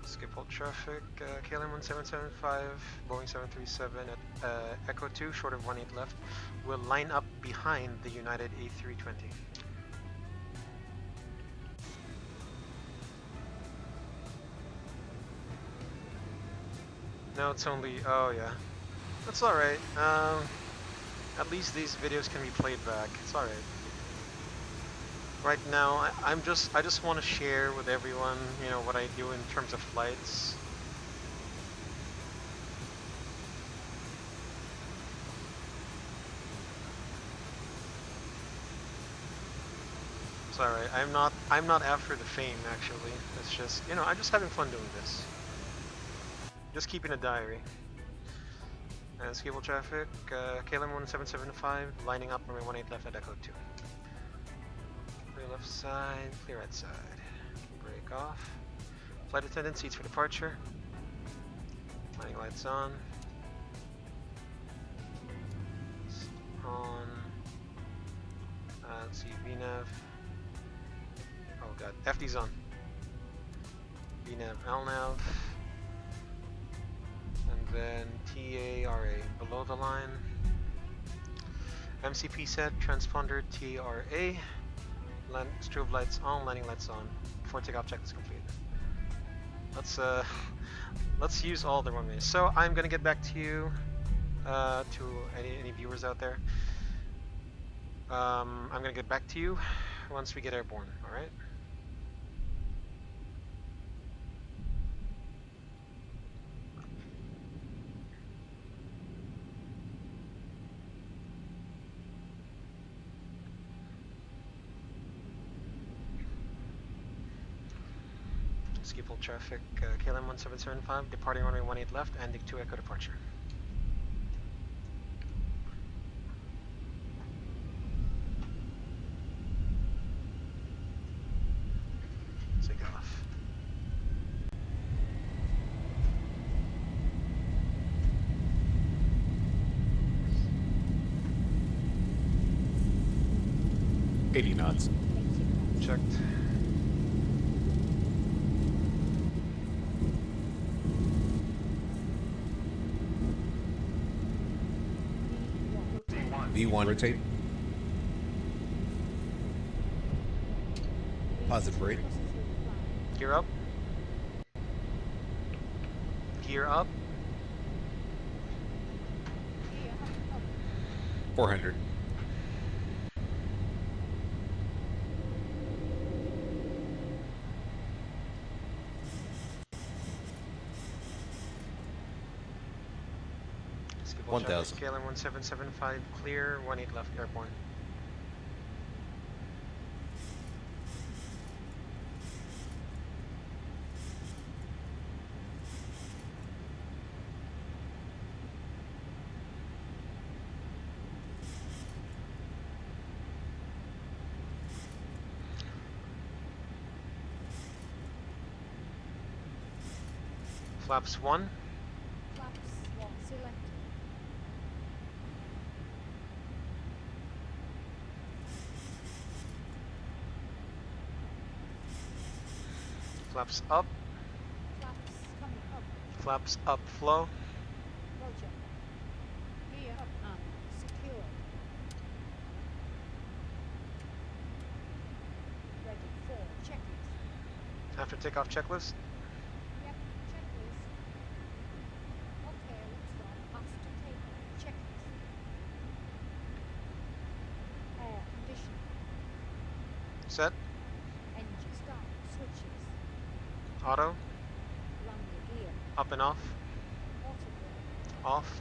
Skipple traffic, KLM 1775, Boeing 737 at Echo 2, short of 18 left, will line up behind the United A320. No, it's only, oh yeah. That's alright. At least these videos can be played back. It's alright. Right now, I just want to share with everyone, you know, what I do in terms of flights. It's alright. I'm not after the fame, actually. It's just, you know, I'm just having fun doing this. Just keeping a diary. And Skipple traffic, KLM 1775, lining up runway 18 left at Echo 2. Clear left side, clear right side. Break off. Flight attendant seats for departure. Landing lights on. On. Let's see, VNAV. Oh god, FD's on. VNAV, LNAV. And then TARA below the line. MCP set, transponder TRA, strobe lights on, landing lights on. Before takeoff check is complete. Let's use all the runways. So I'm gonna get back to you, to any viewers out there. I'm gonna get back to you once we get airborne. All right. Ski full traffic, KLM 1775, departing runway 18 left, and 2 Echo departure. Take off. $80 knots. Checked. V1 rotate. Positive rate. Gear up. Gear up. 400. Ski full 1000. traffic, KLM 1775, clear, 18 left, airborne. Flaps 1. Flaps 1 selected. Flaps up. Flaps coming up. Flaps up, flow. Roger. Gear up and secure. Ready for checklist. After takeoff checklist. Yep, checklist. Okay, let's run after takeoff checklist. Air conditioning. Set. Engine start. Switches. Auto. Landing gear. Up and off. Autopilot. Off.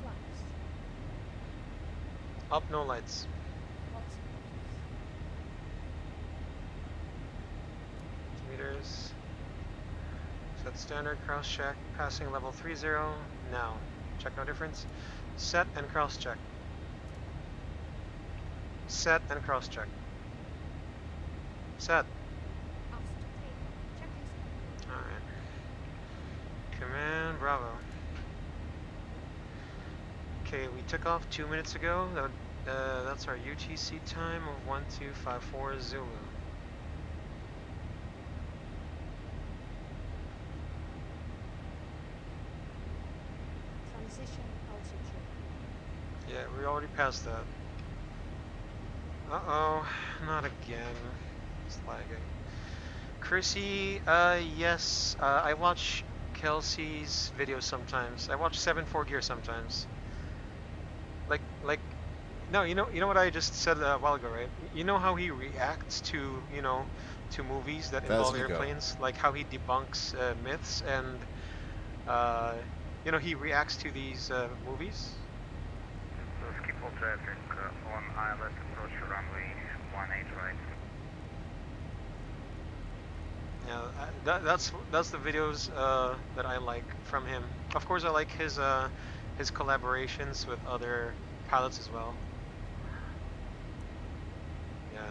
Flaps. Up, no lights. Meters. Set standard, cross check, passing level 30. Now. Check no difference. Set and cross check. Set and cross check. Set. Alright. Command Bravo. Okay, we took off 2 minutes ago. That's our UTC time of 1254 Zulu. Transition altitude. Yeah, we already passed that. Uh-oh, not again. It's lagging. Chrissy, yes, I watch Kelsey's videos sometimes. I watch 7-4 Gear sometimes. No, you know what I just said a while ago, right? You know how he reacts to, to movies that involve airplanes? Like how he debunks myths and, he reacts to these movies? So ski full traffic on ILS approach runway 18 right. Yeah, that's the videos that I like from him. Of course, I like his collaborations with other pilots as well. Yeah.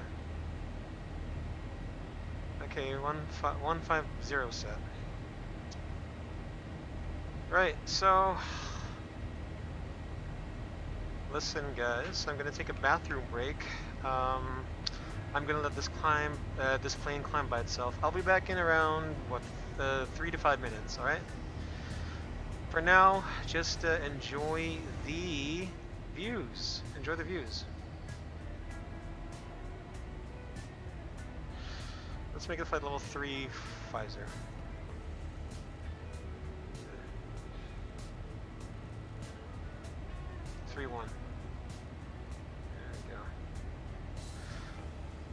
Okay, 150 set. Right, so listen, guys. I'm gonna take a bathroom break. I'm gonna let this plane climb by itself. I'll be back in around 3 to 5 minutes. All right. For now, just enjoy the Views. Enjoy the views. Let's make it flight level 350. 3-1. There we go.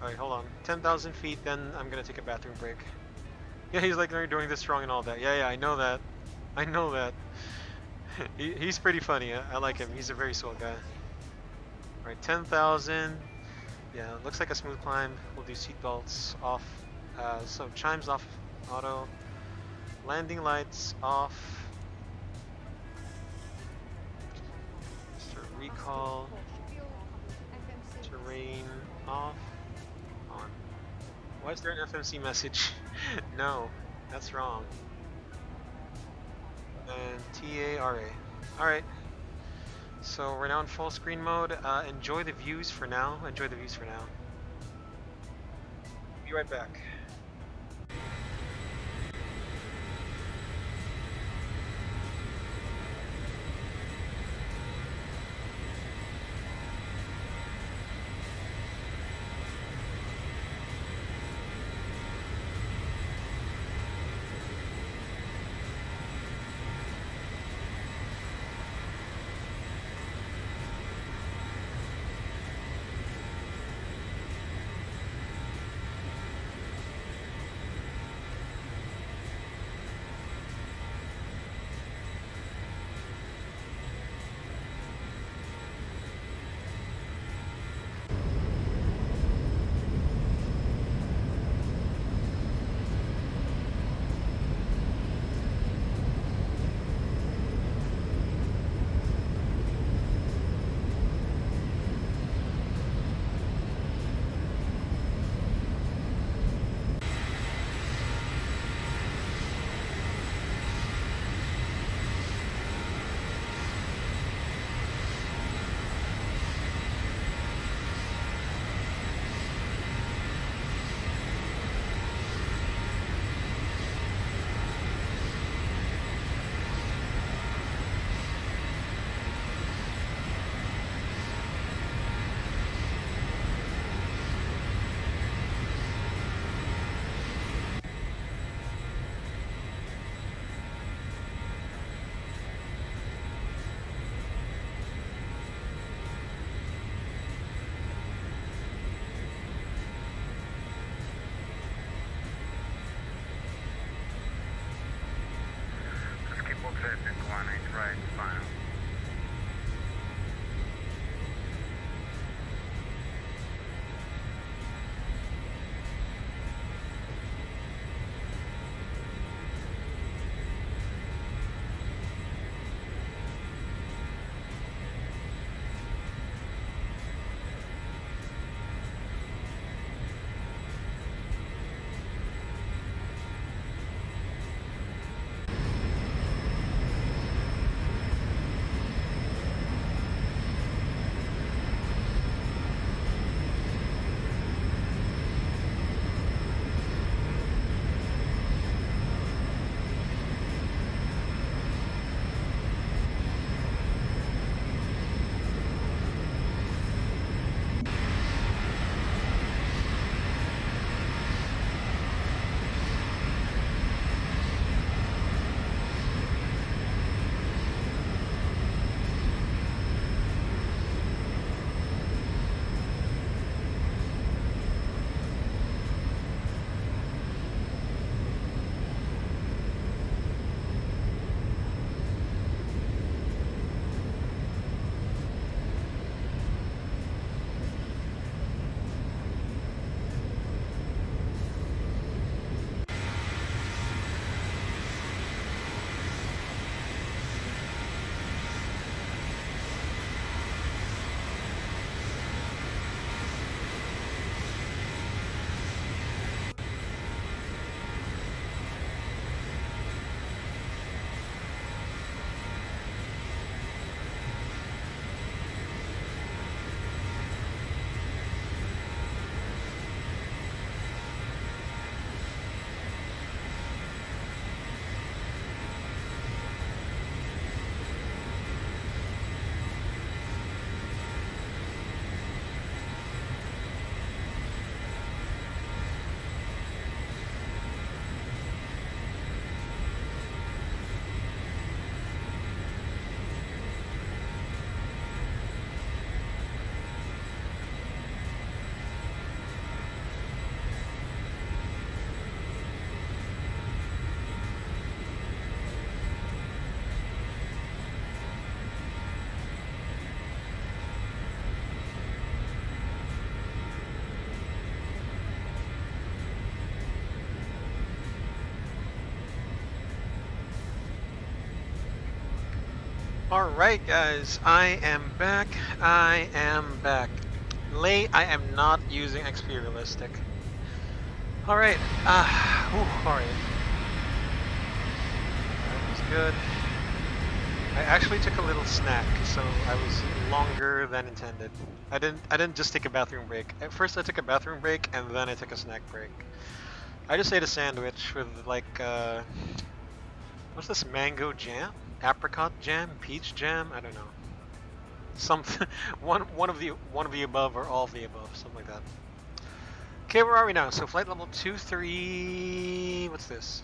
Alright, hold on. 10,000 feet, then I'm gonna take a bathroom break. Yeah, he's like doing this wrong and all that. Yeah, I know that. I know that. He's pretty funny. I like him. He's a very swell guy. Alright, 10,000. Yeah, looks like a smooth climb. We'll do seatbelts off. So chimes off auto. Landing lights off. Start recall. Terrain off. On. Why is there an FMC message? No, that's wrong. And TARA. Alright. So we're now in full screen mode. Enjoy the views for now. Enjoy the views for now. Be right back. Alright guys, I am back. I am back. Late, I am not using XP Realistic. Alright, alright. That was good. I actually took a little snack, so I was longer than intended. I didn't just take a bathroom break. At first I took a bathroom break, and then I took a snack break. I just ate a sandwich with like, what's this, mango jam? Apricot jam? Peach jam? I don't know. Something, one of the above or all of the above, something like that. Okay, where are we now? So flight level 23, what's this?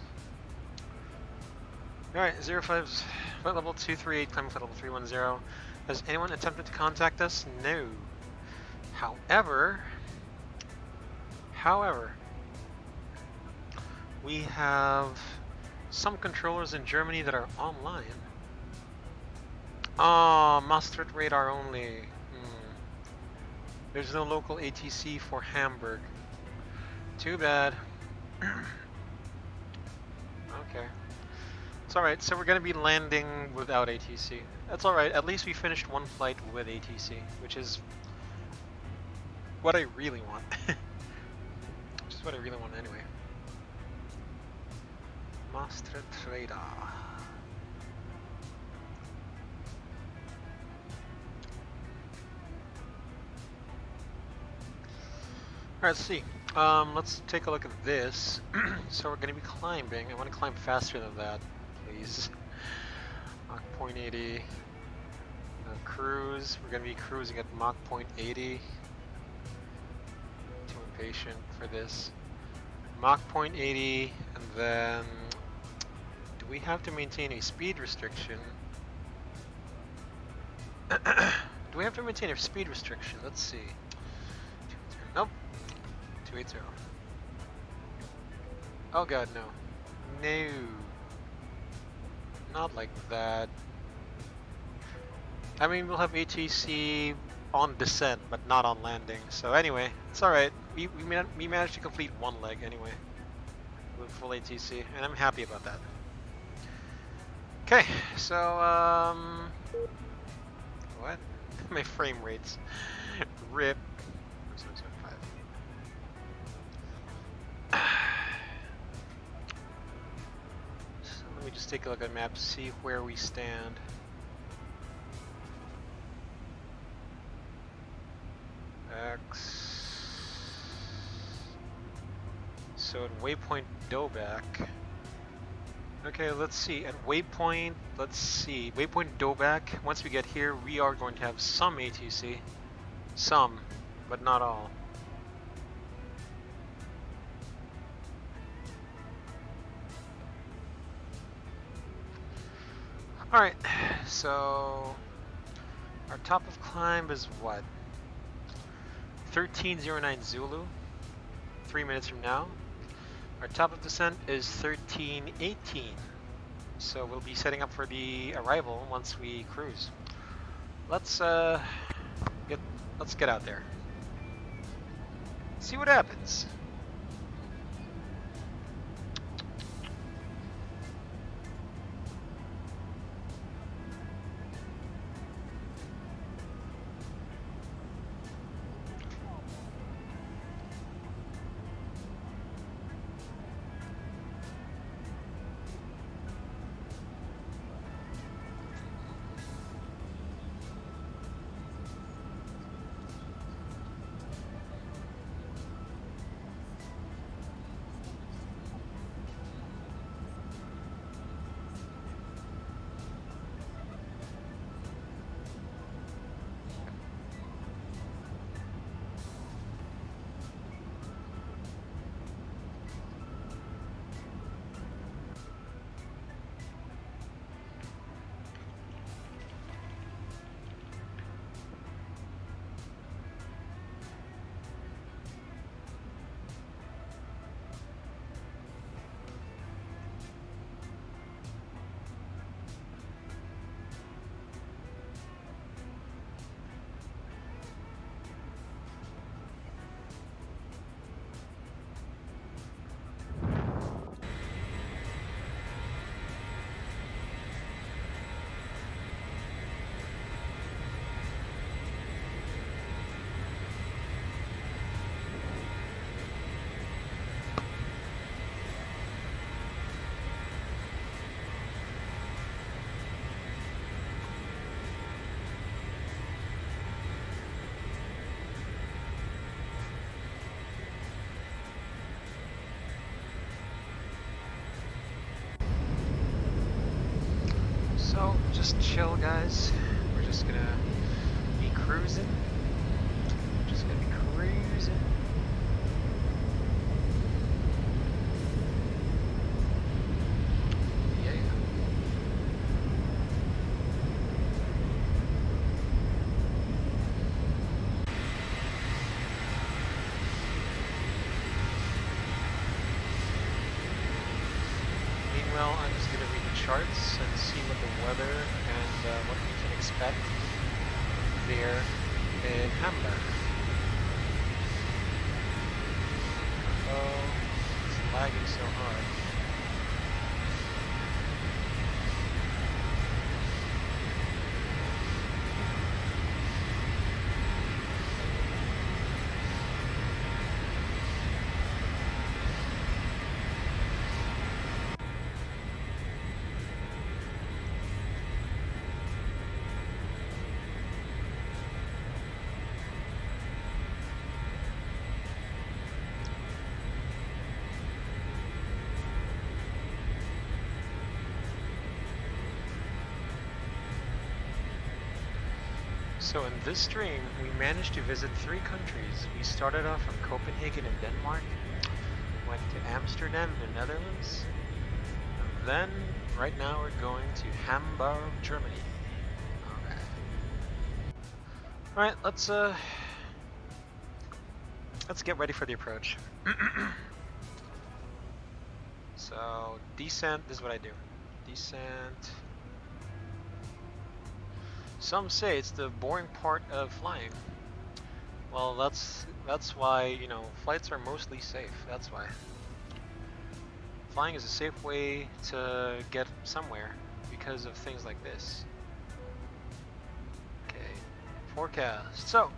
Alright, 05, flight level 238, climbing flight level 310. Has anyone attempted to contact us? No. However, we have some controllers in Germany that are online. Oh, Maastricht radar only. There's no local ATC for Hamburg. Too bad. Okay. It's alright, so we're gonna be landing without ATC. That's alright, at least we finished one flight with ATC, which is what I really want. Which is what I really want anyway. Maastricht radar. Alright, let's see. Let's take a look at this. So we're going to be climbing. I want to climb faster than that, please. Mach 0.80. Cruise. We're going to be cruising at Mach 0.80. Too impatient for this. Mach 0.80, and then do we have to maintain a speed restriction? Do we have to maintain a speed restriction? Let's see. Nope. 280. Oh god, no. No. Not like that. I mean, we'll have ATC on descent, but not on landing. So anyway, it's alright. We managed to complete one leg anyway. With full ATC, and I'm happy about that. Okay, so, what? My frame rates. RIP. So let me just take a look at the map, see where we stand. X. So at waypoint Dobak. Okay, let's see. At waypoint, let's see. Waypoint Dobak, once we get here, we are going to have some ATC. Some, but not all. Alright, so our top of climb is what? 1309 Zulu, 3 minutes from now. Our top of descent is 1318. So we'll be setting up for the arrival once we cruise. Let's get out there. See what happens. just chill, guys. We're just gonna be cruising. Just gonna be cruising. Yeah. Meanwhile, I'm just gonna read the charts and see what the weather and what we can expect there in Hamburg. Oh, it's lagging so hard. So in this stream, we managed to visit 3 countries. We started off from Copenhagen in Denmark, went to Amsterdam in the Netherlands, and then right now we're going to Hamburg, Germany. Alright, let's get ready for the approach. So descent, this is what I do. Descent. Some say it's the boring part of flying. Well, that's why, you know, flights are mostly safe. That's why. Flying is a safe way to get somewhere because of things like this. Okay, forecast. So,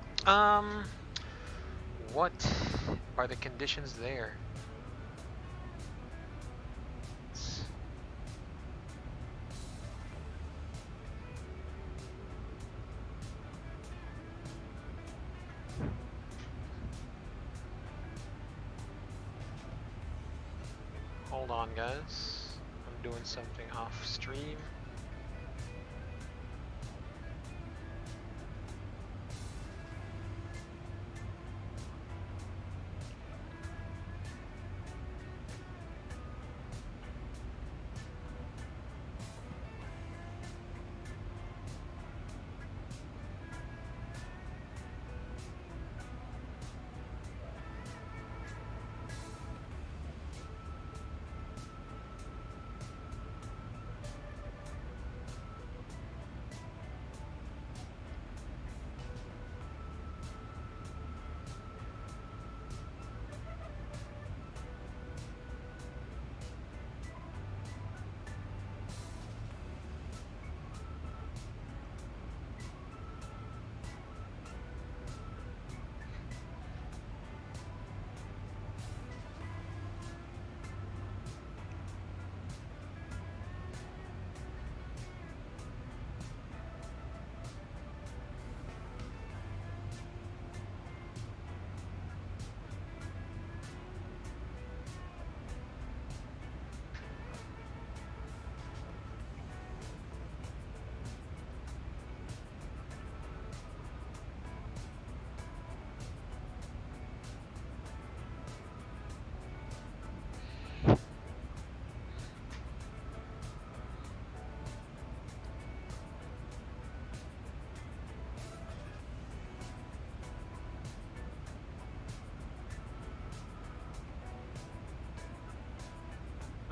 what are the conditions there? Hold on, guys. I'm doing something off stream.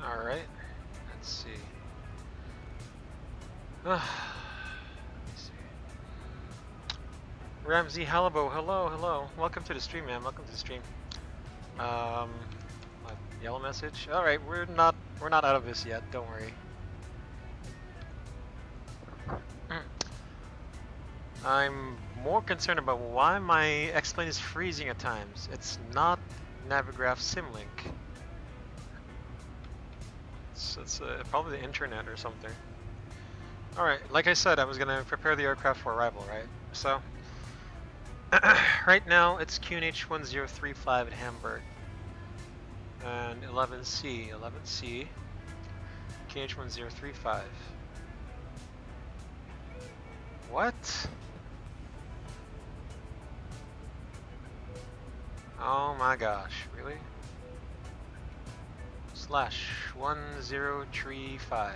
Alright, let's see. Let me see. Ramsey Hallibo, hello. Welcome to the stream, man. Welcome to the stream. A yellow message. Alright, we're not out of this yet, don't worry. I'm more concerned about why my XPlane is freezing at times. It's not Navigraph Symlink. It's probably the internet or something. Alright, like I said, I was gonna prepare the aircraft for arrival, right? So, right now it's QNH 1035 at Hamburg. And 11C, QNH 1035. What? Oh my gosh, really? /1035.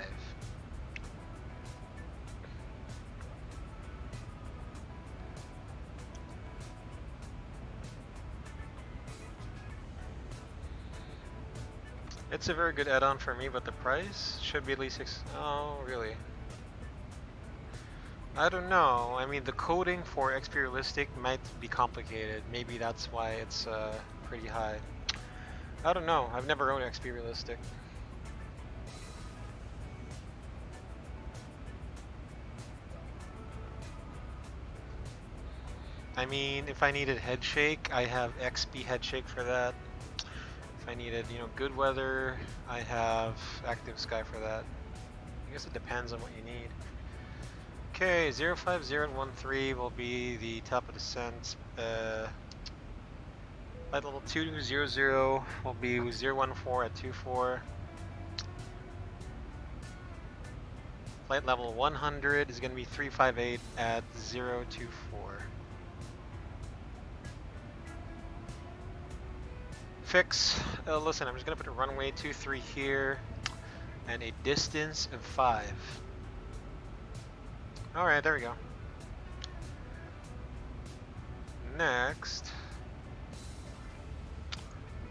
It's a very good add-on for me, but the price should be at least oh, really? I don't know. I mean, the coding for XP Realistic might be complicated. Maybe that's why it's pretty high. I don't know. I've never owned XP Realistic. I mean, if I needed head shake, I have XP head shake for that. If I needed, you know, good weather, I have ActiveSky for that. I guess it depends on what you need. Okay, 05013 will be the top of descent. Flight level 200 will be 014 at 24. Flight level 100 is going to be 358 at 024. Fix. Listen, I'm just going to put a runway 23 here and a distance of 5. Alright, there we go. Next.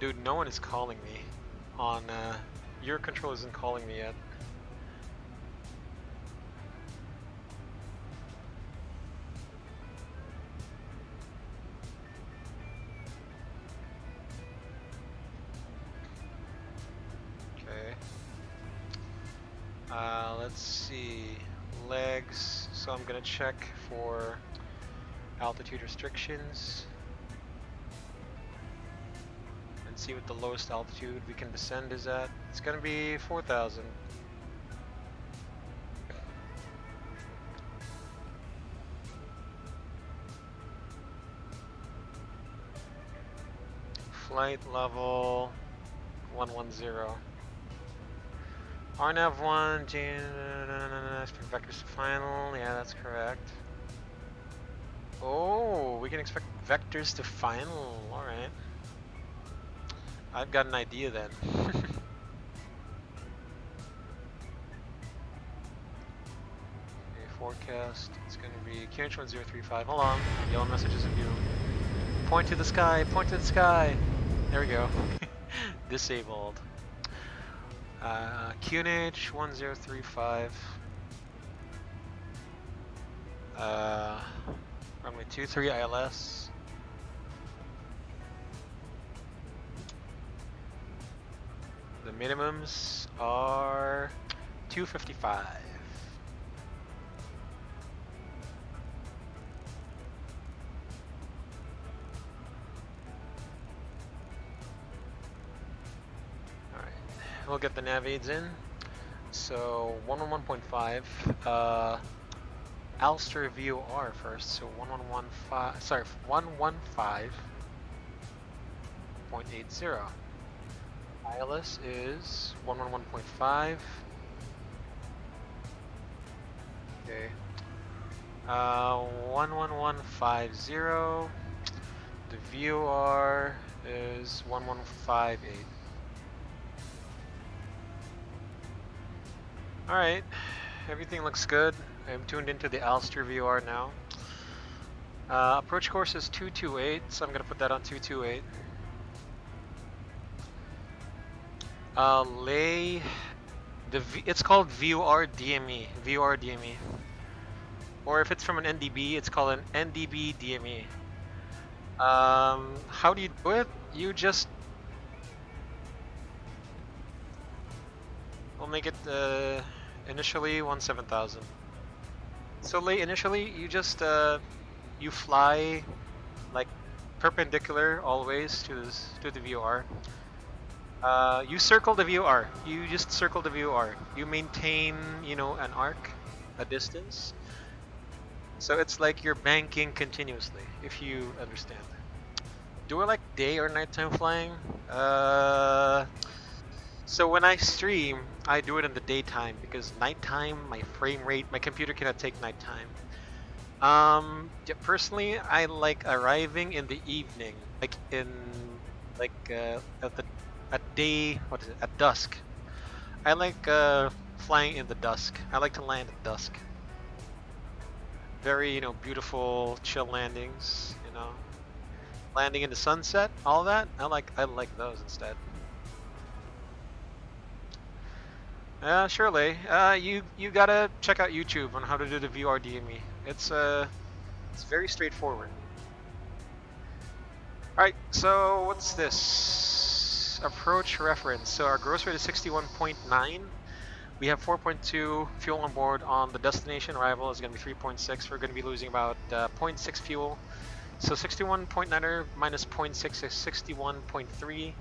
Dude, no one is calling me on, your control isn't calling me yet. Okay. Let's see. Legs. So I'm gonna check for altitude restrictions and see what the lowest altitude we can descend is at. It's gonna be 4,000. Flight level 110. RNAV 1, expect vectors to final. Yeah, that's correct. Oh, we can expect vectors to final. Alright. I've got an idea then. Okay, forecast. It's going to be QH1035. Hold on. Yellow messages in view. Point to the sky. Point to the sky. There we go. Disabled. QNH1035. Runway 23 ILS. The minimums are 255. We'll get the nav aids in. So 111.5. Alster VOR first. So 1115. Sorry, 115.80. ILS is 111.5. Okay. 11150. The VOR is 1158. Alright, everything looks good. I'm tuned into the Alster VOR now. Approach course is 228, so I'm going to put that on 228. It's called VOR DME. VOR DME. Or if it's from an NDB, it's called an NDB DME. How do you do it? You just... We'll make it initially 17,000. So initially you just you fly like perpendicular always to the VOR. You circle the VOR. You just circle the VOR. You maintain, you know, an arc, a distance. So it's like you're banking continuously, if you understand. Do I like day or nighttime flying? So when I stream, I do it in the daytime because nighttime, my frame rate, my computer cannot take nighttime. Yeah, personally, I like arriving in the evening, like at dusk. I like flying in the dusk. I like to land at dusk. Very, beautiful, chill landings. Landing in the sunset, all that. I like those instead. Surely. You gotta check out YouTube on how to do the VRDME. It's very straightforward. Alright, so what's this? Approach reference. So our gross rate is 61.9. We have 4.2 fuel on board. On the destination arrival is going to be 3.6. We're going to be losing about 0.6 fuel. So 61.9 minus 0.6 is 61.3.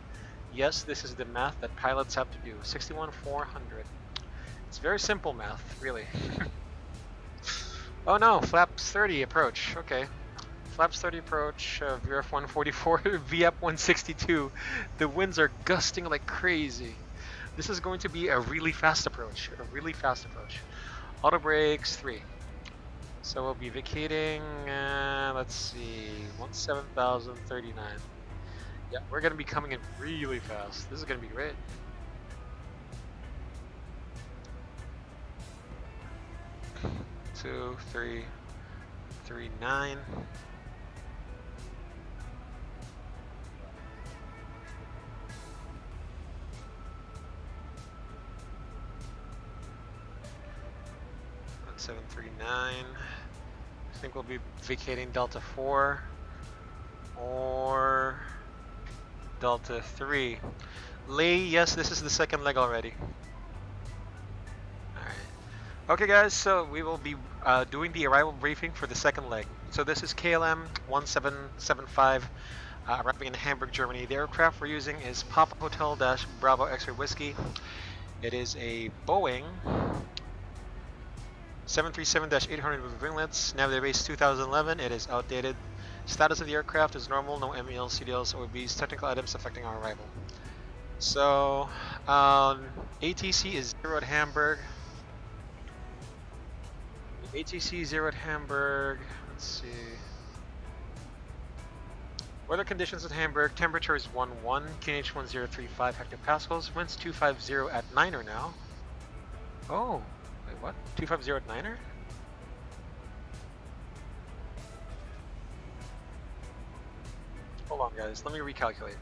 Yes, this is the math that pilots have to do. 61,400. It's very simple math, really. Oh no, flaps 30 approach. Okay. Flaps 30 approach, VRF 144, VF 162. The winds are gusting like crazy. This is going to be a really fast approach. Auto brakes 3. So we'll be vacating, let's see, 17,039. Yeah, we're going to be coming in really fast. This is going to be great. Two, three, 9. One 739. I think we'll be vacating Delta 4 or Delta 3. Lee, yes, this is the second leg already. Alright. Okay guys, so we will be doing the arrival briefing for the second leg. So this is KLM 1775 arriving in Hamburg, Germany. The aircraft we're using is Papa Hotel Bravo X-ray Whiskey. It is a Boeing 737-800 with winglets. Navigator base 2011. It is outdated. Status of the aircraft is normal. No MELs, CDLs, OBs, technical items affecting our arrival. So ATC is 0 at Hamburg. ATC 0 at Hamburg. Let's see. Weather conditions at Hamburg. Temperature is 11. QNH 1035 hectopascals. Winds 250 at Niner now. Oh, wait, what? 250 at Niner? Hold on, guys. Let me recalculate.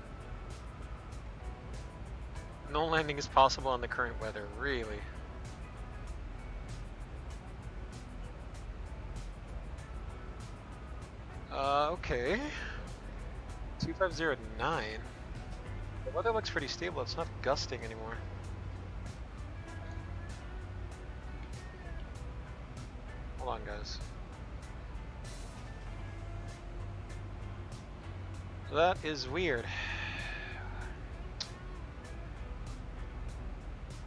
No landing is possible on the current weather. Really? Okay. 250 at 9. The weather looks pretty stable. It's not gusting anymore. Hold on, guys. That is weird.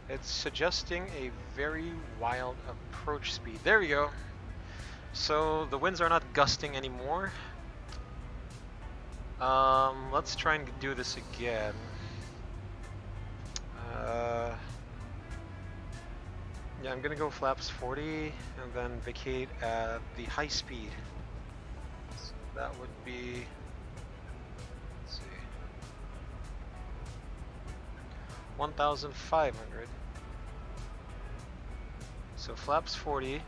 It's suggesting a very wild approach speed. There we go. So the winds are not gusting anymore. Let's try and do this again. Yeah, I'm gonna go flaps 40 and then vacate at the high speed. So that would be, let's see, 1,500. So flaps 40.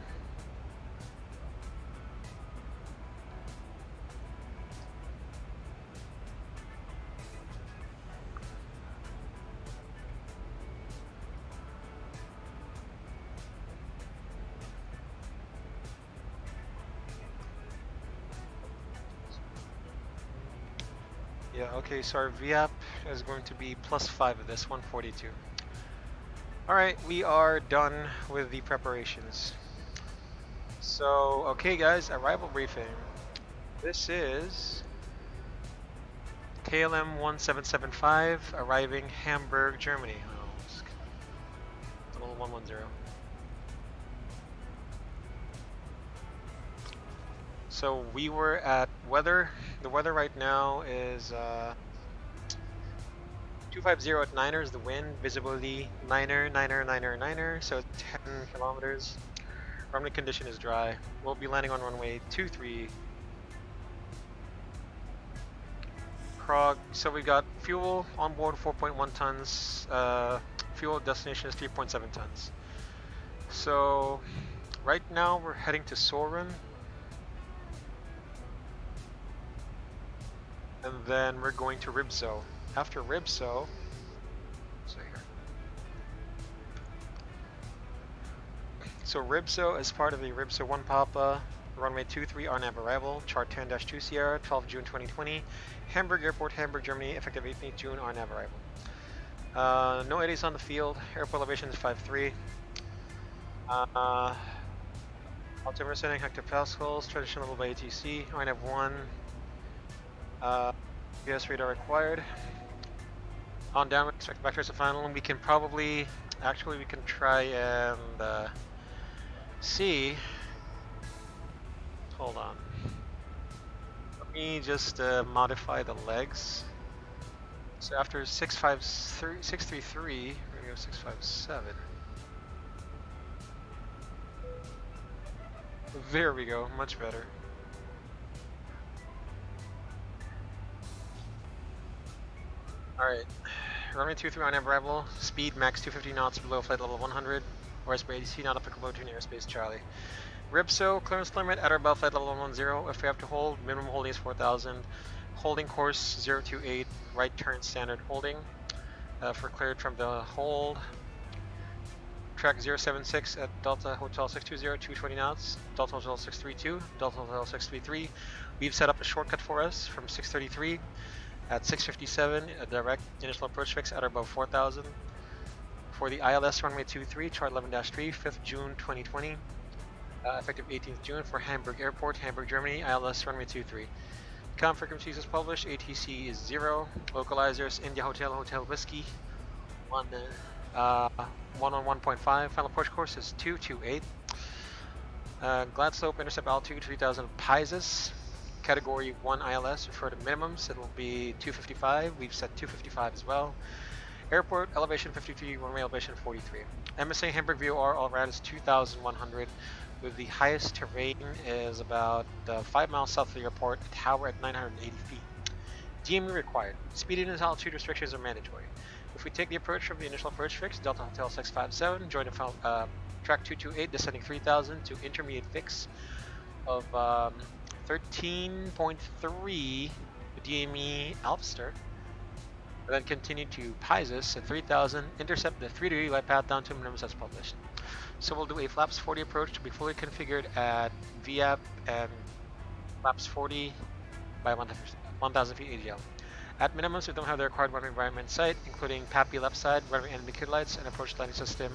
Yeah, okay, so our VAP is going to be +5 of this, 142. Alright, we are done with the preparations. So, okay guys, arrival briefing. This is KLM 1775 arriving Hamburg, Germany. Oh, it's a little 110. So we were at weather. The weather right now is 250 at Niners. The wind visibility Niner, so 10 kilometers. Runway condition is dry. We'll be landing on runway 23. Krog. So we got fuel on board 4.1 tons. Fuel destination is 3.7 tons. So right now we're heading to Soren. And then we're going to Ribso. After Ribso, so Ribso is part of the Ribso 1 Papa, runway 23 on nav arrival, chart 10-2 Sierra, 12 June 2020, Hamburg Airport, Hamburg, Germany, effective 18th June on nav arrival. No eddies on the field, airport elevation is 5.3. Altimeter setting hectopascals, traditional level by ATC, RNAV 1. PS radar required. On downward, expect vectors to final. We can probably, actually we can try and see. Hold on. Let me just modify the legs. So after 633, we're gonna go 657. There we go, much better. Alright, runway 23 on arrival, speed max 250 knots below flight level 100, whereas by ATC not applicable to airspace Charlie. Ribso, clearance limit at or above flight level 10, if we have to hold, minimum holding is 4,000. Holding course 028, right turn standard holding. For cleared from the hold. Track 076 at Delta Hotel 620, 220 knots, Delta Hotel 632, Delta Hotel 633. We've set up a shortcut for us from 633. At 657, a direct initial approach fix at or above 4,000. For the ILS runway 23, chart 11-3, 5th June 2020, effective 18th June for Hamburg Airport, Hamburg, Germany, ILS runway 23. Com frequencies is published, ATC is 0, localizers, India Hotel, Hotel Whiskey, 1 on 1.5, final approach course is 228. Glad slope, intercept altitude 3000 Pisces. Category 1 ILS, refer to minimums, it will be 255, we've set 255 as well. Airport, elevation 53, runway elevation 43. MSA Hamburg VOR, all around is 2,100, with the highest terrain is about 5 miles south of the airport, a tower at 980 feet. DME required. Speed and altitude restrictions are mandatory. If we take the approach from the initial approach fix, Delta Hotel 657, join the track 228, descending 3,000 to intermediate fix of 13.3 DME Alpster, and then continue to Pisces at 3000, intercept the 3-degree glide path down to minimums as published. So we'll do a flaps 40 approach to be fully configured at VAP and flaps 40 by 1,000 feet ADL. At minimums, we don't have the required runway environment sight, including PAPI left side, runway indicator lights, and approach landing system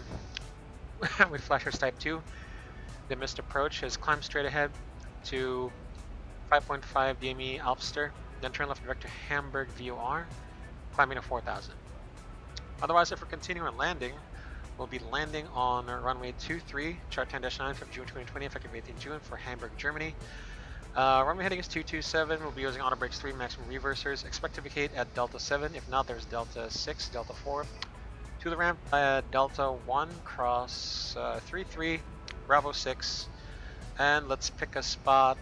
with flashers type 2. The missed approach is climb straight ahead to 5.5 DME Alpster, then turn left direct to Hamburg VOR, climbing to 4,000. Otherwise, if we're continuing landing, we'll be landing on runway 23, chart 10-9 from June 2020, effective 18 June for Hamburg, Germany. Runway heading is 227, we'll be using auto brakes 3, maximum reversers. Expect to vacate at Delta 7, if not there's Delta 6, Delta 4. To the ramp at Delta 1, cross 33, Bravo 6, and let's pick a spot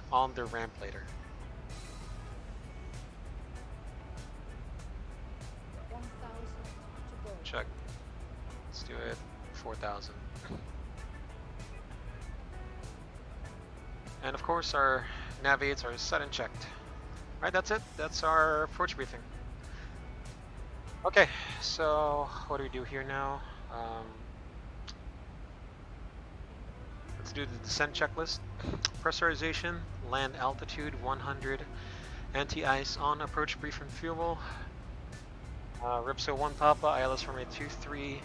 on the ramp later. 1,000 to go. Check. Let's do it. 4,000. And of course our nav aids are set and checked. Alright, that's it. That's our approach briefing. Okay, so what do we do here now? Let's do the descent checklist. Pressurization, land altitude 100, anti-ice on, approach brief and fuel. Ribso 1 Papa, ILS runway 23.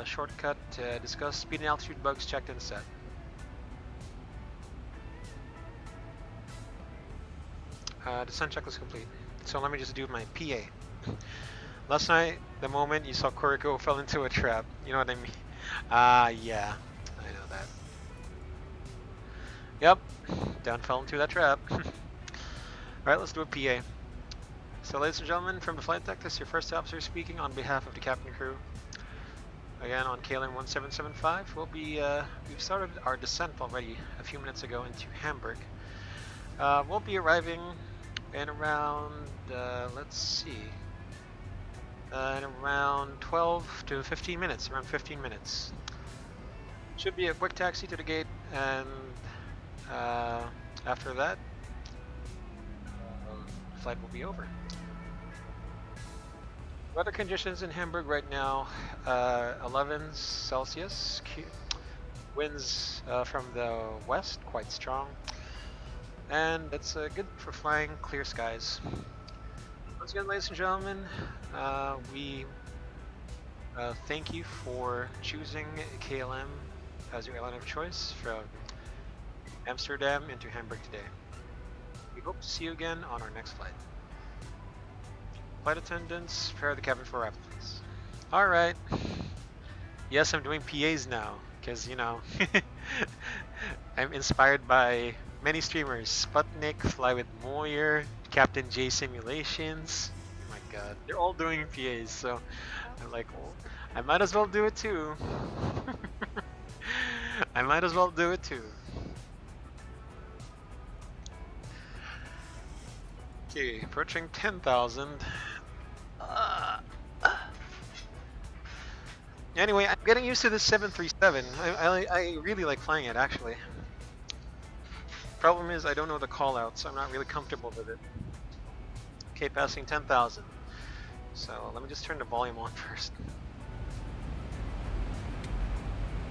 Shortcut, discuss speed and altitude bugs checked and set. Descent checklist complete. So let me just do my PA. Last night, the moment you saw Kuriko fell into a trap, you know what I mean? Yeah, I know that. Yep, Dan fell into that trap. Alright, let's do a PA. So ladies and gentlemen, from the flight deck, this is your first officer speaking on behalf of the captain and crew. Again on KLM 1775, we've started our descent already a few minutes ago into Hamburg. We'll be arriving in around, let's see, in around 12 to 15 minutes, around 15 minutes. Should be a quick taxi to the gate, and after that, the flight will be over. Weather conditions in Hamburg right now, 11 Celsius, winds from the west, quite strong, and it's good for flying clear skies. Once again, ladies and gentlemen, we thank you for choosing KLM as your airline of choice from Amsterdam into Hamburg today. We hope to see you again on our next flight. Flight attendants, prepare the cabin for arrival, please. Alright. Yes, I'm doing PAs now, because, you know, I'm inspired by many streamers. Sputnik, Fly with Moyer, Captain J Simulations. Oh my god, they're all doing PAs, so I'm like, well, I might as well do it too. I might as well do it too. Okay, approaching 10,000. Anyway, I'm getting used to this 737. I really like flying it, actually. Problem is, I don't know the call out, so I'm not really comfortable with it. Okay, passing 10,000. So let me just turn the volume on first.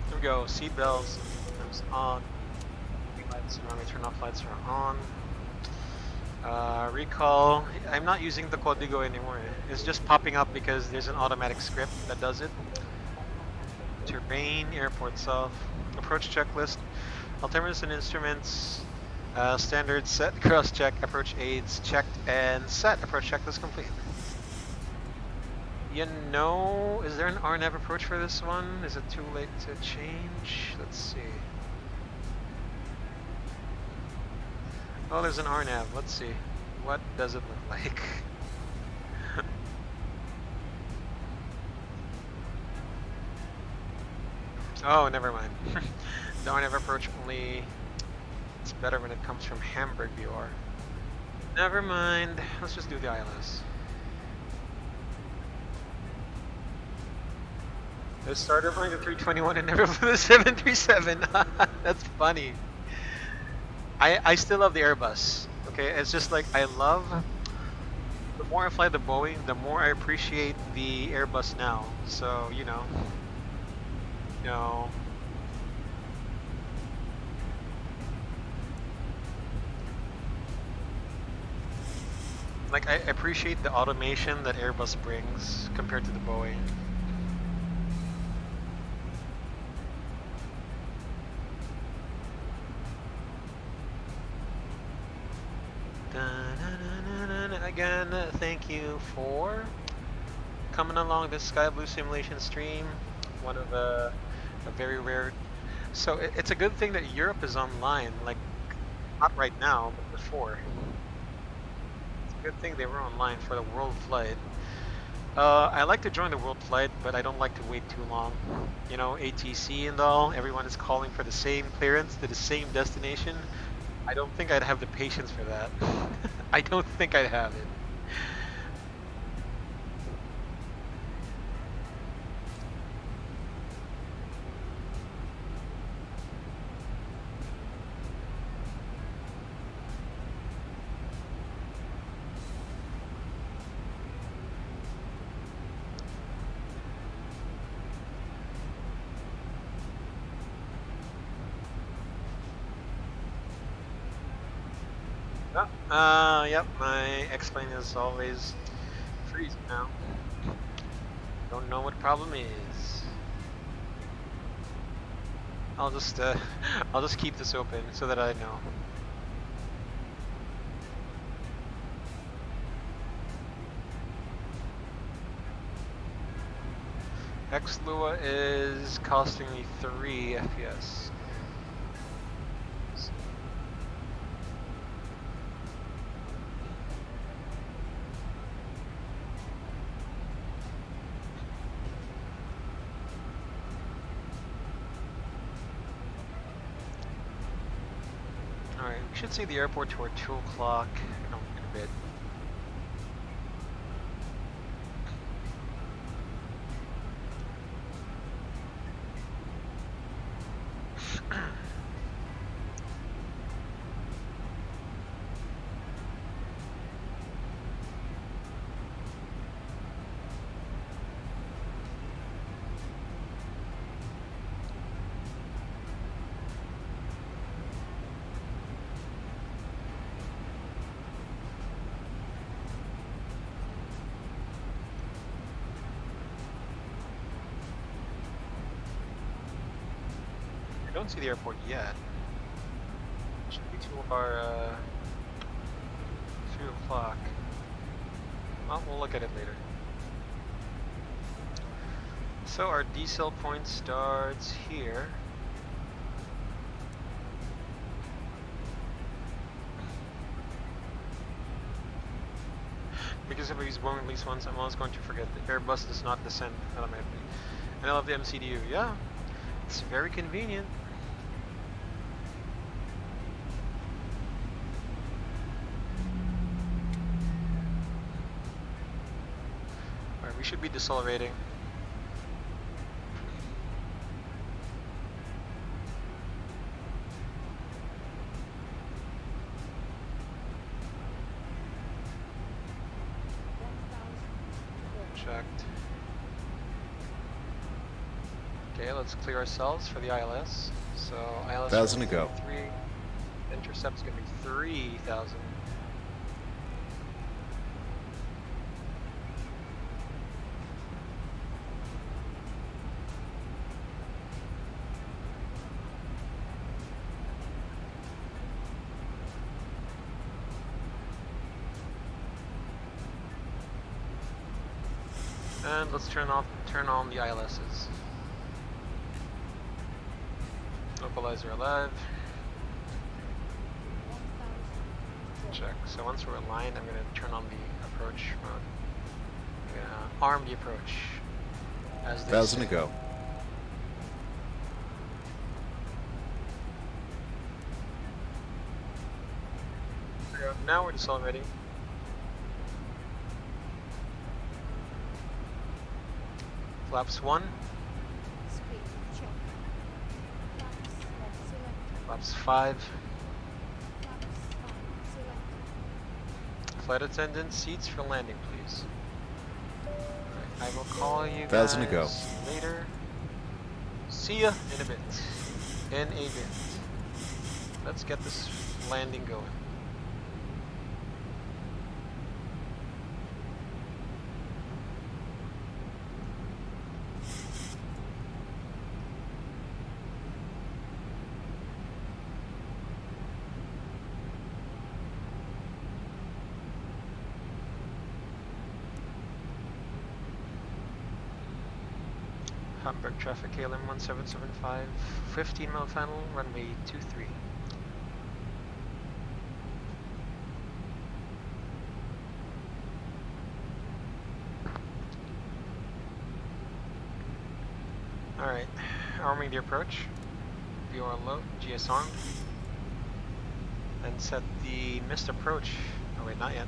Here we go, seat belts, lamps on. Lights are on, turn off lights are on. Recall, I'm not using the Código anymore. It's just popping up because there's an automatic script that does it. Terrain, airport south, approach checklist, altimeters and instruments, standard set, cross check, approach aids checked and set, approach checklist complete. You know, is there an RNAV approach for this one? Is it too late to change? Let's see. Oh, there's an RNAV. Let's see. What does it look like? Oh, never mind. The RNAV approach only... It's better when it comes from Hamburg BR. Never mind. Let's just do the ILS. I started flying the 321 and never flew the 737. That's funny. I still love the Airbus. Okay, it's just like I love. The more I fly the Boeing, the more I appreciate the Airbus now. So you know. Like I appreciate the automation that Airbus brings compared to the Boeing. Again, thank you for coming along this Sky Blue simulation stream. One of a very rare. So it's a good thing that Europe is online. Like, not right now, but before. It's a good thing they were online for the Worldflight. I like to join the Worldflight, but I don't like to wait too long. You know, ATC and all. Everyone is calling for the same clearance to the same destination. I don't think I'd have the patience for that. I don't think I'd have it. Yep, my XPlane is always freezing now. Don't know what the problem is. I'll just keep this open so that I know. XLUA is costing me 3 FPS. Alright, we should see the airport toward 2 o'clock in a bit. I don't see the airport yet. Should be to our 3 o'clock. Well, we'll look at it later. So our decel point starts here. Because if we use Boeing at least once, I'm always going to forget that Airbus does not descend automatically. And I love the MCDU. Yeah, it's very convenient. Alright, we should be decelerating. Checked. Okay, let's clear ourselves for the ILS. So ILS 1,000 to go. 3. Intercept's gonna be 3,000. And let's turn on the ILSs. Localizer alive. Check. So once we're aligned, I'm gonna turn on the approach mode. I'm gonna arm the approach. As they 1,000 say. to go. There we go. Now we're decelerating. Flaps 1. Speed check. Flaps select. Flaps 5. Flaps 5 select. Flight attendant, seats for landing, please. Alright, I will call you 1,000 to go. guys later. See ya in a bit. In a bit. Let's get this landing going. Hamburg traffic KLM 1775, 15 mile final, runway 23. Alright, arming the approach, VOR low, GS armed, and set the missed approach. Oh wait, not yet.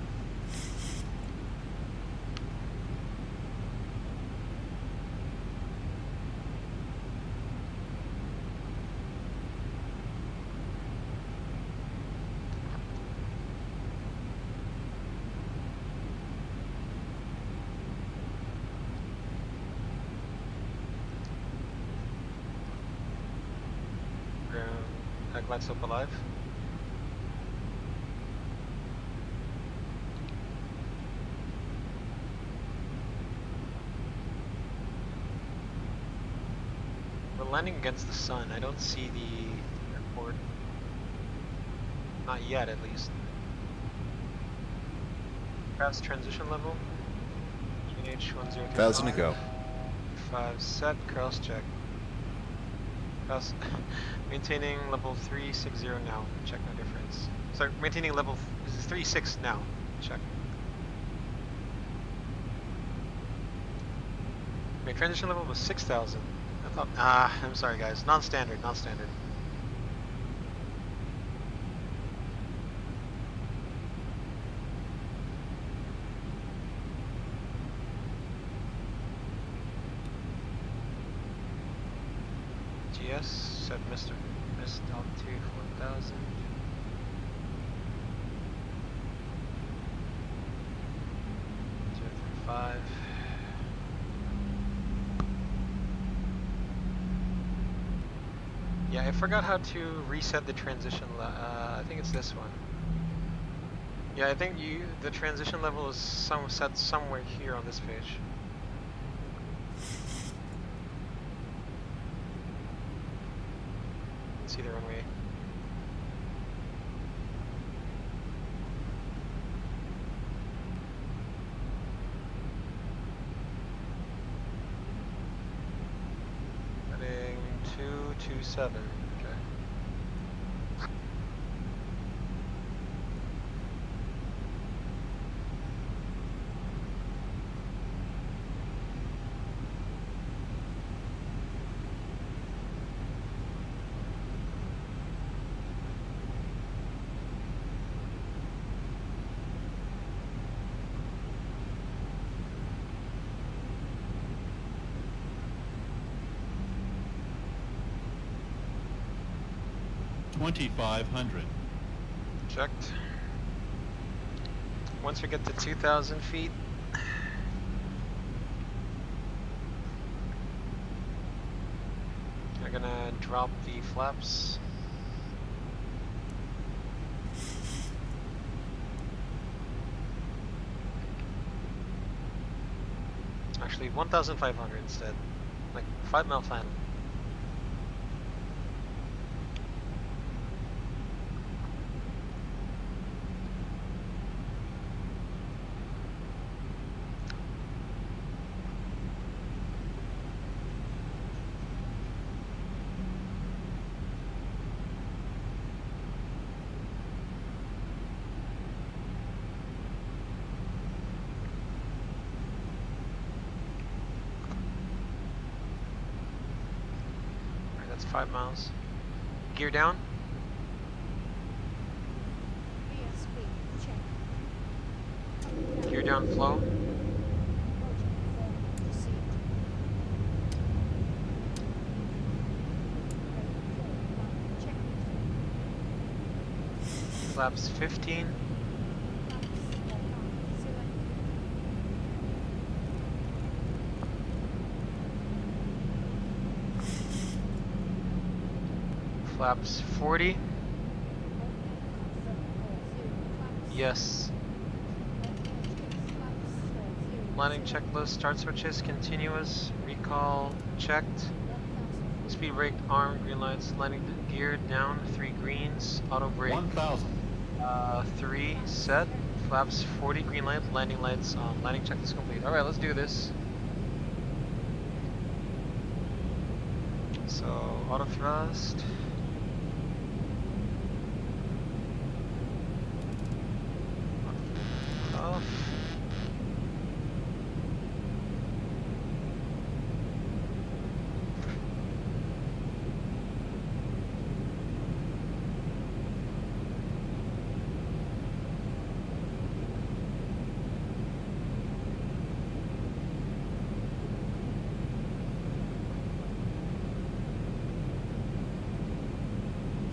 Lights up alive. We're landing against the sun. I don't see the airport. Not yet, at least. Fast transition level. EDDH 1035. 1,000 to go. 5 set. Cross check. Cross. Maintaining level 360 now. Check, no difference. Sorry, maintaining level 36 now. Check. Wait, transition level was 6,000. I thought. I'm sorry, guys. Non-standard. Non-standard. yes, set missed altitude 1000. Five. Yeah, I forgot how to reset the transition. I think it's this one. Yeah, I think the transition level is set somewhere here on this page. See the runway. Heading 227. Okay. $2,500. Checked. Once we get to 2,000 feet, we're gonna drop the flaps. Actually, 1,500 instead, like 5 mile final. That's 5 miles. Gear down. VSP, check. Gear down flow. Approaching form received. Check. Flaps 15. Flaps 40. Yes. Landing checklist, start switches, continuous, recall, checked. Speed brake, arm, green lights, landing gear down, 3 greens, auto brake. 1,000. 3 set, flaps 40, green light, landing lights on, landing checklist complete. Alright, let's do this. So, auto thrust. Off.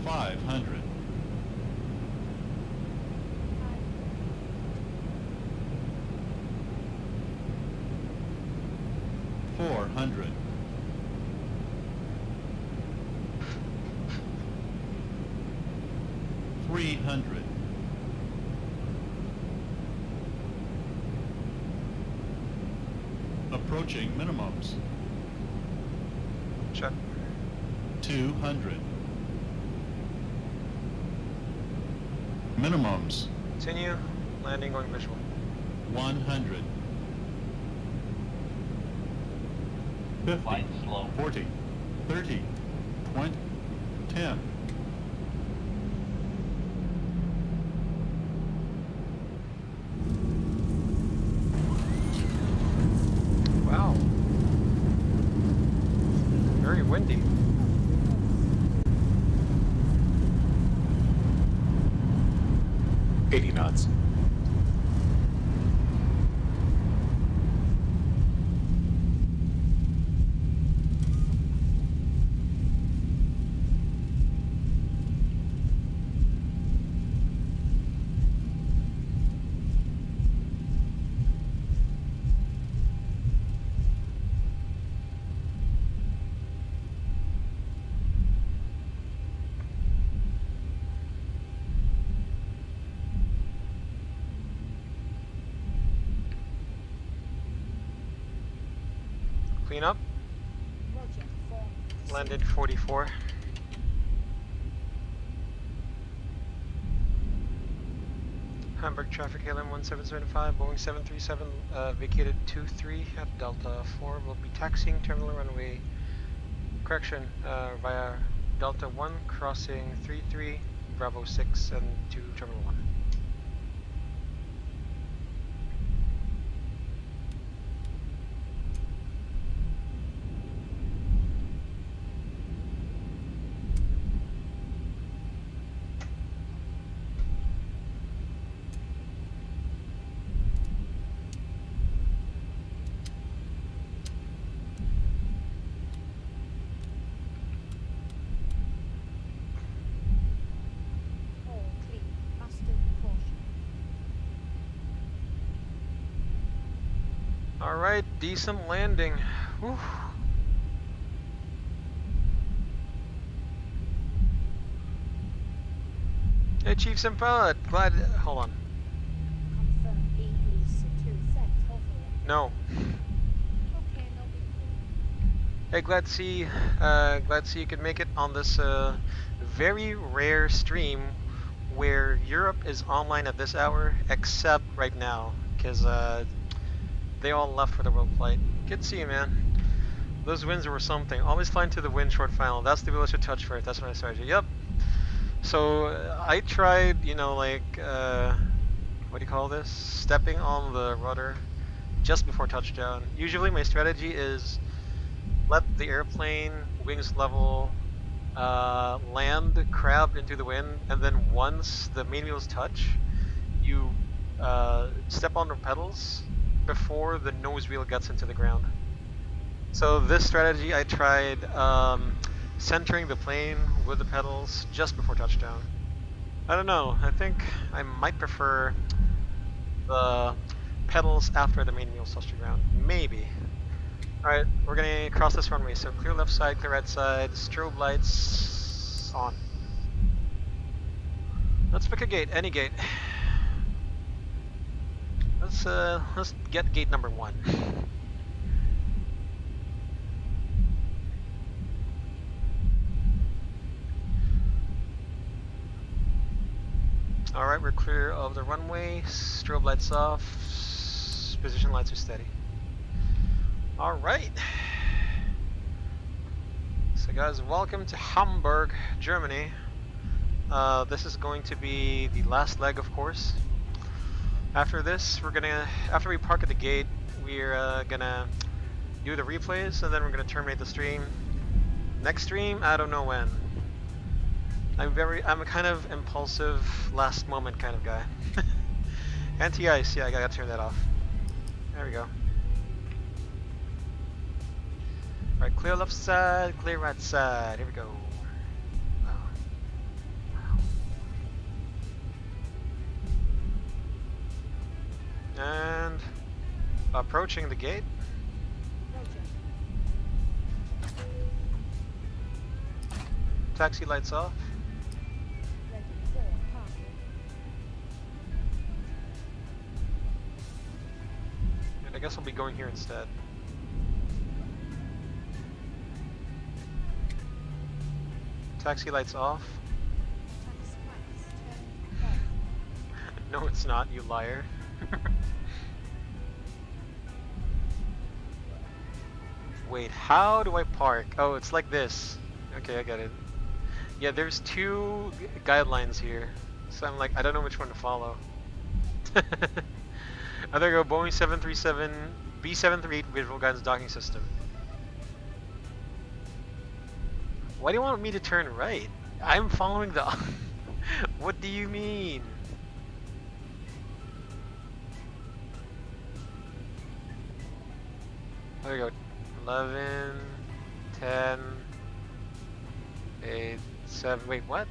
$500. $400. $300. Approaching minimums. Check. 200. Minimums. Continue. Landing going visual. 100. 50. Flight slow. 40. 30. 20. 10. Wow. Very windy. $80 knots. clean up. Roger, 4. Landed 44. Hamburg traffic KLM 1775, Boeing 737 vacated 23 at Delta 4. Will be taxiing terminal runway, correction, via Delta 1, crossing 33, Bravo 6, and to Terminal 1. All clean. Master caution. Alright, decent landing. Whew. Hey Chief and Pilot, glad, hold on. Confirm English 2 set over. No. Okay, no big deal. Hey, glad to see you could make it on this very rare stream where Europe is online at this hour, except right now, because they all left for the world flight. Good to see you, man. Those wins were something. Always flying to the wind short final. That's the wheel I should touch first. That's when I started. Yep. So I tried, you know, like what do you call this? Stepping on the rudder just before touchdown. Usually my strategy is let the airplane wings level, land, crab into the wind, and then once the main wheels touch, you step on the pedals before the nose wheel gets into the ground. So this strategy I tried centering the plane with the pedals just before touchdown. I don't know, I think I might prefer the pedals after the main wheels touch the ground. Maybe. Alright, we're gonna cross this runway, so clear left side, clear right side, strobe lights on. Let's pick a gate, any gate. Let's get gate number 1. Alright, we're clear of the runway, strobe lights off, position lights are steady. Alright. So guys, welcome to Hamburg, Germany. This is going to be the last leg, of course. After this, after we park at the gate, we're gonna do the replays, and then we're gonna terminate the stream. Next stream, I don't know when. I'm a kind of impulsive, last moment kind of guy. Anti-ice, yeah, I gotta turn that off. There we go. Right, clear left side, clear right side. Here we go. Wow. And approaching the gate. Taxi lights off. Ready for parking. And I guess I'll be going here instead. Taxi lights off. Taxi lights turned off. No, it's not, you liar. Wait, how do I park? Oh, it's like this. Okay, I get it. Yeah, there's two guidelines here. So I'm like, I don't know which one to follow. Oh, there you go, Boeing 737, B738 visual guidance docking system. Why do you want me to turn right? I'm following the... What do you mean? There we go. 11, 10, 8, 7, wait, what?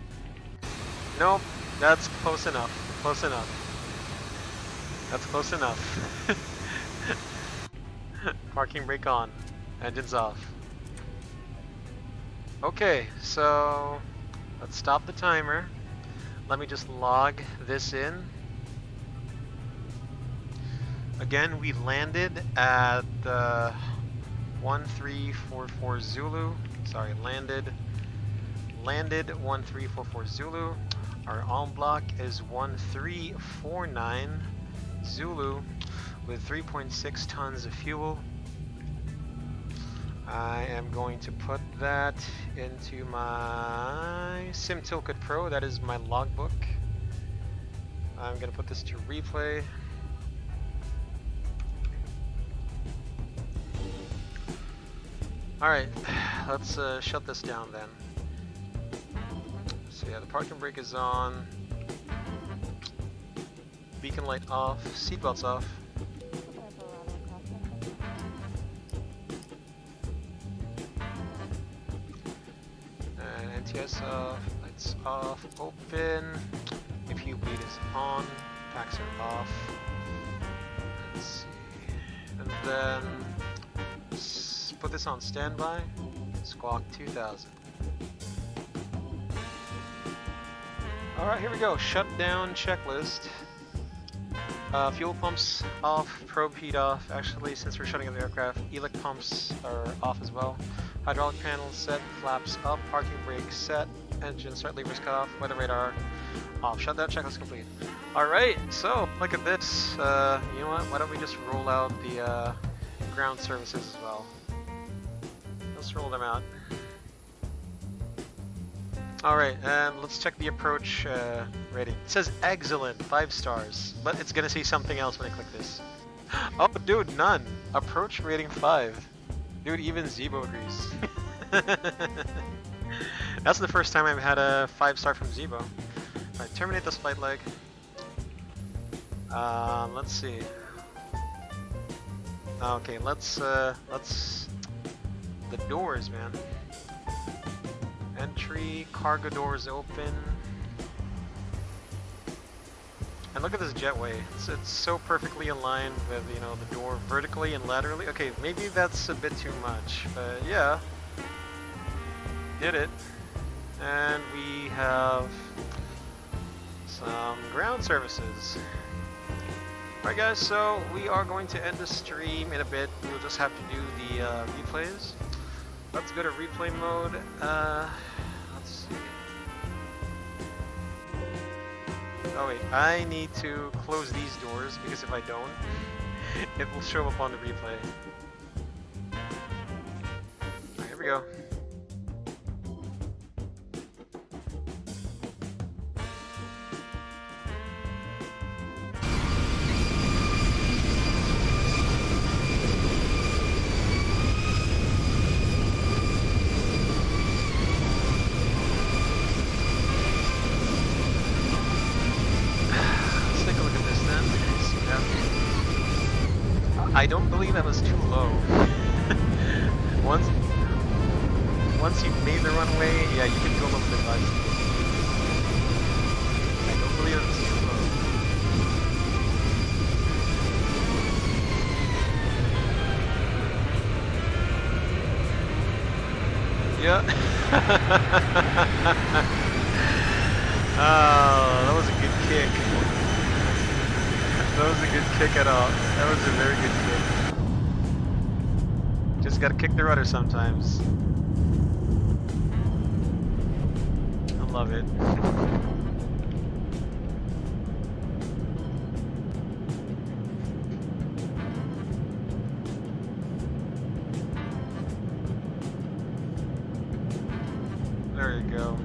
Nope, that's close enough. Close enough. That's close enough. Parking brake on. Engines off. Okay, so let's stop the timer. Let me just log this in. Again, we landed at 1344 Zulu. Sorry, landed 1344 Zulu. Our en bloc is 1349 Zulu with 3.6 tons of fuel. I am going to put that into my SimToolkit Pro. That is my logbook. I'm going to put this to replay. Alright, let's shut this down then. So yeah, the parking brake is on. Beacon light off. Seatbelts off. NTS off, lights off, open, APU bleed is on, packs are off. Let's see, and then put this on standby, squawk 2000. Alright, here we go, shutdown checklist. Fuel pumps off, probe heat off. Actually, since we're shutting down the aircraft, ELIC pumps are off as well. Hydraulic panel set, flaps up, parking brake set, engine start levers cut off, weather radar off. Shutdown checklist complete. Alright, so look at this. You know what? Why don't we just roll out the ground services as well? Let's roll them out. Alright, and let's check the approach rating. It says excellent, 5 stars, but it's gonna say something else when I click this. Oh, dude, none. Approach rating 5. Dude, even ZIBO agrees. That's the first time I've had a 5-star from ZIBO. Alright, terminate this flight leg. Let's see. Okay, let's the doors, man. Entry, cargo doors open. And look at this jetway. It's so perfectly aligned with, you know, the door vertically and laterally. Okay, maybe that's a bit too much, but yeah. Did it. And we have some ground services. Alright guys, so we are going to end the stream in a bit. We'll just have to do the replays. Let's go to replay mode. Let's see. Oh wait, I need to close these doors because if I don't, it will show up on the replay. Alright, here we go. I don't believe that was too low. Once you've made the runway, yeah, you can go a little bit less. I don't believe it was too low. Yeah. Oh, that was a good kick. That was a good kick at all. That was a very good kick. Just gotta kick the rudder sometimes. I love it. There you go.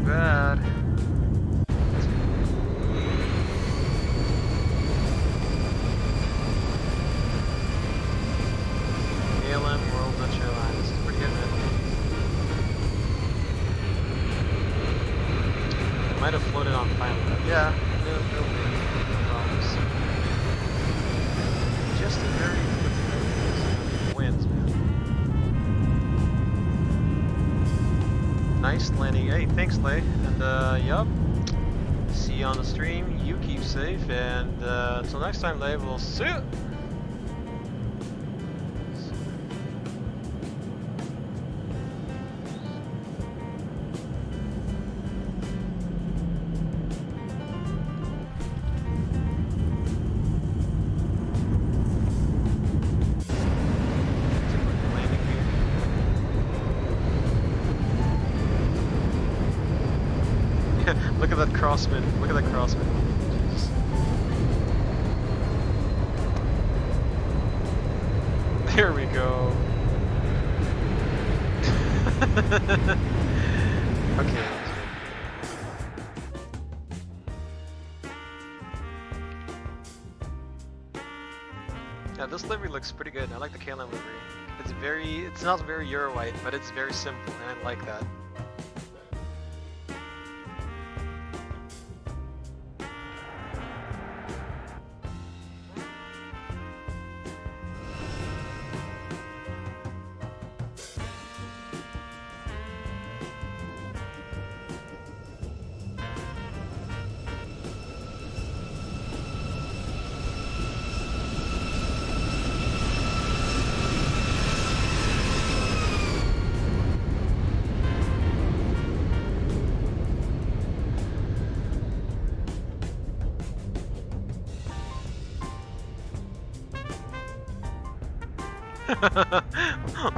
Bad. ALM World Dutch Airlines. This is pretty good, man. It might have floated on Pilote. Yeah, no problems. Just a very good winds, man. Nice landing. Hey, thanks, Lay. And, yup. See you on the stream. You keep safe. And, until next time, Lay, we'll see you. crossman. Look at that crossman. Jesus. There we go. Okay. Yeah, this livery looks pretty good. I like the KLM livery. It's not very Euro white, but it's very simple, and I like that.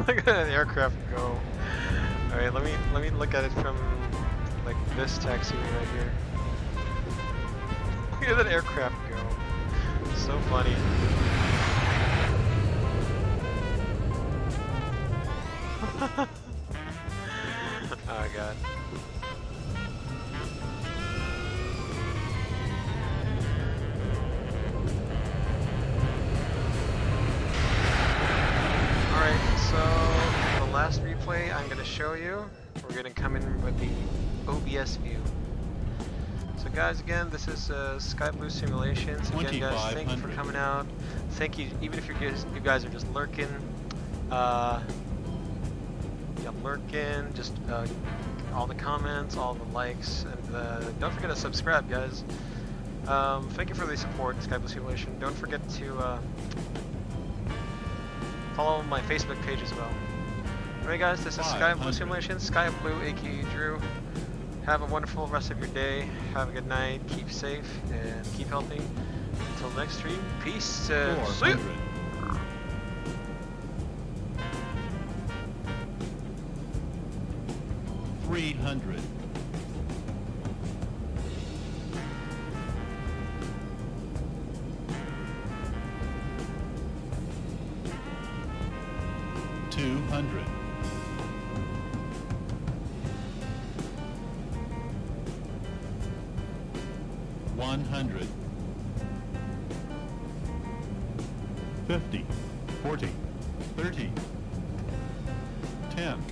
Look at that aircraft go. Alright, let me look at it from like this taxiway right here. Look at that aircraft go. So funny. Oh god. So the last replay I'm going to show you, we're going to come in with the OBS view. So guys, again, this is Sky Blue Simulations. Again guys, thank you for coming out. Thank you, even if you guys are just lurking, just all the comments, all the likes, and don't forget to subscribe guys. Thank you for the support, Sky Blue Simulation. Don't forget to follow my Facebook page as well. Alright guys, this is Sky Blue Simulation, Sky Blue aka Drew. Have a wonderful rest of your day, have a good night, keep safe, and keep healthy. Until next stream, peace and see you! 300. 200. 100. 50. 40. 30. 10.